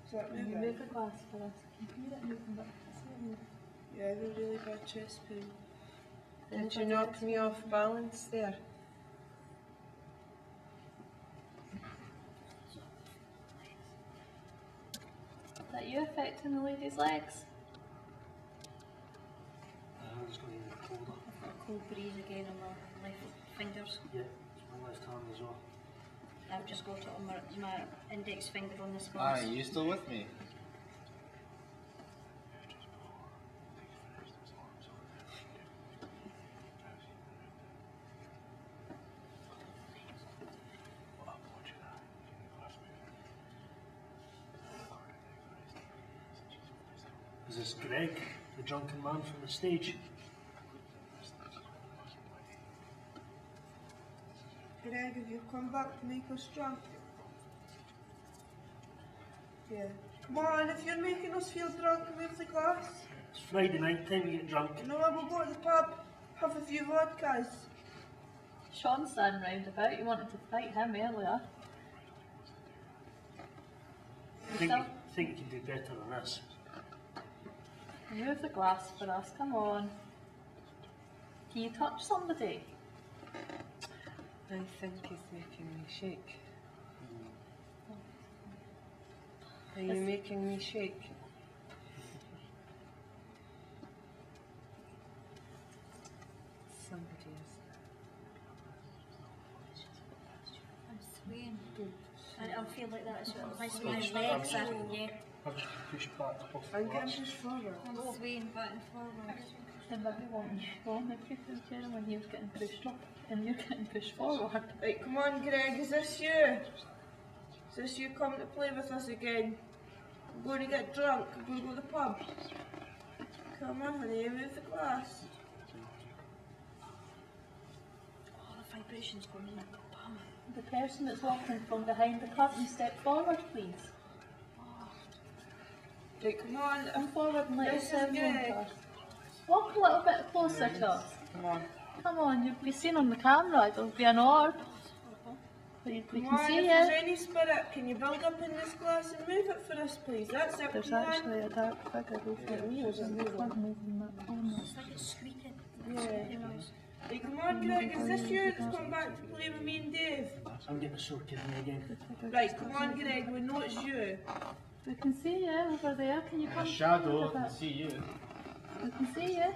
Is that Can you moving? move the glass for us? Can you hear it moving, but I can't see it move. Yeah, I have a really bad chest pain. Did Anybody you knock else? me off balance there? Is that you affecting the lady's legs? It's going to get colder. I've got a cold breeze again on my left fingers. Yeah, it's my left hand as well. I've just got it on my index finger on this Ah, glass. you still with me? Is this Greg, the drunken man from the stage? Greg, have you come back to make us drunk? Yeah. Come on, if you're making us feel drunk, move the glass. It's Friday night, time to get drunk. No, I will go to the pub, have a few vodkas. Sean's standing round about, you wanted to fight him earlier. I think you can do better than this. Move the glass for us, come on. Can you touch somebody? I think he's making me shake. Are you making me shake? Somebody is. I'm swaying. I feel like that as well. My I'll legs just- are, I'll just- yeah. I'll just push back off the I'm getting glass. pushed forward. I'm swaying back and forward. And everyone, Sean, if you could hear him when he was getting pushed up and you're getting pushed forward. Right, come on, Greg, is this you? Is this you coming to play with us again? We're going to get drunk, we're going to go to the pub. Come on, honey, move the glass. Oh, the vibration's going in. Bum. The person that's walking from behind the curtain, step forward, please. Right, come on. Come forward and let This us is everyone Greg. first. Walk a little bit closer to us. Come on. Come on, you'll be seen on the camera, it'll be an orb. We Come can on, see if there's you. any spirit, can you build up in this glass and move it for us, please? That's it, There's come on. actually a dark figure over there. There's a front moving that corner. It's like it's squeaking. Yeah. Squeaking noise. Hey, come on, Greg, is this you that's come back to play with me and Dave? I'm getting a sore kidney again. Right, come on, Greg, we know it's you. We can see you over there. Can you come? Shadow, I forward a can bit? see you. We can see you.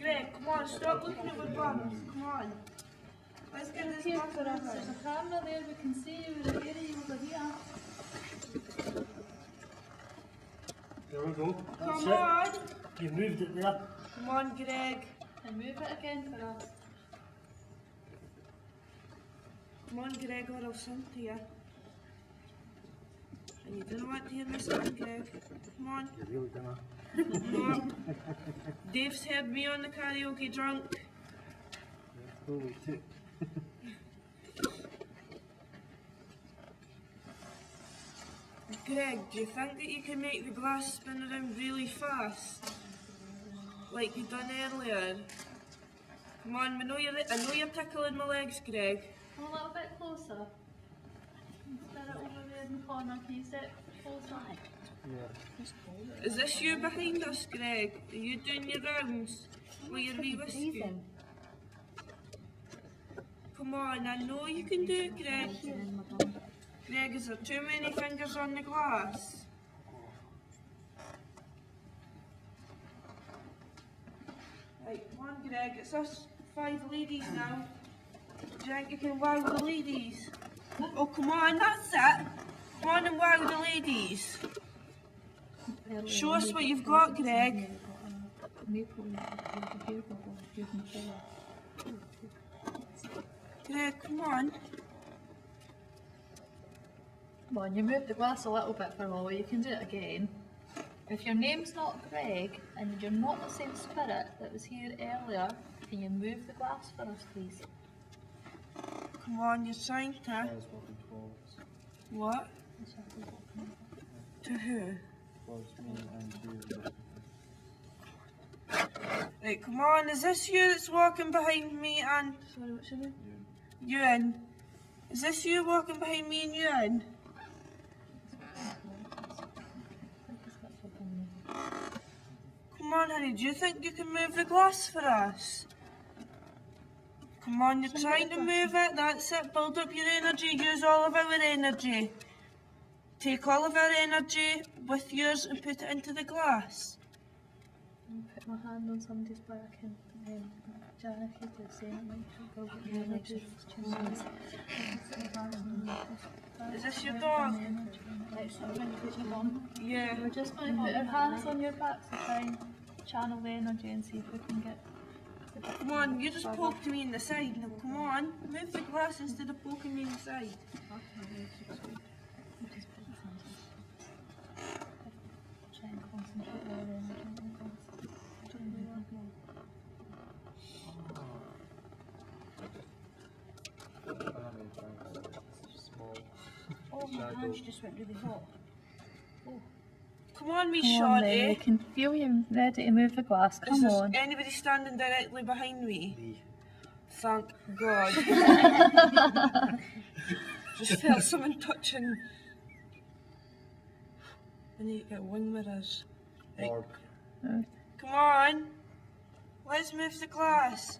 Greg, come on, stop looking at my bums. Come on. Let's get this Here back for us. over. There's a camera there. We can see you. We're hearing you over here. There we go. That's Come it. on. You moved it there. Come on, Greg. And move it again for us. Come on, Greg, or I'll sing to you. And you don't want to hear me sing, Greg. Come on. You really didn't. Come on. Dave's heard me on the karaoke drunk. Holy too. Greg, do you think that you can make the glass spin around really fast? Like you done earlier? Come on, I know you're tickling my legs, Greg. Come a little bit closer. Stand it over there in the corner. Can you sit closer? Is this you behind us, Greg? Are you doing your rounds with your wee whiskey? Come on, I know you can do it, Greg. Greg, is there too many fingers on the glass? Right, come on, Greg, it's us 5 ladies now. Do you think you can wow the ladies? Oh, come on, that's it. Come on and wow the ladies. Show us what you've got, Greg. Greg, come on. Come on, you moved the glass a little bit for Ollie, you can do it again. If your name's not Greg and you're not the same spirit that was here earlier, can you move the glass for us, please? Come on, you're trying to. What? To who? Right, come on, is this you that's walking behind me and... Sorry, what's your name? Ewan. Is this you walking behind me and Ewan? Come on, honey, do you think you can move the glass for us? Come on, you're trying to move it, that's it, build up your energy, use all of our energy. Take all of our energy with yours and put it into the glass. I'll put my hand on somebody's back and Jan, if you could say it, might go with the energy. Is this your dog? Yeah. We're just going to put our hands on your back to try and channel the energy and see if we can get... Come on, you just poked me in the side. Now come on, move the glass instead of poking me in the side. Try and concentrate our energy on the glass. Oh, my hands just went really hot. Oh. Come on, me Come on, then, we shorty. can feel you ready to move the glass. Is Come there on. anybody standing directly behind me? Thank God. Just felt someone touching. I need to get wing mirrors. Right. Come on. Let's move the glass.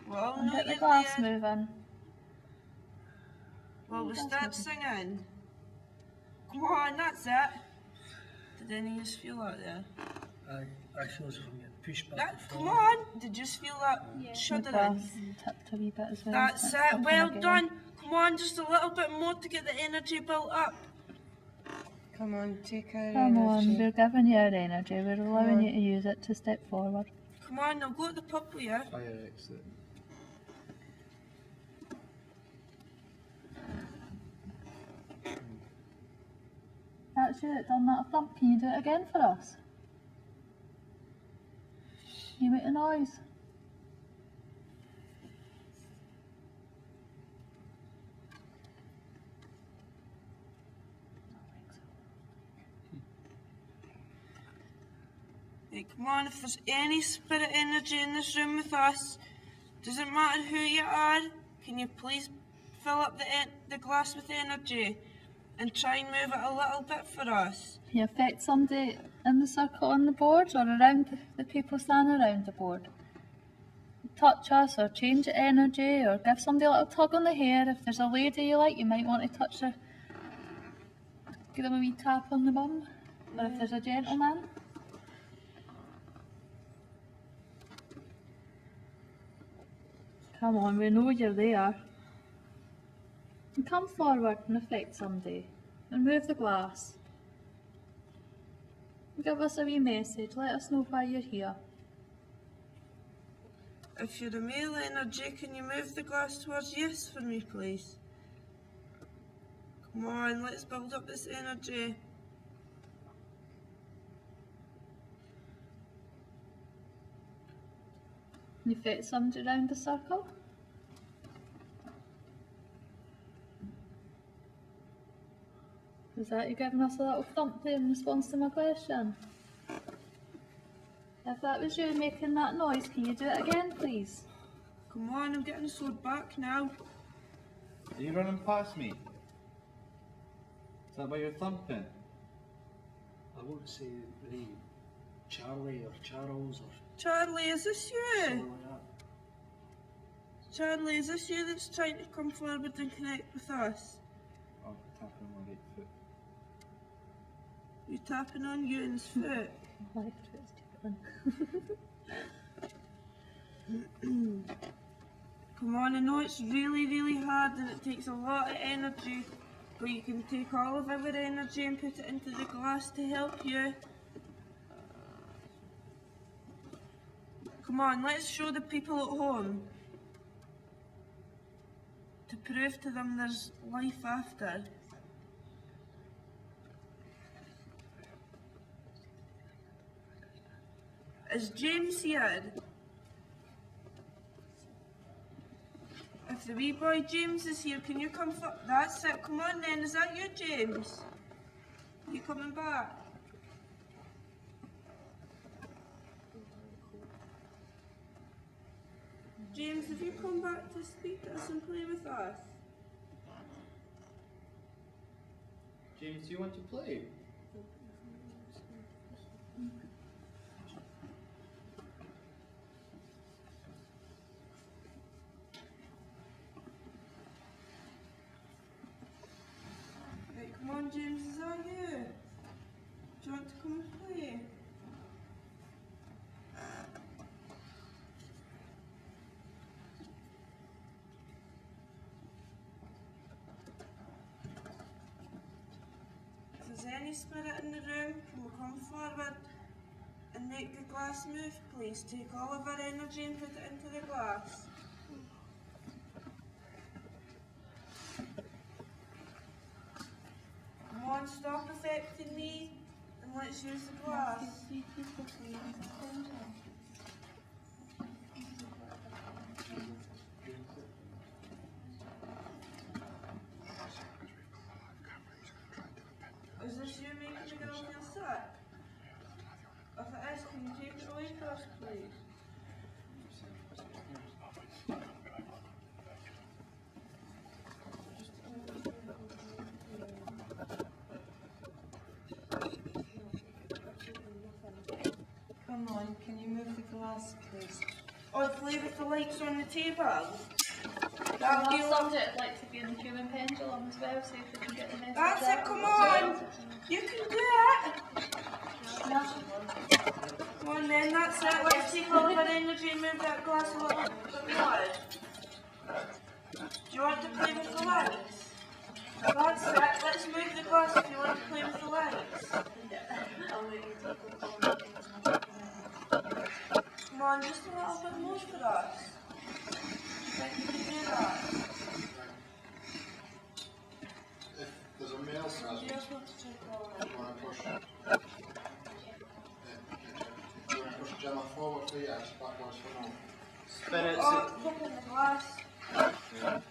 Well, And no, get the you're glass there. moving. Well, we start singing. Come on, that's it. Did any of you feel that there? I feel as if I'm getting pushed back. That, come on. Did you just feel that The shuddering? glass tipped a wee bit as well. That's It's it. tipping Well again. done. Come on, just a little bit more to get the energy built up. Come on, take our Come on, energy. we're giving you our energy. We're allowing on. you to use it to step forward. Come on, now go to the pub with you. Fire exit. That's you that done that thump. Can you do it again for us? Can you make a noise? Right, come on, if there's any spirit energy in this room with us, doesn't matter who you are, can you please fill up the glass with energy and try and move it a little bit for us? Can you affect somebody in the circle on the board or around the people standing around the board? Touch us or change the energy or give somebody a little tug on the hair. If there's a lady you like, you might want to touch her. Give them a wee tap on the bum. Or if there's a gentleman. Come on, we know you're there. And come forward and affect somebody. And move the glass. Give us a wee message. Let us know why you're here. If you're a male energy, can you move the glass towards yes for me, please? Come on, let's build up this energy. Can you fit somebody around the circle? Is that you giving us a little thump there in response to my question? If that was you making that noise, can you do it again, please? Come on, I'm getting so back now. Are you running past me? Is that why you're thumping? I want to say the Charlie or Charles or Charlie, is this you? something like that. Charlie, is this you that's trying to come forward and connect with us? I'm tapping on my right foot. You're tapping on Ewan's foot. Come on, I know it's really, really hard and it takes a lot of energy, but you can take all of our energy and put it into the glass to help you. Come on, let's show the people at home. To prove to them there's life after. Is James here? If the wee boy James is here, can you come for... That's it, come on then, is that you, James? You coming back? James, have you come back to speak to us and play with us? James, do you want to play? Right, come on, James, is that you? Do you want to come and play? If there's any spirit in the room, can we come forward and make the glass move, please? Take all of our energy and put it into the glass. Come on, stop affecting me and let's use the glass. Is this you making the girl feel sick? If it is, can you take it away first, please? Come on, can you move the glass, please? Or play with the lights on the table. That'll be lovely. I'd like to be in the human pendulum as well, so if we can get the message That's out. it, come on! You can do it! Come on then, that's it. Let's take all of our energy and move that glass a little bit more. Do you want to play with the lights? That's it. Let's move the glass if you want to play with the lights. Come on, just a little bit more for us. Do you think you can do that? If there's a male present, You just want to take all of it. you want to push you want to push Gemma forward for yes, backwards for no. Spirits. Oh, look in the glass.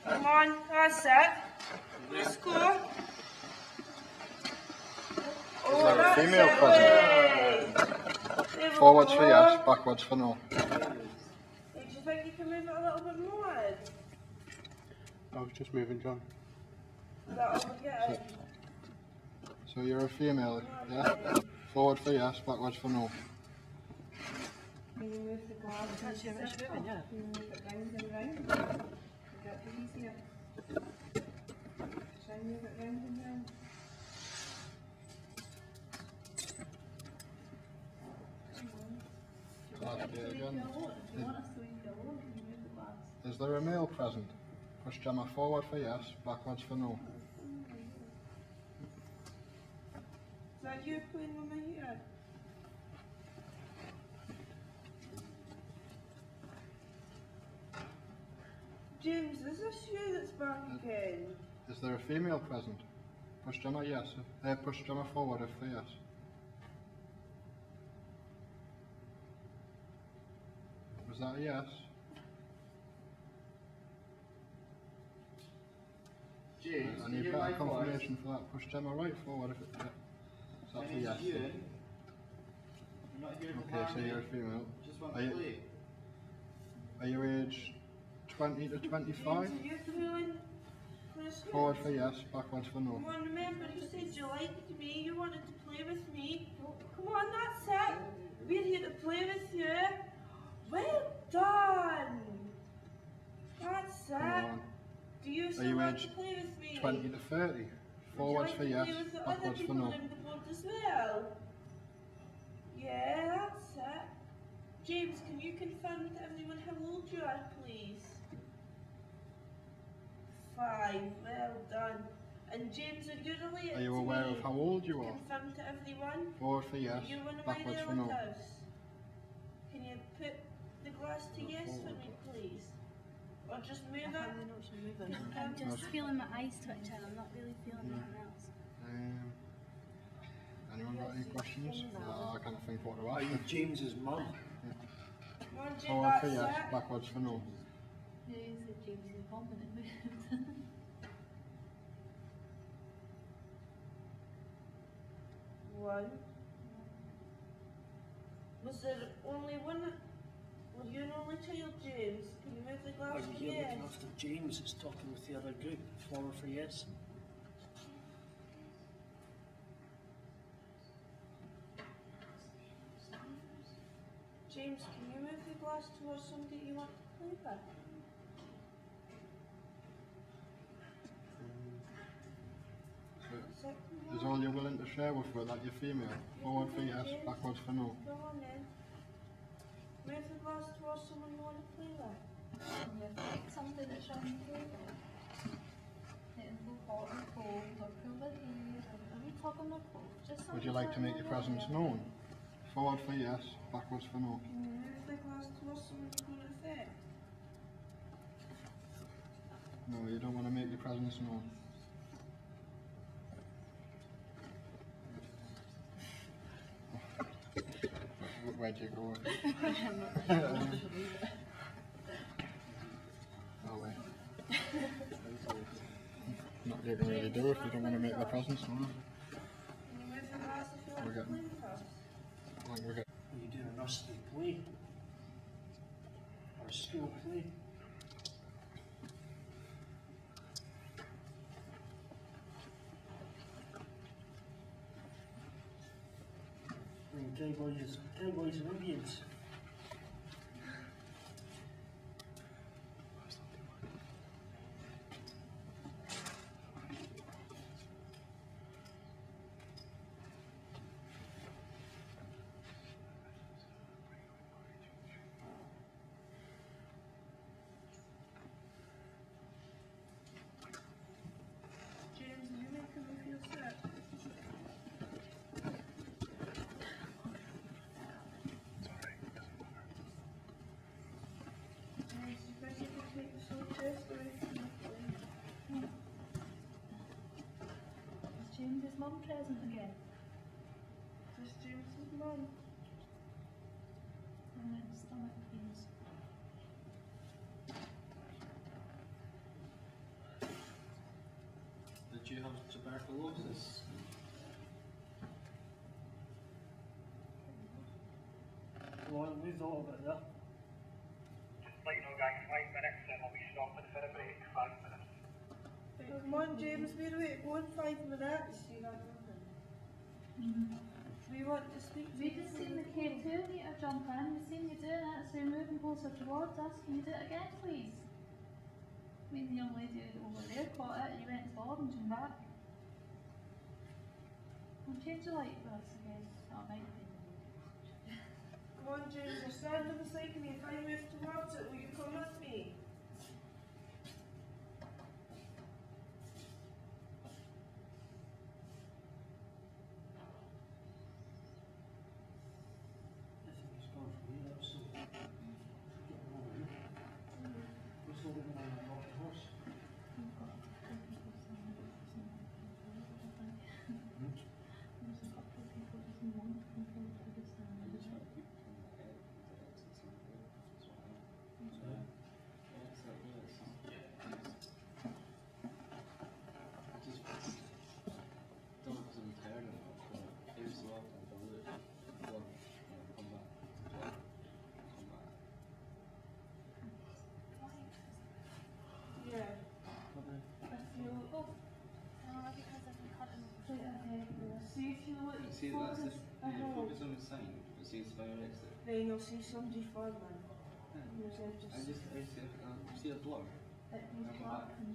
Come on, that's it. Let's go. Oh, there a that's female it. present? There we Forwards go. for yes, backwards for no. Do you think you can move it a little bit more? I was just moving, John. Is that all we get? So you're a female, yeah? Forward for yes, backwards for no. Can you move the glass? That's your wish, yeah. Can you move it round and round? Would that be easier? Try and move it round and round. Is there a male present? Push Gemma forward for yes, backwards for no. Is that you playing with my hair? James, is this you that's back again? Is there a female present? Push Gemma yes, push Gemma forward if for yes. Was that a yes? James, I can need you better hear my voice? confirmation for that. Push Gemma right forward if it, yeah. Is that My a name's yes? Ewan. I'm not here to Okay, harm so you. you're a female. Just want Are to you, play. are you aged 20 to 25? James, are you feeling Christmas? Forward for yes, backwards for no. Come on, remember you said you liked me, you wanted to play with me. Come on, that's it. We're here to play with you. Well done. That's Come it. on. Do you Are still you want to aged play with me? 20 to 30? Forwards for Would you like to yes, play with the other backwards for people no. around the board as well? Yeah, that's it. James, can you confirm to everyone how old you are, please? 5, well done. And James, are you related Are you to aware me? of how old you are? Confirm to everyone. Forward for yes, Are you one of my backwards for no. relatives? Can you put the glass to yes for me, please? Or just move it? I'm just feeling my eyes twitching. I'm not really feeling anything else. Anyone got any questions? I can't think what to ask. Are you James's mum? Come on, James, Forward for that's yes, it. backwards for no. Yeah, you said James's mum and it moved. One. Was there only one? Were you an only child, James? Can you move the glass Are to you here yes? looking after James is talking with the other group? Forward for yes. James, can you move the glass towards somebody you want to play with? Is all you're willing to share with her that you're female? Forward for yes, backwards for no. Go on then. Move the glass towards someone you want to play with. Something that's on the table. It'll go hot or cold or pull the hair. Are we talking the cold? Just Would you like to make your presence known? Forward for yes, backwards for no. Can you move the glass towards someone you want to fit? No, you don't want to make your presence known. Where'd you go? Oh, wait. Not you can really do if you don't want to make the presence known. Can you move the glass if you want We're to play getting- with us? We're getting Are you doing a nursery play? Or a school play? Cowboys and Indians. James, are you making me feel sick? James, do you think you can take the sore chest away from me, please? Is James's mum present again? Just James's mum. And then stomach pains. Did you have tuberculosis? Well, we thought of it there. Let you know, guys, 5 minutes and we'll be stopping for a break. 5 minutes. Come on, James, we're away to go in 5 minutes. We want to speak to We you. just seen the K2 meter jump in. We've seen you doing it, so you're moving closer towards us. Can you do it again, please? I mean, the young lady over there caught it, you went forward and came back. I'll change the light for us again. Oh, might be. Come on, James, you're standing beside me. If I move towards it, will you come with me? I think it's gone from here, that's so. Getting over here. We're still getting on the rocking horse. There's a couple of people just want to control the sound. see his fire exit. Then you'll see somebody falling. I see a door.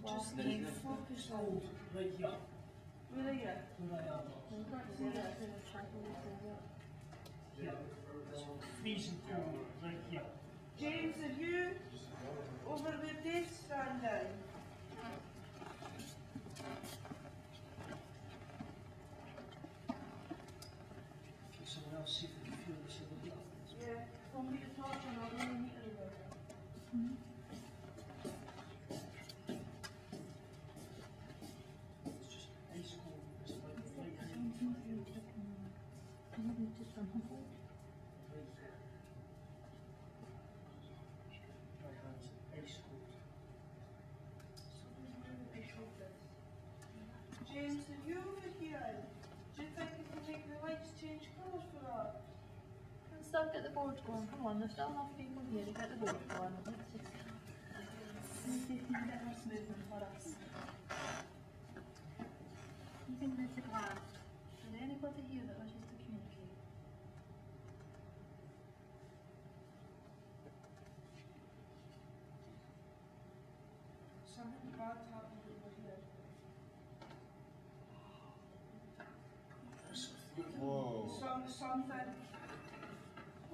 Just keep focused on. Right here. Where are you? Here. Freezing cold. Right here. James, are you over where Dave's standing? Can someone else see if they can feel this over here? Yeah, come get your torch and I'll really meet her. It's just ice cold. It's like right here. Right here. My hands ice cold. James, are you over here? Do you think you can make the lights change colours for that? Let's still get the board going. Come on, there's still enough people here to get the board going. Let's just see if we can get this moving for us. You can move the glass. Is there anybody here that wishes to communicate? Something bad happened over here. Whoa. Something.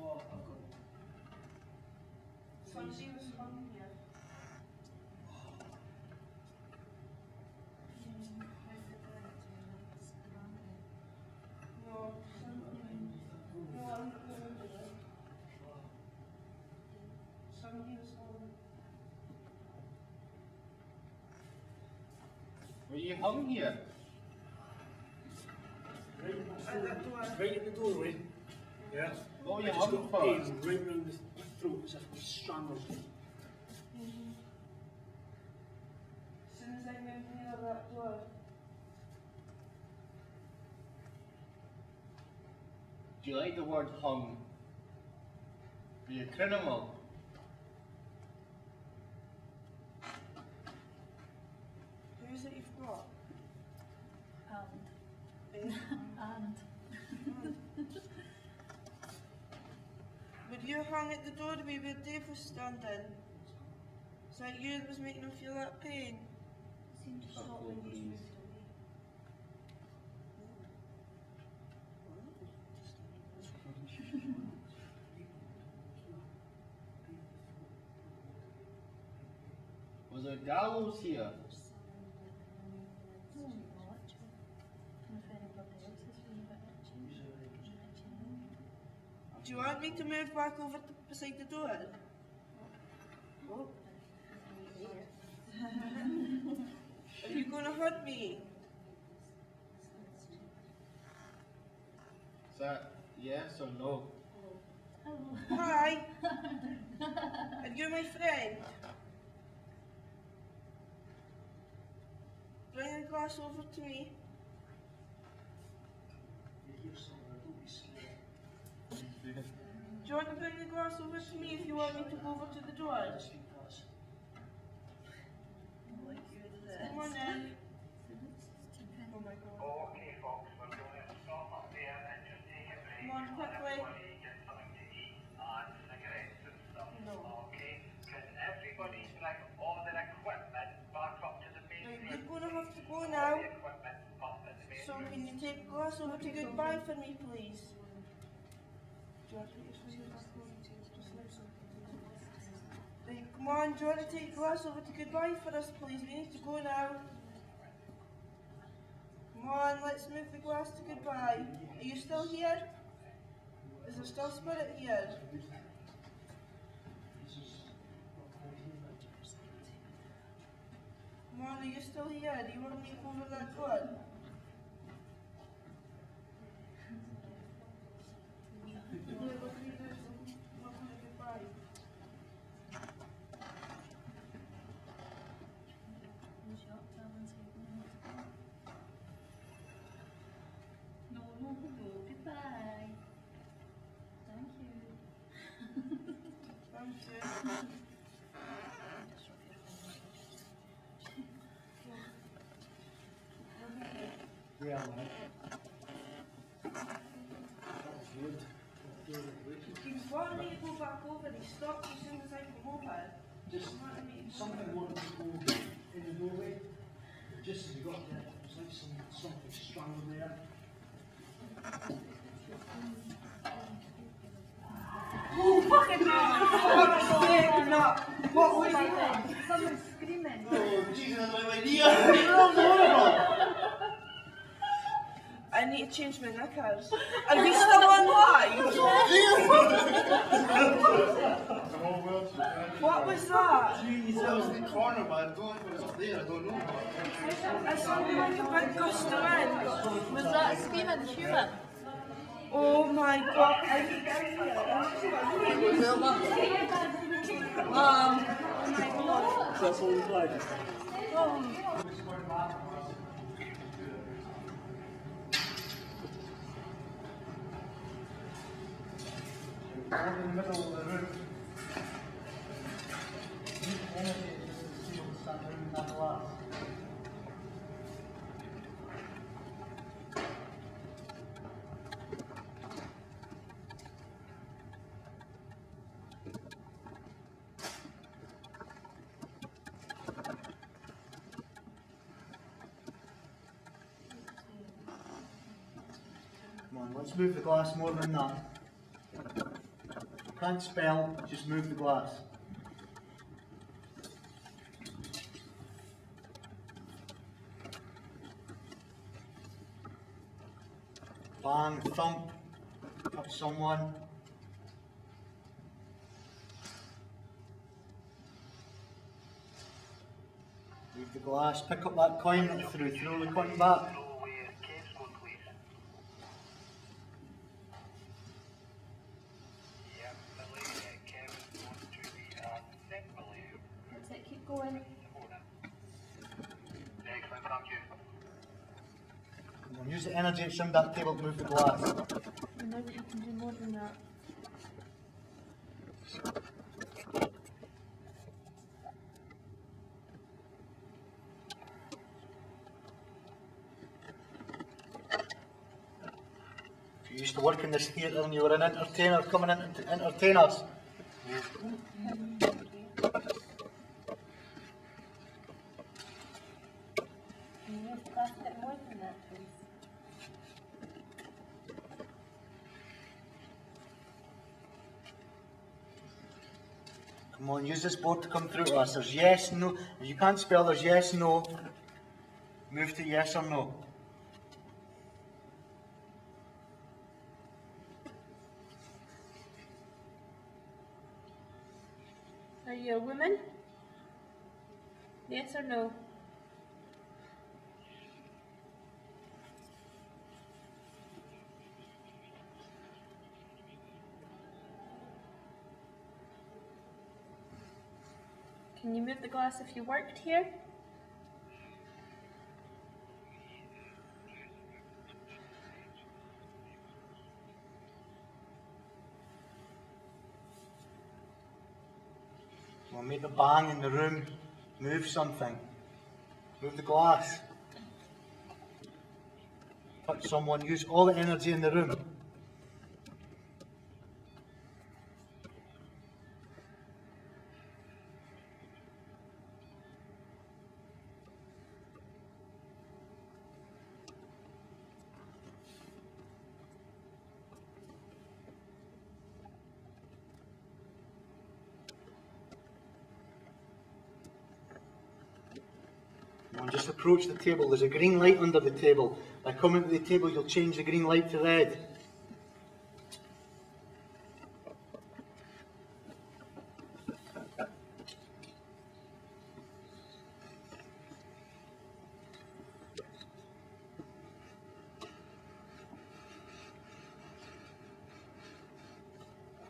Oh, I've got Somebody was hung here. No, something. No, I'm not going to do it. Somebody was hung. Were you hung here? right in the doorway. Yeah. What were I you just hung got for? pain right round the throat as if I was strangled. As soon as I moved near that door, Do you like the word hung? Are you a criminal? who's it you've got? And. Were you hung at the doorway where Dave was standing? Is that you that was making him feel that pain? It seemed to stop when you moved away. Was there gallows here? No, not actually. And if anybody else is feeling a bit itchy, Do you want me to move back over to beside the door? Are you going to hurt me? Is that yes or no? Hi. Are you my friend? Bring the glass over to me. You hear something, don't be scared. Do you want to bring the glass over to me if you want me to go over to the door? Just because. Come on then. Oh my god. Okay, folks, we're going to stop up there and just take a break. Come on, quickly. Everybody get something to eat and cigarettes and stuff. Okay? Because everybody bring all their equipment back up to the main room. You're going to have to go now. All the equipment up at the main So room. can you take the glass over to goodbye for me, please? Do you want to take your fingers back over to just like so? Right, come on, do you want to take the glass over to goodbye for us, please? We need to go now. Come on, let's move the glass to goodbye. Are you still here? Is there still spirit here? Come on, are you still here? Do you want me to go over that door? No, goodbye. Thank you. Thank you. Yeah, man. That was good. want me to go back over? He stopped as soon as I come over. Just something wanted to go in the doorway. Just as we got there, it was like something strangled there. Oh, fucking hell! What was that? Someone screaming. Oh, Jesus, my idea! I need to change my knickers. Are we still on live? What was that? Jeez, that was in the corner, but I don't know if it was up there, I don't know. I sounded like a big gust of wind. Was that screaming human? Oh my god, I need to That's all we played. In the middle of the room. Energy is sealed standing in that glass. Come on, let's move the glass more than that. Can't spell, just move the glass. Bang, thump, touch someone. Move the glass, pick up that coin that threw the coin back. That's it, keep going. Come on, use the energy that's around that table to move the glass. I know that you can do more than that. If you used to work in this theatre and you were an entertainer coming in to entertain us. Can you move the glass a bit more than that, please? Come on, use this board to come through to us. There's yes, no. If you can't spell, there's yes, no. Move to yes or no. Are you a woman? Yes or no? Can you move the glass if you worked here? Well, make the bang in the room. Move something. Move the glass. Touch someone. Use all the energy in the room. Come on, just approach the table. There's a green light under the table. By coming to the table, you'll change the green light to red.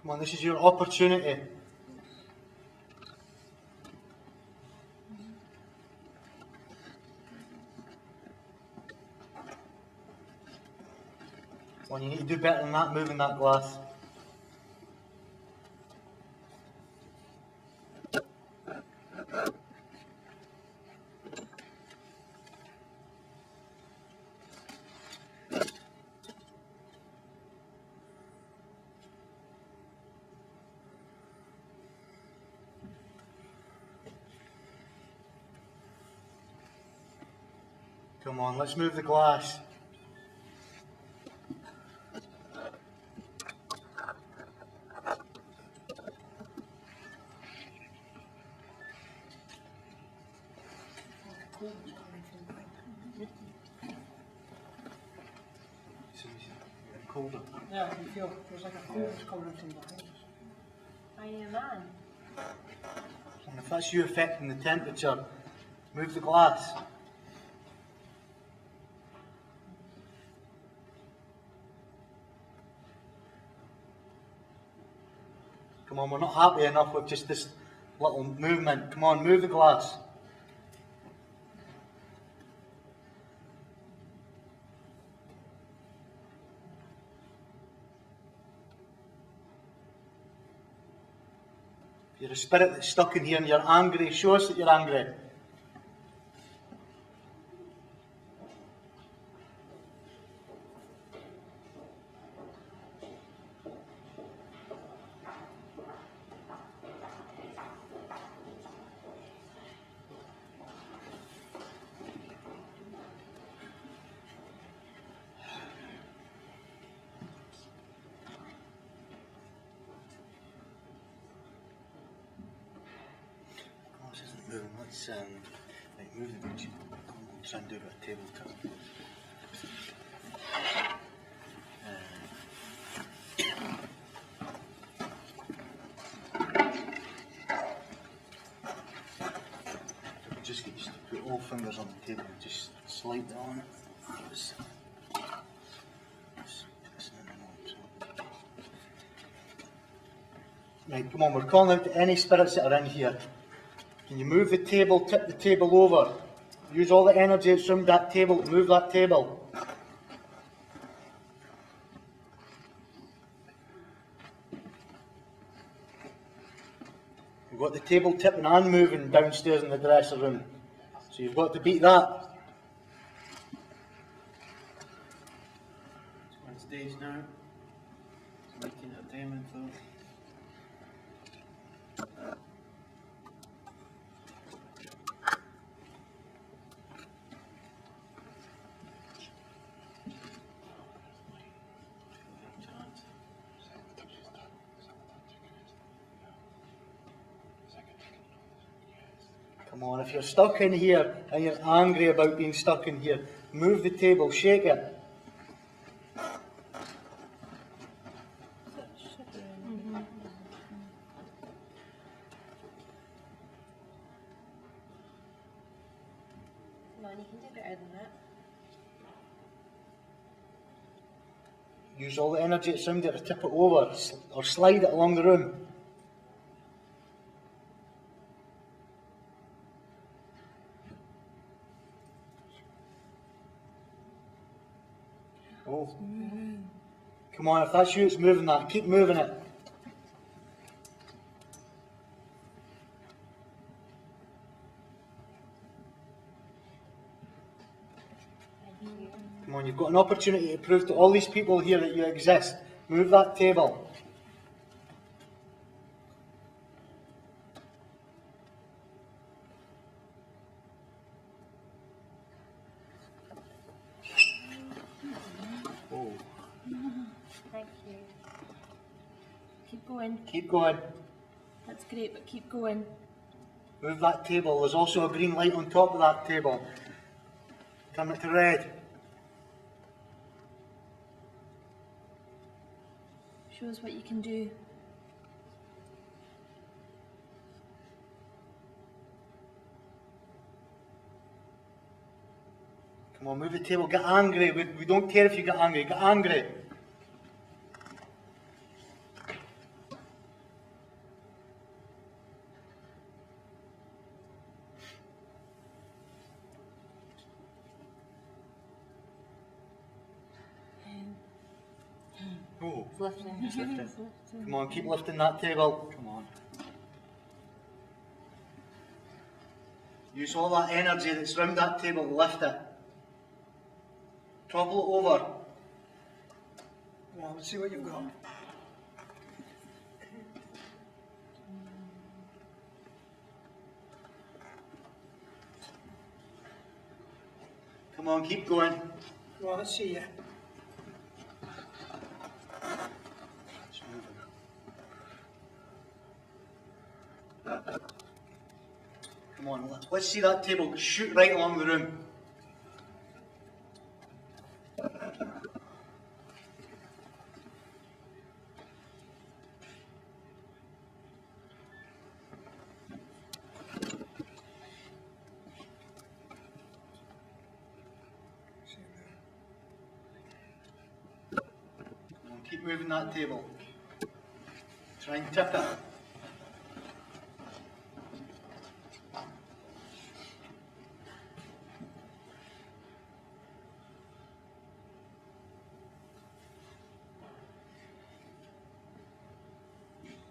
Come on, this is your opportunity. Come on, you need to do better than that, moving that glass. Come on, let's move the glass. Colder. Yeah, I can feel there's like a cold coming from behind us. Are you a man? And if that's you affecting the temperature, move the glass. Come on, we're not happy enough with just this little movement. Come on, move the glass. If you're a spirit that's stuck in here and you're angry, show us that you're angry. This isn't moving. Let's right, move the beach. We'll try and do a bit of table turn. Just get used to put all fingers on the table and just slide it on it. Right, come on, we're calling out to any spirits that are in here. Can you move the table, tip the table over? Use all the energy that's around that table to move that table. We've got the table tipping and moving downstairs in the dresser room. So you've got to beat that. It's on stage now. It's making entertainment, so. Come on, if you're stuck in here and you're angry about being stuck in here, move the table, shake it. Come on, you can do better than that. Use all the energy that's around it to tip it over or slide it along the room. Oh. Come on, if that's you, it's moving that. Keep moving it. Come on, you've got an opportunity to prove to all these people here that you exist. Move that table. Oh. Thank you. Keep going. Keep going. That's great, but keep going. Move that table. There's also a green light on top of that table. Turn it to red. Show us what you can do. Come on, move the table. Get angry. We don't care if you get angry. Get angry. Oh. It's lifting. It's lifting. Come on, keep lifting that table. Come on. Use all that energy that's around that table to lift it. Topple it over. Well, let's see what you've got. Come on, keep going. Come on, let's see you. It's moving. Come on, let's see that table shoot right along the room. Come on, keep moving that table. Try and tip it.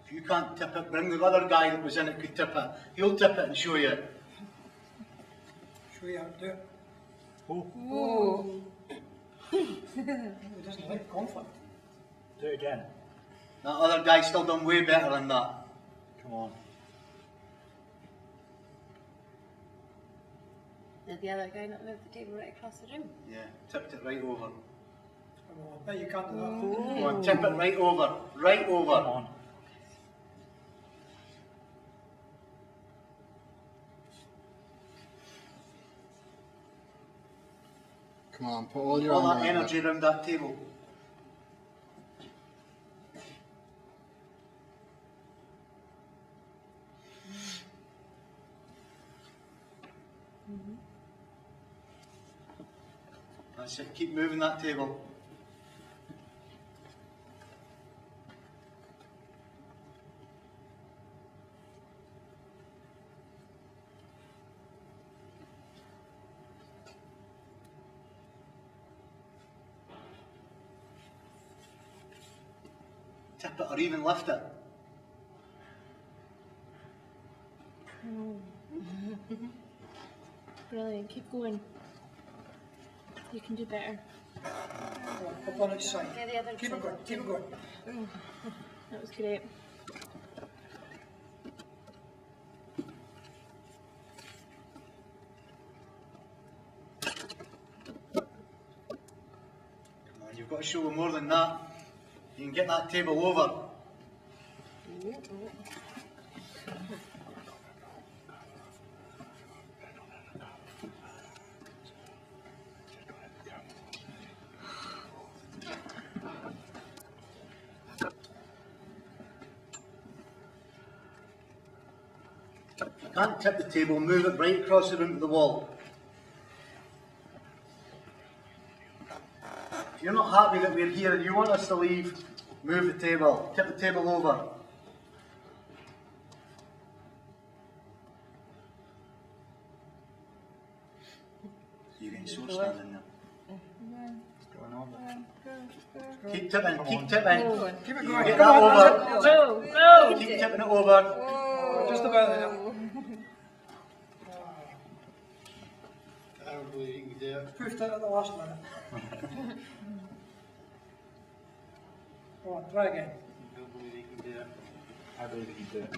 If you can't tip it, bring the other guy that was in it could tip it. He'll tip it and show you. Show you how to do it. Oh. It doesn't like conflict. Do it again. That other guy still done way better than that. Come on. Did the other guy not move the table right across the room? Yeah, tipped it right over. Oh, I bet you can't do that. Come on, tip it right over. Right over. Come on. Come on, put all your All armour that in energy it. around that table. That's it, keep moving that table. Tip it or even lift it. Brilliant, keep going. You can do better. Up on its side. Yeah, the other Keep it side. going, keep it going. That was great. Come on, you've got to show them more than that. You can get that table over. You can't tip the table, move it right across the room to the wall. If you're not happy that we're here and you want us to leave, move the table, tip the table over. You're getting so standing there. Keep tipping, keep tipping. Keep it You going. get Come that on, over. that's it. Keep tipping it over. Just about there. I don't believe you can do it. Pushed out at the last minute. Come on, try again. I don't believe you can do it. I believe you can do it.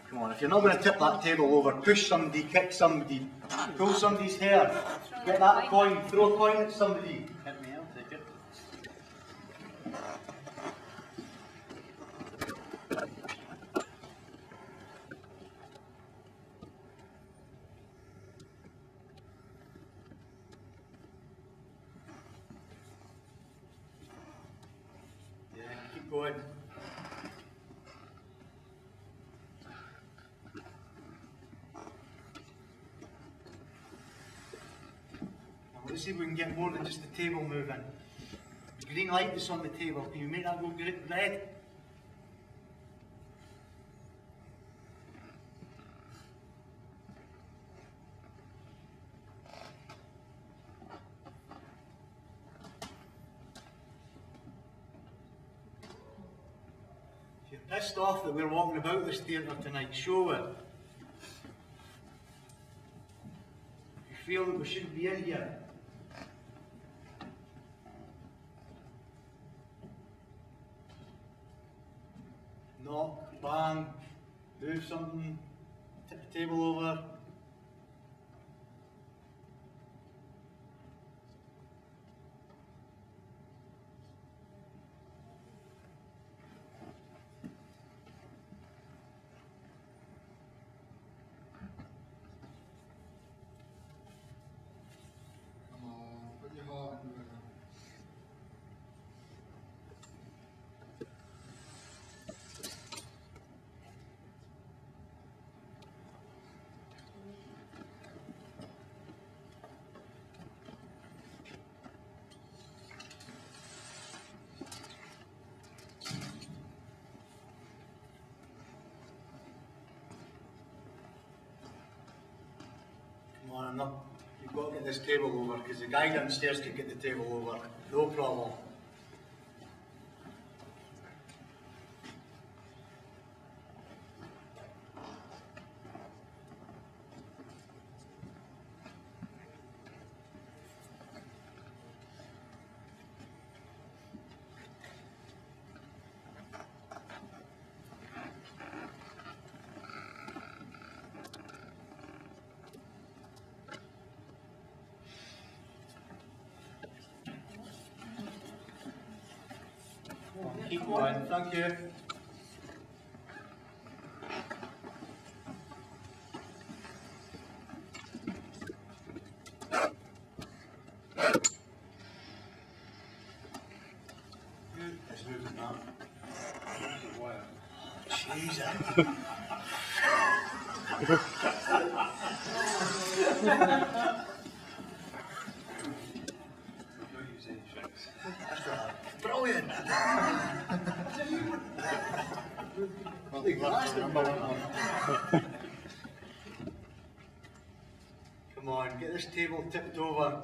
Come on, if you're not going to tip that table over, push somebody, kick somebody, pull somebody's hair, get that coin, throw a coin at somebody. Hit me, I'll take it. Yeah, keep going. Let's see if we can get more than just the table moving. The green light that's on the table, can you make that go red? If you're pissed off that we're walking about this theatre tonight, show it. If you feel that we shouldn't be in here, knock, bang, move something, tip the table over. not. You've got to get this table over because the guy downstairs can get the table over. No problem. Keep going, thank you. It's moving now. Jesus. Brilliant. Come on, get this table tipped over.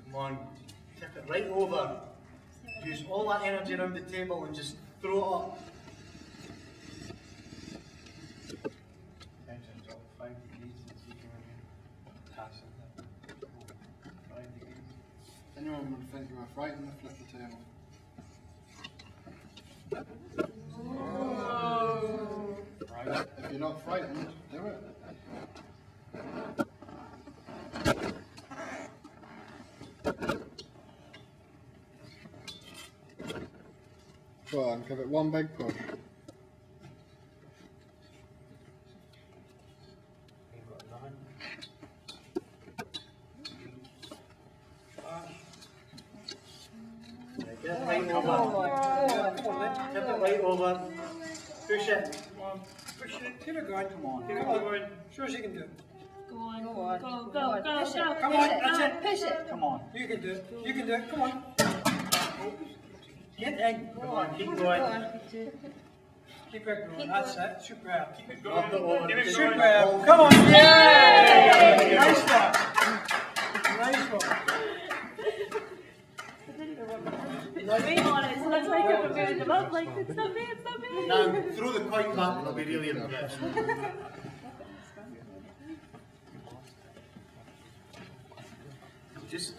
Come on, tip it right over. Use all that energy around the table and just throw it up. Tension's up 5 degrees since you came in. Fantastic. 5 degrees. Anyone would think you were frightened to flip the table. Right. If you're not frightened, do it. Go on, give it one big push. Get it right over. Tip it right over. Push it. Come on. Push it. Keep it going. Come on. Keep it going. Show us you can do it. Go on, go, go, go, Push it. go. Come on, that's it. Push it. Come on. You can do it. You can do it. Come on. Get in. Come on, keep going. Keep it going. That's it. Superb. Keep it Up the over. Keep it superb. Come on. Yay! Nice one. Nice one. Wait on it, so that's like if we're moving them up, like, it's not me, it's not me. Now, throw the coin back and I'll be really impressed. Just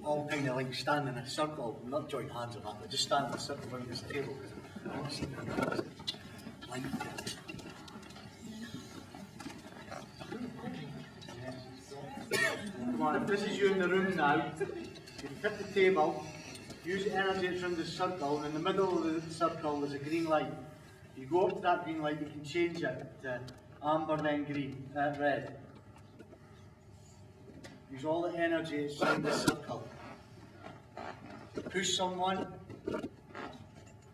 all kind of like stand in a circle, not join hands on that, but just stand in a circle around this table. Like, come on, if this is you in the room now, you tip the table, use the energy that's around the circle, and in the middle of the circle there's a green light. You go up to that green light, you can change it to amber, then green, red. Use all the energy that's around the circle. Push someone,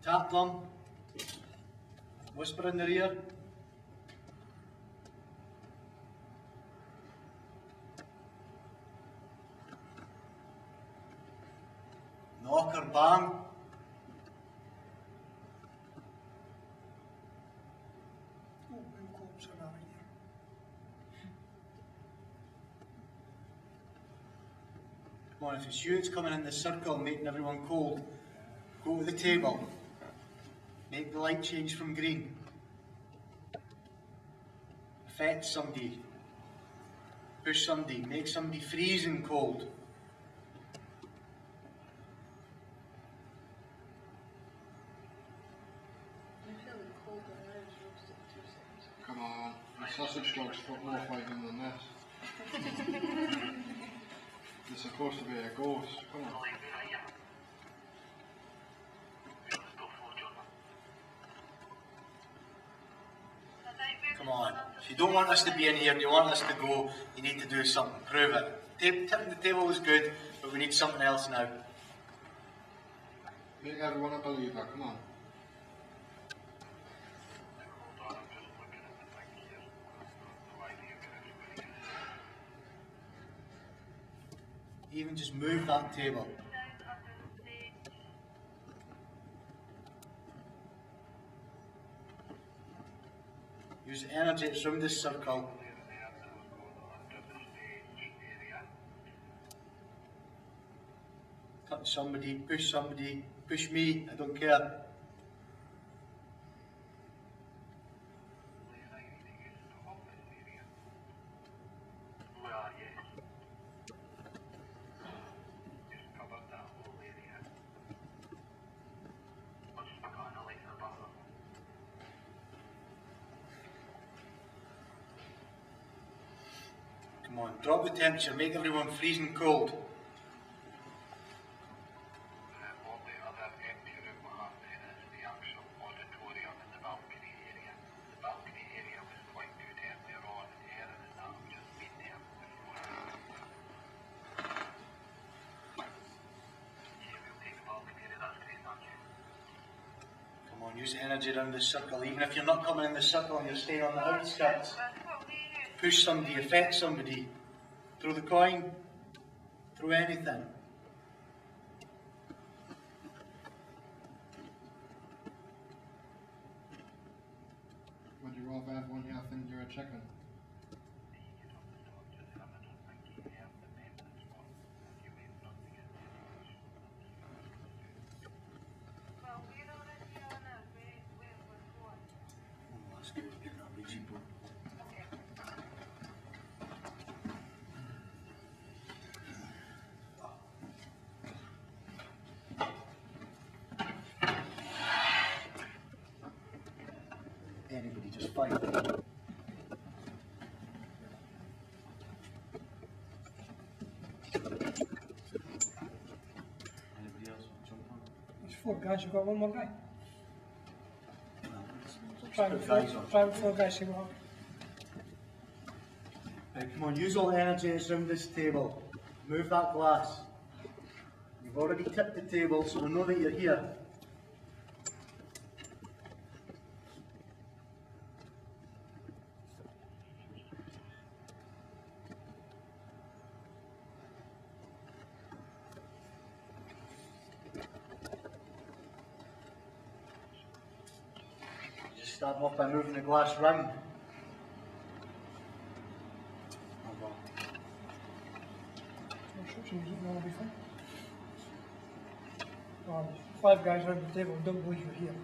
tap them, whisper in their ear. Knock or bang. Come on, if it's you that's coming in the circle making everyone cold, go to the table. Make the light change from green. Affect somebody. Push somebody. Make somebody freezing cold. Come on, the sausage dog's got more fighting than this. It's supposed to be a ghost. Come on. Come on. If you don't want us to be in here and you want us to go, you need to do something. Prove it. Tipping the table was good, but we need something else now. Make everyone a believer, come on. even just move that table. Use the energy that's around this circle. Touch somebody, push me, I don't care. Come on, drop the temperature, make everyone freezing cold. Come on, use the energy around the circle, even if you're not coming in the circle and you're staying on the outskirts. Push somebody, affect somebody. Throw the coin, throw anything. Would you rather everyone here think you're a chicken? That's good, get that Ouija board. Anybody just fight. Anybody else want to jump on? There's 4 guys, you've got one more guy. Try with 4 guys, see what happens. Right, come on, use all the energy that's around this table. Move that glass. You've already tipped the table, so we know that you're here. Just start off by moving the glass round. Instructions, that'll be fine. 5 guys around the table, don't believe you're here.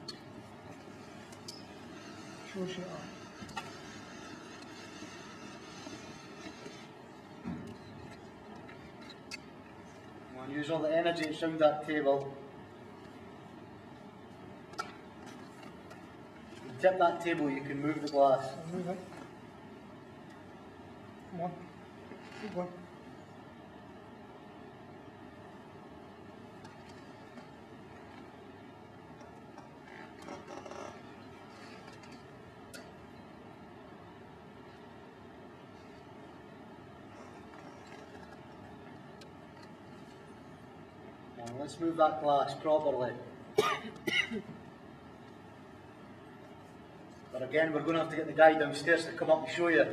Sure you are. Come on, use all the energy that's around that table. You can tip that table, you can move the glass. Move it. Come on. Keep going. Now let's move that glass properly. But again, we're going to have to get the guy downstairs to come up and show you.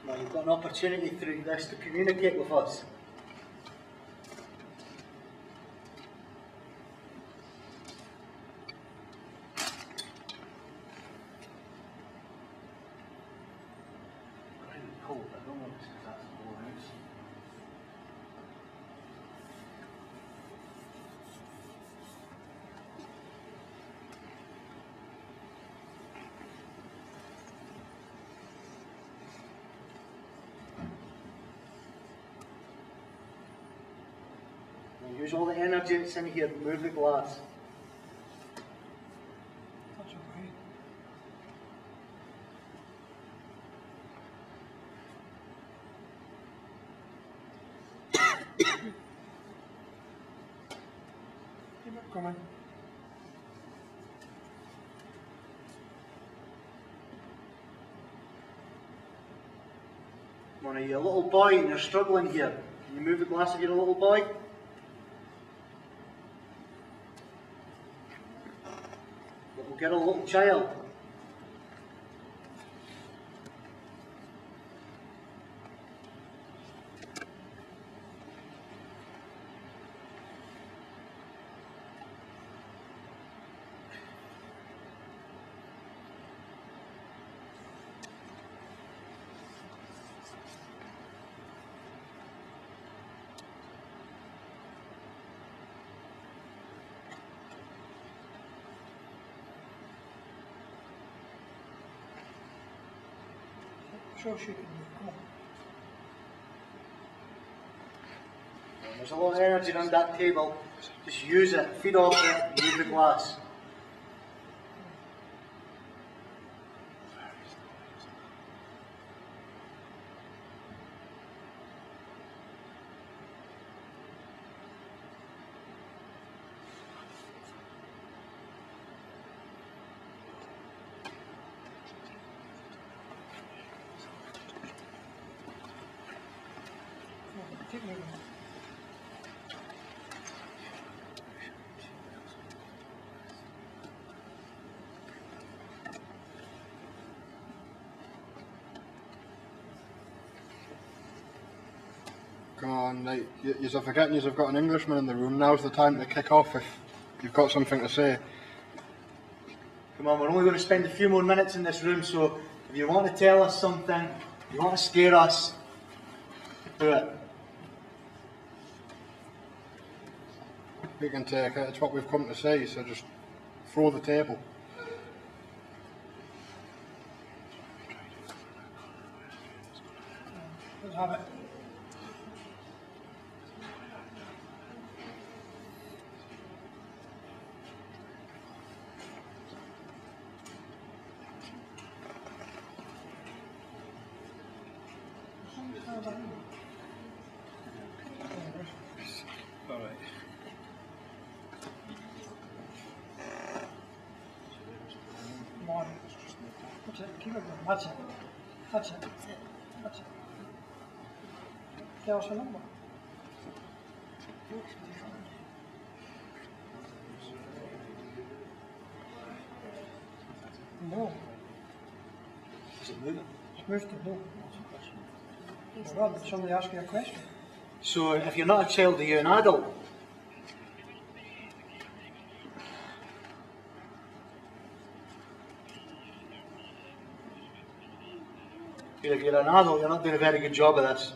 Now you've got an opportunity through this to communicate with us. Cold, I don't know if it's because that's the whole house. Now use all the energy that's in here to move the glass. That's okay. Keep it coming. Come on, are you a little boy and you're struggling here? Can you move the glass if you're a little boy? Little girl, little child. Sure she can do it. Come on. There's a lot of energy around that table. Just use it, feed off it, use the glass. Keep moving. Come on, like, you're forgetting you've got an Englishman in the room. Now's the time to kick off if you've got something to say. Come on, we're only going to spend a few more minutes in this room, so if you want to tell us something, if you want to scare us, do it. We can take it, it's what we've come to see, so just throw the table. Let's have it. All right. Come on. That's it. Keep it going. That's it. That's it. That's it. Tell us a number. No. Is it moving? It's moved to no. Well, did somebody ask you a question? So if you're not a child, are you an adult? If you're an adult, you're not doing a very good job of this.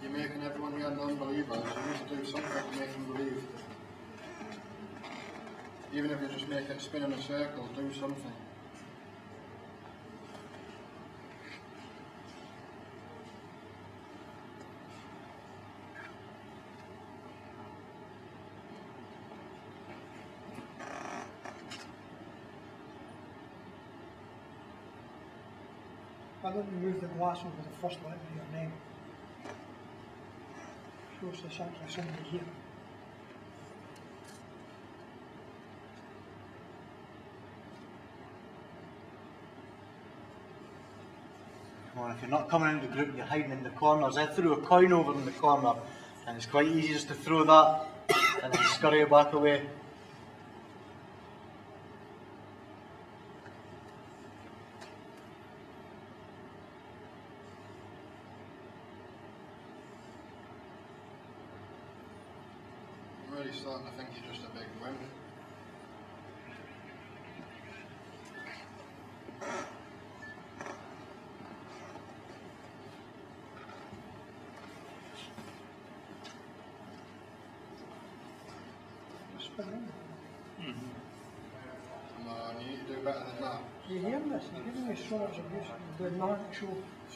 You're making everyone here non-believers. You need to do something to make them believe. Even if you just make it spin in a circle, do something. Why don't you move the glass over the first letter of your name? Shows there's actually somebody here. Come on, if you're not coming into the group and you're hiding in the corners, I threw a coin over in the corner and it's quite easy just to throw that and then scurry it back away. I'm really starting to think you're just a big wimp. Spin in. Come on, you need to do better than that. You hear this? You're giving me so much abuse. You're doing nothing,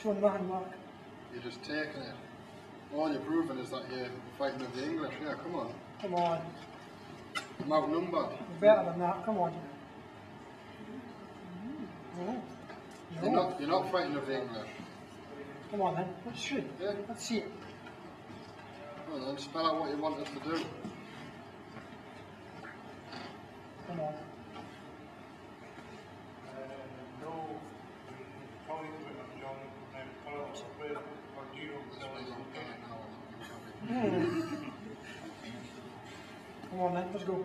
show nothing, Mark. You're just taking it. All you're proving is that you're fighting with the English. Yeah, come on. Come on. I'm outnumbered. You're better than that. Come on. No. You're not fighting with the English. Come on then, let's shoot. Yeah. Let's see it. Well then, spell out what you want us to do. Come on. No, probably put it John and Carlos with or do you Come on then, let's go.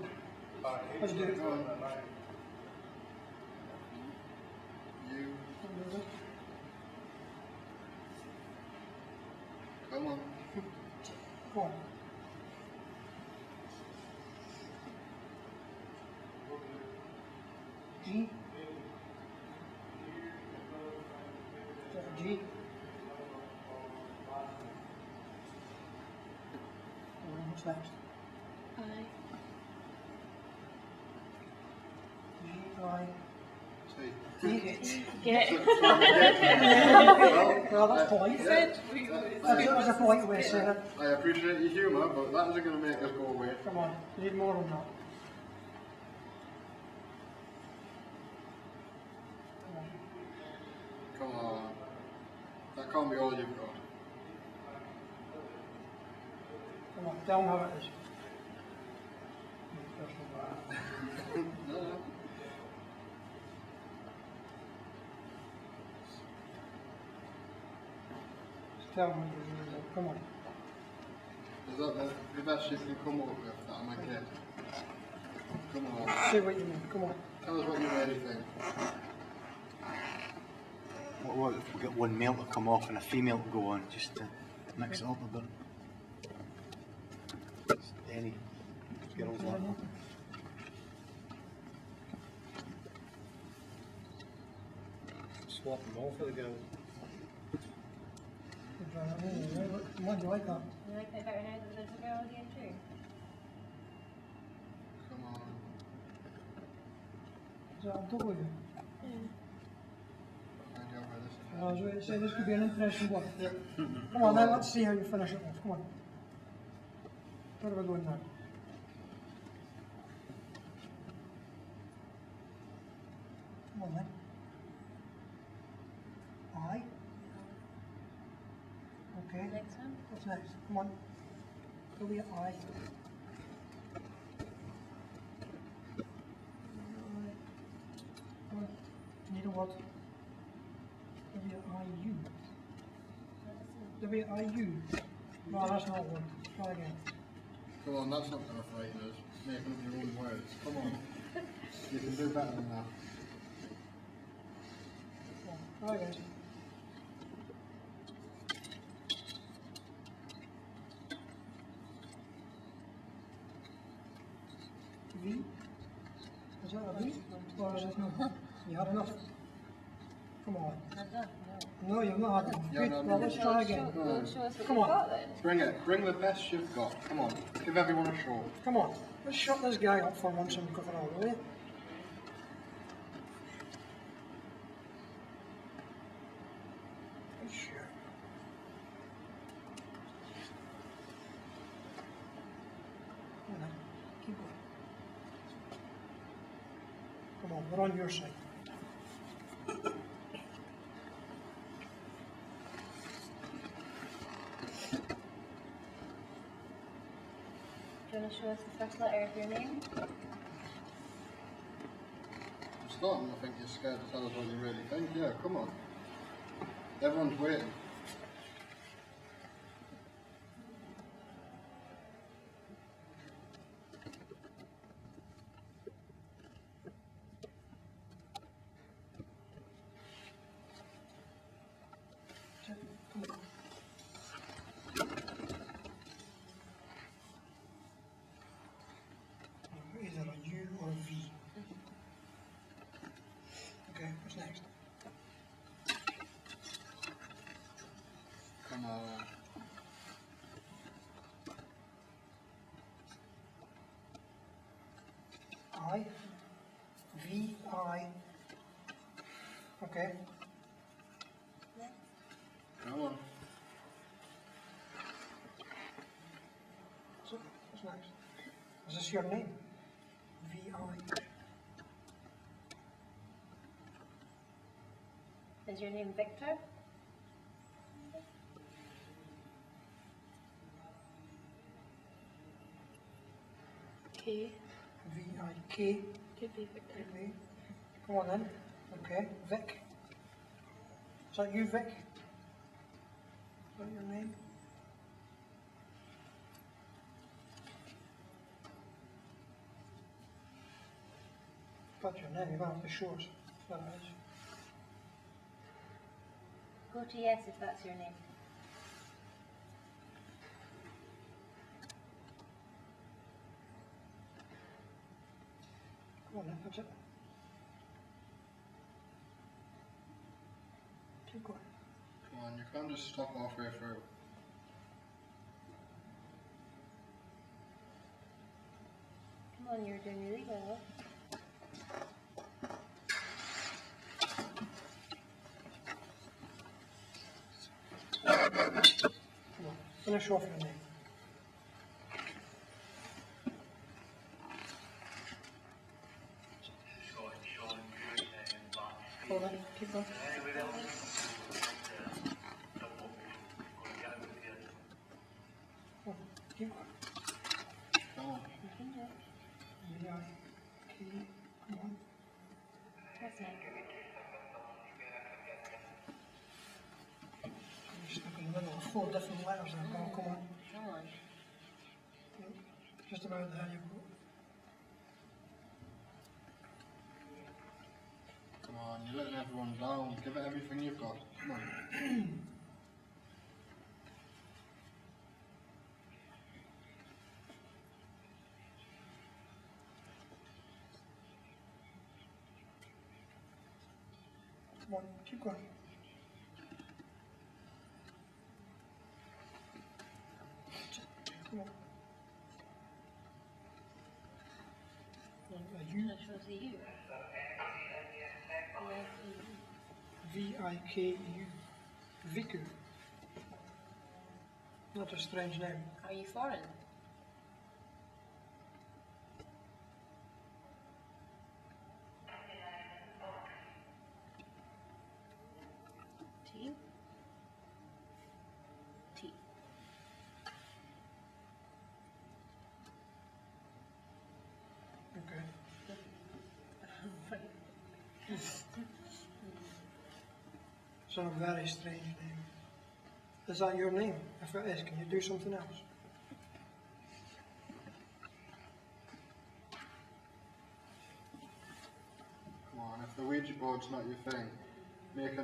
Let's do it. You. Come on. Come on. G. G. What's next? I. G-I. T. Get. Well, that's polite. That's a polite way of saying it. I appreciate your humour, but that isn't going to make us go away. Come on, you need more than that. Come on. That can't be all you've got. Come on, tell them how it is. No. Just tell them what you're doing. Come on. Is that the best you can come up with that I'm a kid? Come on. Say what you mean, come on. Tell us what you really think. What if we get one male to come off and a female to go on, just to mix it up a bit? Just any girls like that. swap them all for the girls. What do you like that? You like that better now that there's a girl here too? Come on. Is that on top of you? Yeah. I was going to say this could be an interesting one. Come on then, let's see how you finish it off. Come on. Where are we going now? Come on then. I. Okay. Next one. What's next? Come on. Go be I. Come on. Need a what? W-I-U. W-I-U. No, that's not one. Try again. Come on, that's not going to frighten us. Making up your own words. Come on. You can do better than that. Try again. V? Is that a V? Or is it not? You had enough? Come on. No, you've not had enough. Yeah, Good. no, Well, let's try again. Come on. Bring it. Bring the best you've got. Come on. Give everyone a show. Come on. Let's shut this guy up for once and cover all, will you? Sure. Come on, keep going. Come on, we're on your side. Do you want to show us the first letter of your name? I'm starting to think you're scared to tell us what you really think. Yeah, come on. Everyone's waiting. Either a U or a V. Okay, what's next? Come on. I. V. I. Okay. Come on. So, what's next? Is this your name? V. I. Is your name Victor? K. V-I-K. Could be Victor. Could be. Come on then. Okay, Vic. Is that you, Vic? Is that your name? That's your name, you don't have to show us. That is. Go to yes if that's your name. Come on then, that's it. Keep going. Come on, you can't just stop halfway through. Come on, you're doing really well. Come on, finish off your name. Go on, keep going. Oh, keep going. Come on. You can do it. V-I-K. Come on. What's next? You're stuck in the middle of 4 different letters there. Come on, come on. Come on. Just about there you go. Come on, you're letting everyone down. Give it everything you've got. Come on. Come on, keep going. Come on. You. That shows the U. V-I-K-U. Viku. Not a strange name. Are you foreign? T. T. Okay. It's a very strange name. Is that your name? If it is, can you do something else? Come on, if the Ouija board's not your thing, make a